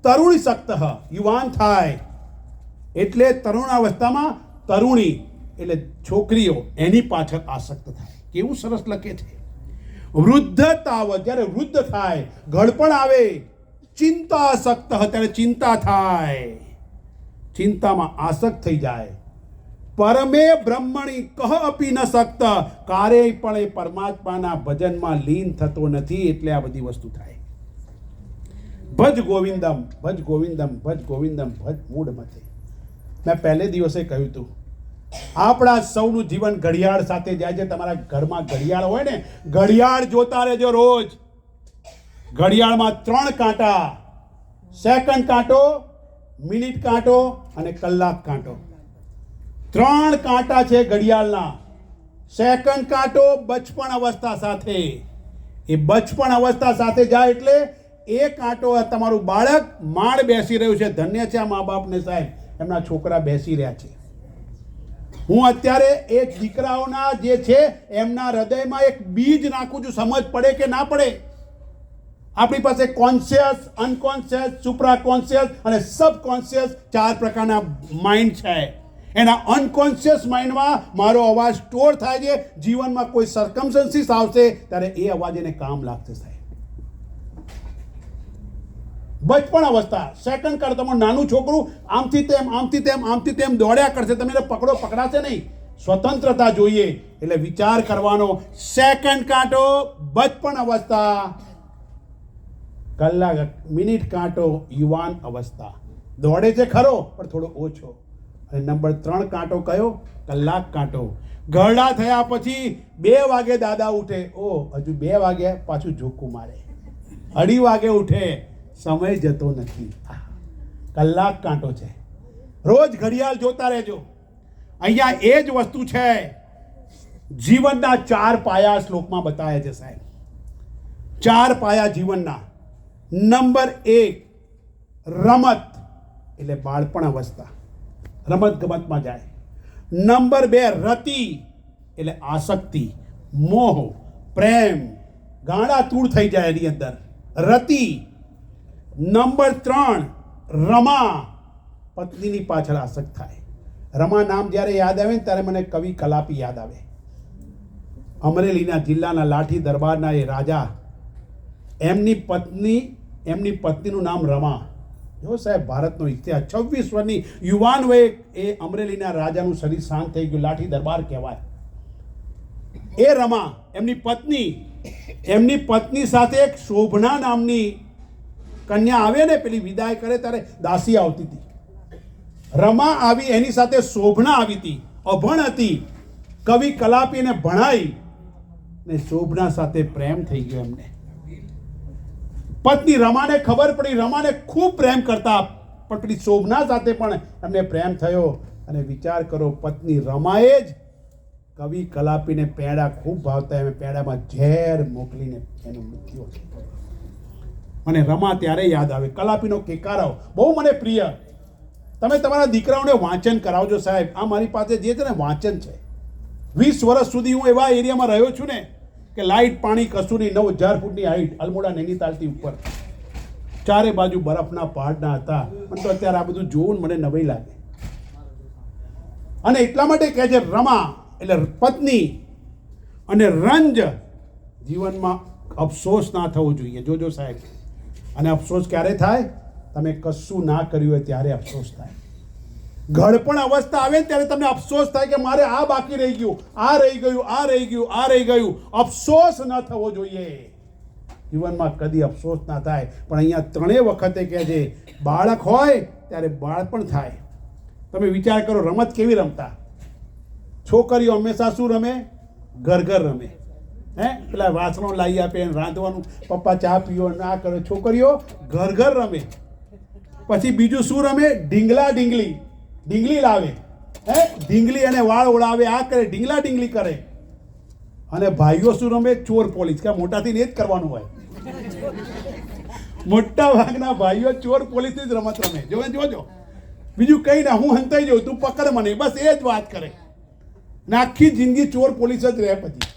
તરુણીસક્ત. યુવાન થાય એટલે તરુણાવસ્થામાં તરુણી એટલે છોકરીઓ એની પાછળ આસક્ત થાય. કેવું સરસ લખે છે. વૃદ્ધ તાવત, જ્યારે વૃદ્ધ થાય, ઘડપણ આવે, ચિંતાસક્ત, ત્યારે ચિંતા થાય, ચિંતામાં આસક્ત થઈ જાય. પરમે બ્રહ્મણી કહ અપી ન સક્ત, ક્યારેય પણ એ પરમાત્માના ભજનમાં લીન થતો નથી. એટલે આ બધી વસ્તુ થાય. ભજ ગોવિંદમ ભજ ગોવિંદમ ભજ ગોવિંદમ ભજ મૂળ મતે. મેં પહેલે દિવસે કહ્યું હતું, આપણા સૌનું જીવન ઘડિયાળ સાથે જાય છે. તમારા ઘરમાં ઘડિયાળ હોય ને, ઘડિયાળ જોતા રહેજો રોજ. ઘડિયાળમાં 3 કાંટા, સેકન્ડ કાંટો, મિનિટ કાંટો અને કલાક કાંટો. 3 કાંટા છે ઘડિયાળના. સેકન્ડ કાંટો બચપણ અવસ્થા સાથે, એ બચપણ અવસ્થા સાથે જાય એટલે એ કાંટો તમારું બાળક માળ બેસી રહ્યું છે. ધન્ય છે આ મા બાપને સાહેબ, એમના છોકરા બેસી રહ્યા છે. હું અત્યારે એ દીકરાઓના જે છે એમના હૃદયમાં એક બીજ નાખું છું. સમજ પડે કે ના પડે. આપણી પાસે કોન્શિયસ, અનકોન્શિયસ, સુપ્રાકોન્શિયસ અને સબકોન્શિયસ 4 પ્રકારના માઇન્ડ છે. એના અનકોન્શિયસ માઇન્ડમાં મારો અવાજ સ્ટોર થાય છે. જીવનમાં કોઈ સર્કમસ્ટન્સીસ આવશે ત્યારે એ અવાજ એને કામ લાગશે સાહેબ. બચપણ અવસ્થા, સેકન્ડ કાળ, તમારું નાનું છોકરું આમથી તેમ આમથી તેમ આમથી તેમ દોડ્યા કરશે, તમે એને પકડાશે નહીં. સ્વતંત્રતા જોઈએ એટલે વિચાર કરવાનો. સેકન્ડ કાંટો બચપણ અવસ્થા, કલાક મિનિટ કાંટો યુવાન અવસ્થા. દોડે છે ખરો પણ થોડો ઓછો. અને નંબર 3 કાંટો કયો? કલાક કાંટો. ઘરડા થયા પછી 2 વાગે દાદા ઉઠે, ઓ હજુ 2 વાગે, પાછું ઝોકું મારે. 2:30 વાગે ઉઠે, સમય જતો નથી. કલાક કાંટો છે. રોજ ઘડિયાળ જોતા રહેજો. અહીંયા એ જ વસ્તુ છે. જીવનના 4 પાયા શ્લોકમાં બતાવ્યા છે સાહેબ. 4 પાયા જીવનના. નંબર 1 રમત, એટલે બાળપણ અવસ્થા, રમત ગમતમાં જાય. નંબર 2 રતિ, એટલે આસક્તિ, મોહ, પ્રેમ, ગાંડા તૂળ થઈ જાય એની અંદર, રતિ. નંબર 3 રમા, પત્નીની પાછળ આસક્ત થાય. રમા નામ જ્યારે યાદ આવે ને ત્યારે મને કવિ કલાપી યાદ આવે. અમરેલીના જિલ્લાના લાઠી દરબારના એ રાજા, એમની પત્નીનું નામ રમા. જો સાહેબ, ભારતનો ઇતિહાસ. 26 વર્ષની યુવાન વયે એ અમરેલીના રાજાનું શરીર શાંત થઈ ગયું. લાઠી દરબાર કહેવાય. એ રમા એમની પત્ની સાથે એક શોભના નામની કન્યા આવે ને, પેલી વિદાય કરે ત્યારે દાસી આવતી હતી. રમા આવી, એની સાથે શોભના આવી હતી. અભણ હતી. કવિ કલાપીને ભણાઈ ને શોભના સાથે પ્રેમ થઈ ગયો એમને. પત્ની રમાને ખબર પડી, રમાને ખૂબ પ્રેમ કરતા, પણ પેલી શોભના સાથે પણ એમને પ્રેમ થયો. અને વિચાર કરો, પત્ની રમાએ જ કવિ કલાપીને પેડા ખૂબ ભાવતા, એમ પેડામાં ઝેર મોકલીને એનું મૃત્યુ. મને રમા ત્યારે યાદ આવે. કલાપીનો કેકારાવ બહુ મને પ્રિય. તમે તમારા દીકરાઓને વાંચન કરાવજો સાહેબ. આ મારી પાસે જે છે ને વાંચન છે. 20 વર્ષ સુધી હું એવા એરિયામાં રહ્યો છું ને કે લાઇટ પાણી કશું નહીં. 9000 ફૂટની હાઈટ, અલમોડા નૈનીતાલથી ઉપર, 4 બાજુ બરફના પહાડના હતા. પણ તો અત્યારે આ બધું જોવું મને નવાઈ લાગે. અને એટલા માટે કહે છે રમા એટલે પત્ની. અને રંજ, જીવનમાં અફસોસ ના થવો જોઈએ. જોજો સાહેબ. અને અફસોસ ક્યારે થાય? તમે કશું ના કર્યું હોય ત્યારે અફસોસ થાય. ઘડપણ અવસ્થા આવે ત્યારે તમને અફસોસ થાય કે મારે આ બાકી રહી ગયું, આ રહી ગયું, આ રહી ગયું, આ રહી ગયું. અફસોસ ન થવો જોઈએ. જીવનમાં કદી અફસોસ ના થાય. પણ અહીંયા 3 વખતે કહે છે, બાળક હોય ત્યારે બાળપણ થાય. તમે વિચાર કરો, રમત કેવી રમતા? છોકરીઓ હંમેશા શું રમે? ઘર રમે. પેલા વાસણો લાવી આપે, રાંધવાનું, પપ્પા ચા પીઓ ના કરે. છોકરીઓ ઘર રમે. પછી બીજું શું રમે? ઢીંગલી લાવે, ઢીંગલી અને વાળ ઓળાવે, આ કરે, ઢીંગલી કરે. અને ભાઈઓ શું રમે? ચોર પોલીસ. કે મોટાથી ને જ કરવાનું હોય. મોટા ભાગના ભાઈઓ ચોર પોલીસની જ રમત રમે. જોજો, બીજું કઈ ના, હું હંતાઈ જાઉં, તું પકડ મને, બસ એ જ વાત કરે. ને આખી જિંદગી ચોર પોલીસ જ રહે. પછી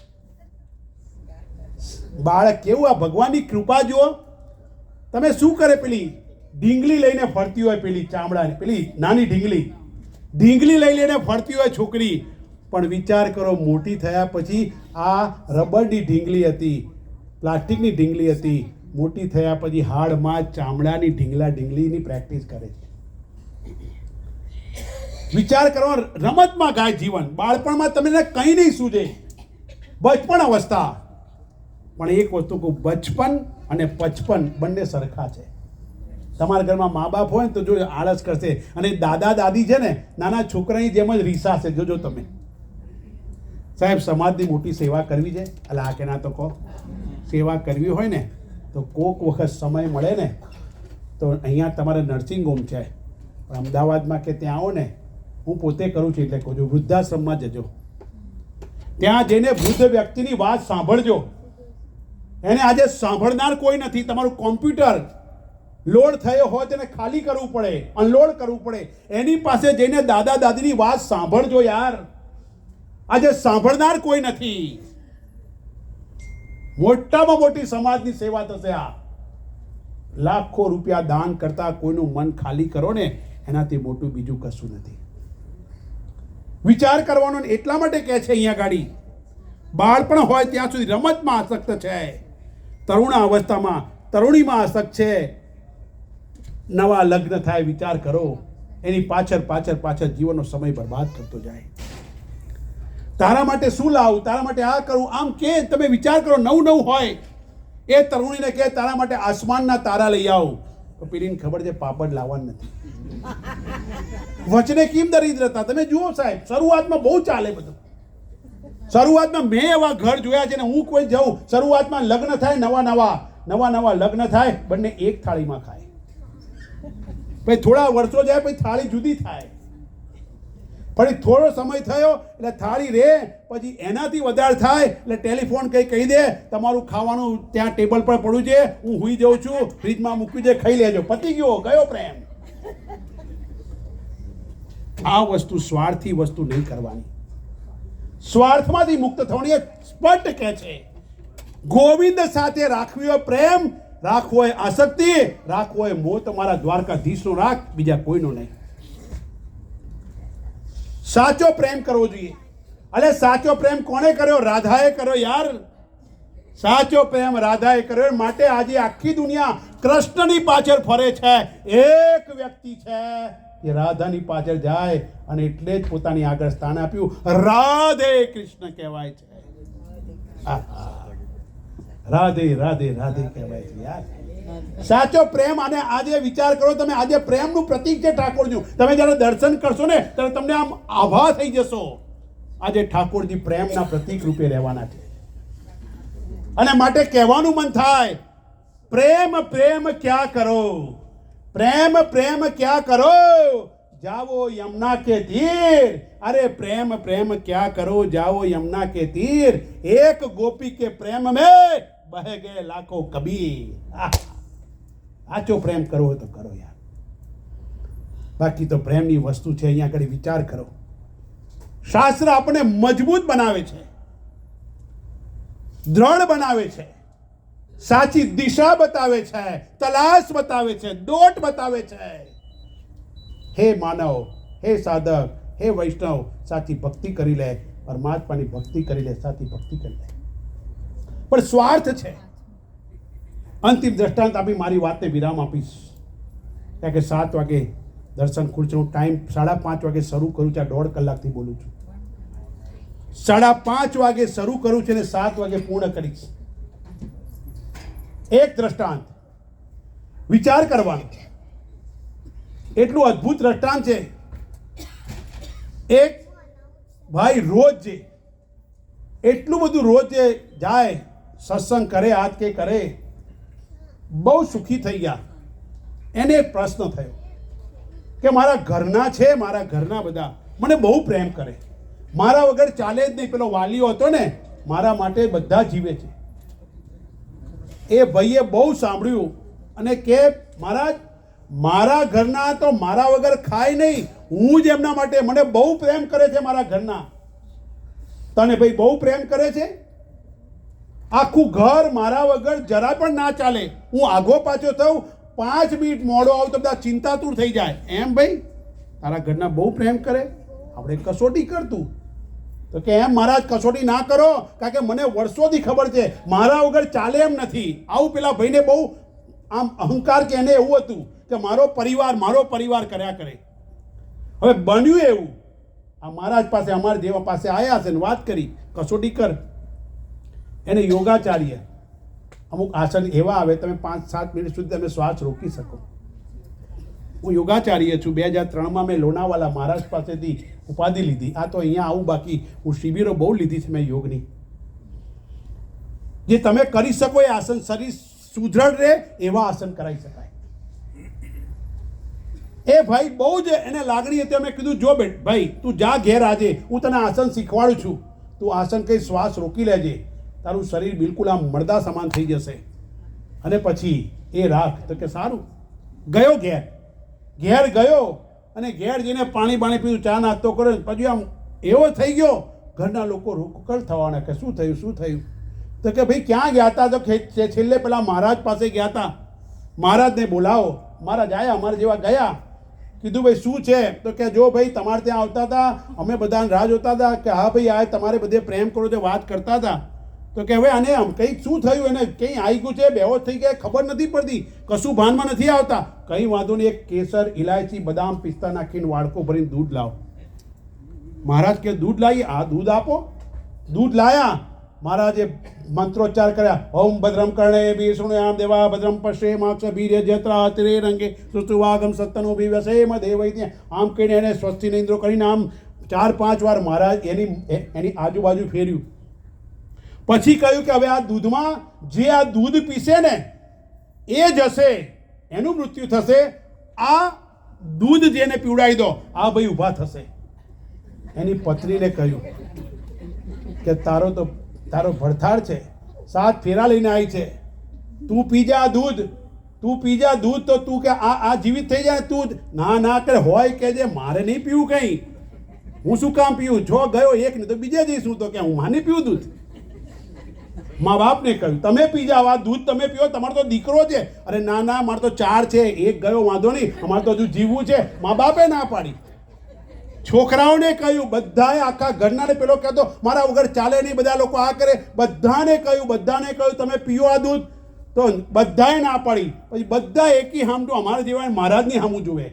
બાળક કેવું, આ ભગવાનની કૃપા જુઓ. તમે શું કરે? પેલી ઢીંગલી લઈને ફરતી હોય, પેલી ચામડાની, પેલી નાની ઢીંગલી લઈને ફરતી હોય છોકરી. પણ વિચાર કરો, મોટી થયા પછી આ રબરની ઢીંગલી હતી, પ્લાસ્ટિકની ઢીંગલી હતી. મોટી થયા પછી હાડમાં ચામડાની ઢીંગલીની પ્રેક્ટિસ કરે છે. વિચાર કરો, રમતમાં ગાય જીવન. બાળપણમાં તમને કંઈ નહીં સૂજે. બચપણ અવસ્થા. પણ એક વસ્તુ કહું, બચપન અને 55 બંને સરખા છે. તમારા ઘરમાં મા બાપ હોય ને તો જો આળસ કરશે, અને દાદા દાદી છે ને નાના છોકરાની જેમ જ રીસાશે. જોજો તમે. સાહેબ, સમાજની મોટી સેવા કરવી છે. એટલે આ કે ના તો કહો, સેવા કરવી હોય ને તો કોક વખત સમય મળે ને તો અહીંયા તમારે નર્સિંગ હોમ છે, પણ અમદાવાદમાં કે ત્યાં આવો ને, હું પોતે કરું છું એટલે કહું છું, વૃદ્ધાશ્રમમાં જજો. ત્યાં જઈને વૃદ્ધ વ્યક્તિની વાત સાંભળજો. એને આજે સાંભળનાર કોઈ નથી. તમારું કોમ્પ્યુટર લોડ થયો હોય તેને ખાલી કરવું પડે, અનલોડ કરવું પડે. એની પાસે જઈને દાદા દાદીની વાત સાંભળજો યાર. આજે સાંભળનાર કોઈ નથી. મોટામાં મોટી સમાજની સેવા થશે આ. લાખો રૂપિયા દાન કરતા કોઈનું મન ખાલી કરો ને, એનાથી મોટું બીજું કશું નથી. વિચાર કરવાનો. એટલા માટે કહે છે અહીંયા ગાડી, બાળપણ હોય ત્યાં સુધી રમતમાં આસક્ત છે, તરુણ અવસ્થામાં તરુણીમાં આસક્ત છે. નવા લગ્ન થાય વિચાર કરો, એની પાછળ પાછળ પાછળ જીવનનો સમય બરબાદ કરતો જાય. તારા માટે શું લાવું, તારા માટે આ કરું, આમ કે તમે વિચાર કરો. નવું નવું હોય એ તરુણીને કહે તારા માટે આસમાનના તારા લઈ આવું, તો પેલીને ખબર છે પાપડ લાવવાનું નથી. વચને કેમ દરિદ્રતા. તમે જુઓ સાહેબ, શરૂઆતમાં બહુ ચાલે બધું. શરૂઆતમાં મેં એવા ઘર જોયા છે ને, હું કોઈ જાઉં શરૂઆતમાં લગ્ન થાય, નવા નવા લગ્ન થાય, બંને એક થાળીમાં ખાય. પછી થોડા વર્ષો જાય પછી થાળી જુદી થાય. પછી થોડો સમય થયો એટલે થાળી રે, પછી એનાથી વધારે થાય એટલે ટેલિફોન કહી દે તમારું ખાવાનું ત્યાં ટેબલ પર પડ્યું છે, હું હુઈ જાઉં છું, ફ્રીજમાં મૂકી દે, ખાઈ લેજો. પતી ગયો પ્રેમ. આ વસ્તુ સ્વાર્થી વસ્તુ નહીં કરવાની. સ્વાર્થમાંથી મુક્ત થવાની એક સ્પષ્ટ કહે છે. ગોવિંદ સાથે રાખવી હોય પ્રેમ, રાખવો હોય આસક્તિ, રાખવો હોય મોહ, તમારા દ્વારકાધીશનો રાખ, બીજા કોઈનો નહીં. સાચો પ્રેમ કરવો જોઈએ. અરે સાચો પ્રેમ કોણે કર્યો? રાધાએ કર્યો યાર. સાચો પ્રેમ રાધાએ કર્યો. માટે આજે આખી દુનિયા કૃષ્ણની પાછળ ફરે છે. એક વ્યક્તિ છે એ રાધાની પાછળ જાય અને એટલે જ પોતાની આગળ સ્થાન આપ્યું. રાધે કૃષ્ણ કહેવાય છે. રાધે રાધે રાધે કહેવાય છે યાર. સાચો પ્રેમ. અને આજે વિચાર કરો તમે, આજે પ્રેમનું પ્રતીક છે ઠાકોરજી. તમે જ્યારે દર્શન કરશો ને ત્યારે તમને આમ આભા થઈ જશો. આજે ઠાકોરજી પ્રેમના પ્રતીક રૂપે રહેવાના છે. અને માટે કહેવાનું મન થાય, પ્રેમ પ્રેમ ક્યા કરો, પ્રેમ પ્રેમ ક્યા કરો, જાવો યમુના કે તીર. અરે પ્રેમ પ્રેમ ક્યા કરો, જાવો યમુના કે તીર. એક ગોપી કે પ્રેમ में बह गए लाखों कबीर. સાચો પ્રેમ કરવો હોય તો કરો યાર. બાકી તો પ્રેમની વસ્તુ છે. અહીંયા આગળ વિચાર કરો. શાસ્ત્ર આપણને મજબૂત બનાવે છે, દ્રઢ બનાવે છે, સાચી દિશા બતાવે છે, તલાશ બતાવે છે, દોટ બતાવે છે. હે માનવ, હે સાધક, હે વૈષ્ણવ, સાચી ભક્તિ કરી લે, પરમાત્માની ભક્તિ કરી લે, સાચી ભક્તિ કરી લે. પણ સ્વાર્થ છે. અંતિમ દ્રષ્ટાંત આપી મારી વાતને વિરામ આપીશ. કારણ કે 7 વાગે દર્શન ખુલશે. હું ટાઈમ 5:30 વાગે શરૂ કરું છું, 1.5 કલાકથી બોલું છું. 5:30 વાગે શરૂ કરું છું અને 7 વાગે પૂર્ણ કરીશ. એક દ્રષ્ટાંત વિચાર કરવાનો. એટલું અદ્ભુત દ્રષ્ટાંત છે. એક ભાઈ રોજ એટલું બધું રોજ જાય, સત્સંગ કરે, આજ કે કરે, બહુ સુખી થઈ ગયા. એને એક પ્રશ્ન થયો કે મારા ઘરના છે, મારા ઘરના બધા મને બહુ પ્રેમ કરે, મારા વગર ચાલે જ નહીં. પેલો વાલીઓ હતો ને, મારા માટે બધા જીવે છે. એ ભાઈએ બહુ સાંભળ્યું અને કે મહારાજ, મારા ઘરના તો મારા વગર ખાય નહીં, હું જ એમના માટે, મને બહુ પ્રેમ કરે છે મારા ઘરના. તને ભાઈ બહુ પ્રેમ કરે છે? આખું ઘર મારા વગર જરા પણ ના ચાલે. હું આગો પાછો થઉં, 5 મિનિટ મોડો આવું તો બધા ચિંતાતુર થઈ જાય. એમ ભાઈ તારા ઘરના બહુ પ્રેમ કરે, આપણે કસોટી કરતું. તો કે એમ મહારાજ કસોટી ના કરો, કારણ કે મને વર્ષોથી ખબર છે મારા વગર ચાલે એમ નથી. આવું પેલા ભાઈને બહુ આમ અહંકાર કે એને એવું હતું કે મારો પરિવાર કર્યા કરે. હવે બન્યું એવું, આ મહારાજ પાસે, અમારા દેવા પાસે આવ્યા છે ને વાત કરી, કસોટી કર. એને યોગાચાર્ય અમુક આસન એવા આવે, તમે 5-7 મિનિટ સુધી તમે શ્વાસ રોકી શકો. હું યોગાચાર્ય છું. 2003માં મેં લોનાવાલા મહારાષ્ટ્ર પાસેથી ઉપાધિ લીધી. આ તો અહીંયા આવું, બાકી હું શિબિરો બહુ લીધી છે મેં યોગની. જે તમે કરી શકો એ આસન, શરીર સુદૃઢ રહે એવા આસન કરાવી શકાય. એ ભાઈ બહુ જ એને લાગણી હતી. અમે કીધું જો બેટ ભાઈ તું જા ઘેર, આજે હું તને આસન શીખવાડું છું, તું આસન કંઈ શ્વાસ રોકી લેજે, તારું શરીર બિલકુલ આમ મળદા સમાન થઈ જશે. અને પછી એ રાખ. તો કે સારું. ગયો ઘેર ગયો અને ઘેર જઈને પાણી પીધું, ચા નાસ્તો કર્યો. પછી આમ એવો થઈ ગયો, ઘરના લોકો રોકકળ થવાના કે શું થયું. તો કે ભાઈ ક્યાં ગયા હતા? તો છેલ્લે પેલા મહારાજ પાસે ગયા હતા, મહારાજને બોલાવો. મહારાજ આયા, અમારા જેવા ગયા. કીધું ભાઈ શું છે? તો કે જો ભાઈ તમારે ત્યાં આવતા હતા, અમે બધા રાહ જોતા હતા કે હા ભાઈ આ તમારે બધે પ્રેમ કરો છો, વાત કરતા હતા. તો કે હવે આને આમ કંઈક શું થયું, એને કંઈ આવી ગયું છે, બેહોશ થઈ ગયા, ખબર નથી પડતી, કશું ભાનમાં નથી આવતા. કંઈ વાંધો નહીં, એક કેસર, ઇલાયચી, બદામ, પિસ્તા નાખીને વાડકો ભરીને દૂધ લાવો. મહારાજ કે દૂધ લાવી, આ દૂધ આપો. દૂધ લાયા. મહારાજે મંત્રોચ્ચાર કર્યા, ઓમ ભદ્રમ કર્ણે વિષ્ણુયામ દેવા ભદ્રમ પશ્યે માક્ષ ભીર્ય જત્રા અતિરે રંગે સુસ્તુવાગમ સત્તનો વિવસેમ દેવૈત્ય. આમ કહીને એને સ્વસ્તિ ઇન્દ્રો કરીને આમ 4-5 વાર મહારાજ એની આજુબાજુ ફેર્યું. પછી કહ્યું કે હવે આ દૂધમાં જે આ દૂધ પીશે ને એ જશે, એનું મૃત્યુ થશે. આ દૂધ જેને પીવડાવી દો, આ ભાઈ ઊભા થશે. એની પત્નીને કહ્યું કે તારો ભડથાળ છે, 7 ફેરા લઈને આવી છે, તું પી જા દૂધ, તો તું કે આ જીવિત થઈ જાય. તું ના કરે હોય કે જે મારે નહીં પીવું કંઈ, હું શું કામ પીવું? જો ગયો એક ને તો બીજે જઈશું. તો કે હું માની પીવું દૂધ. મા બાપને કહ્યું તમે પી જાઓ, આ દૂધ તમે પીઓ, તમારો તો દીકરો છે. અરે ના મારે તો 4 છે, એક ગયો વાંધો નહીં, અમારે તો હજુ જીવવું છે. મા બાપે ના પાડી. છોકરાઓને કહ્યું, બધાએ આખા ઘરનાને પેલો કહેતો મારા વગર ચાલે નહીં, બધા લોકો આ કરે. બધાને કહ્યું તમે પીઓ આ દૂધ. તો બધાએ ના પાડી. પછી બધા એકી હામટું અમારા જેવા મહારાજની હામું જુએ.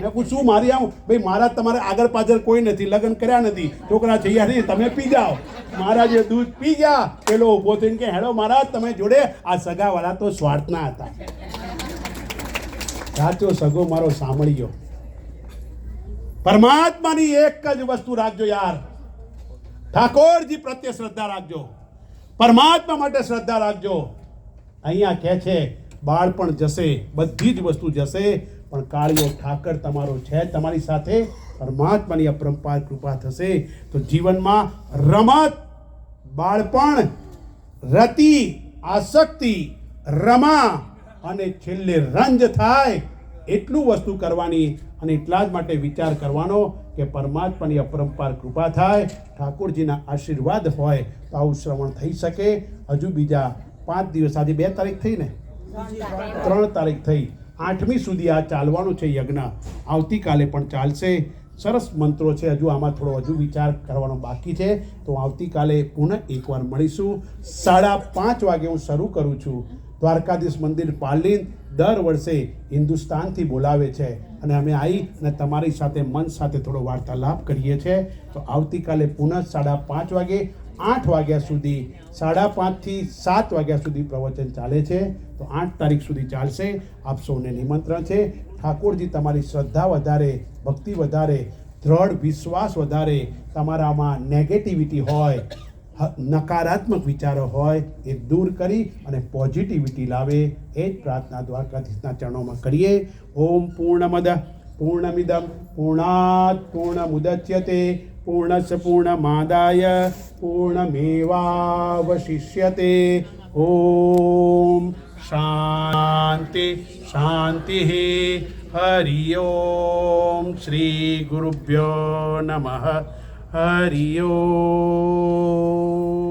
મેં કહું શું મારી આમ? ભાઈ મહારાજ તમારે આગળ પાછળ કોઈ નથી, લગ્ન કર્યા નથી, છોકરા થયા નહીં, તમે પી જાઓ. મહારાજે દૂધ પી ગયા. પેલો ઊભો થઈને કે હેડો મહારાજ તમે જોડે. આ સગાવાળા તો સ્વાર્થના હતા. સાચો સગો મારો સાંભળ્યો. પરમાત્માની એક જ વસ્તુ રાખજો યાર, ઠાકોરજી પ્રત્યે શ્રદ્ધા રાખજો, પરમાત્મા માટે શ્રદ્ધા રાખજો. અહીંયા કહે છે બાળપણ જશે, બધી જ વસ્તુ જશે, પણ કાળિયો ઠાકર તમારો છે તમારી સાથે. પરમાત્માની અપરંપાર કૃપા થશે તો જીવનમાં રમત, બાળપણ, રતિ, આસક્તિ, રમા અને છેલ્લે રંજ થાય એટલું વસ્તુ કરવાની. અને એટલા જ માટે વિચાર કરવાનો કે પરમાત્માની અપરંપાર કૃપા થાય, ઠાકોરજીના આશીર્વાદ હોય તો આવું શ્રવણ થઈ શકે. હજુ બીજા 5 દિવસ, આજે 2 તારીખ થઈ ને, 3 તારીખ થઈ, 8મી સુધી આ ચાલવાનું છે યજ્ઞ. આવતીકાલે પણ ચાલશે. સરસ મંત્રો છે, હજુ આમાં હજુ વિચાર કરવાનો બાકી છે. તો આવતીકાલે પુનઃ એકવાર મળીશું. 5:30 વાગે હું શરૂ કરું છું. દ્વારકાધીશ મંદિર પાલીન દર વર્ષે હિન્દુસ્તાનથી બોલાવે છે અને અમે આવી અને તમારી સાથે મન સાથે થોડો વાર્તાલાપ કરીએ છીએ. તો આવતીકાલે પુનઃ 5:30 વાગે 8 વાગ્યા સુધી, 5:30 થી 7 વાગ્યા સુધી પ્રવચન ચાલે છે. તો 8 તારીખ સુધી ચાલશે. આપ સૌને નિમંત્રણ છે. ઠાકોરજી તમારી શ્રદ્ધા વધારે, ભક્તિ વધારે, દ્રઢ વિશ્વાસ વધારે, તમારામાં નેગેટિવિટી હોય, નકારાત્મક વિચારો હોય એ દૂર કરી અને પોઝિટિવિટી લાવે, એ જ પ્રાર્થના દ્વારકાધીશના ચરણોમાં કરીએ. ઓમ પૂર્ણમદ પૂર્ણમિદમ પૂર્ણાત પૂર્ણમુદચ્યતે પૂર્ણસ્ય પૂર્ણમાદાય પૂર્ણમેવાવશિષ્યતે. ઓમ શાંતિ શાંતિ. હરિ ઓમ. શ્રી ગુરુભ્યો નમઃ. હરિ ઓમ.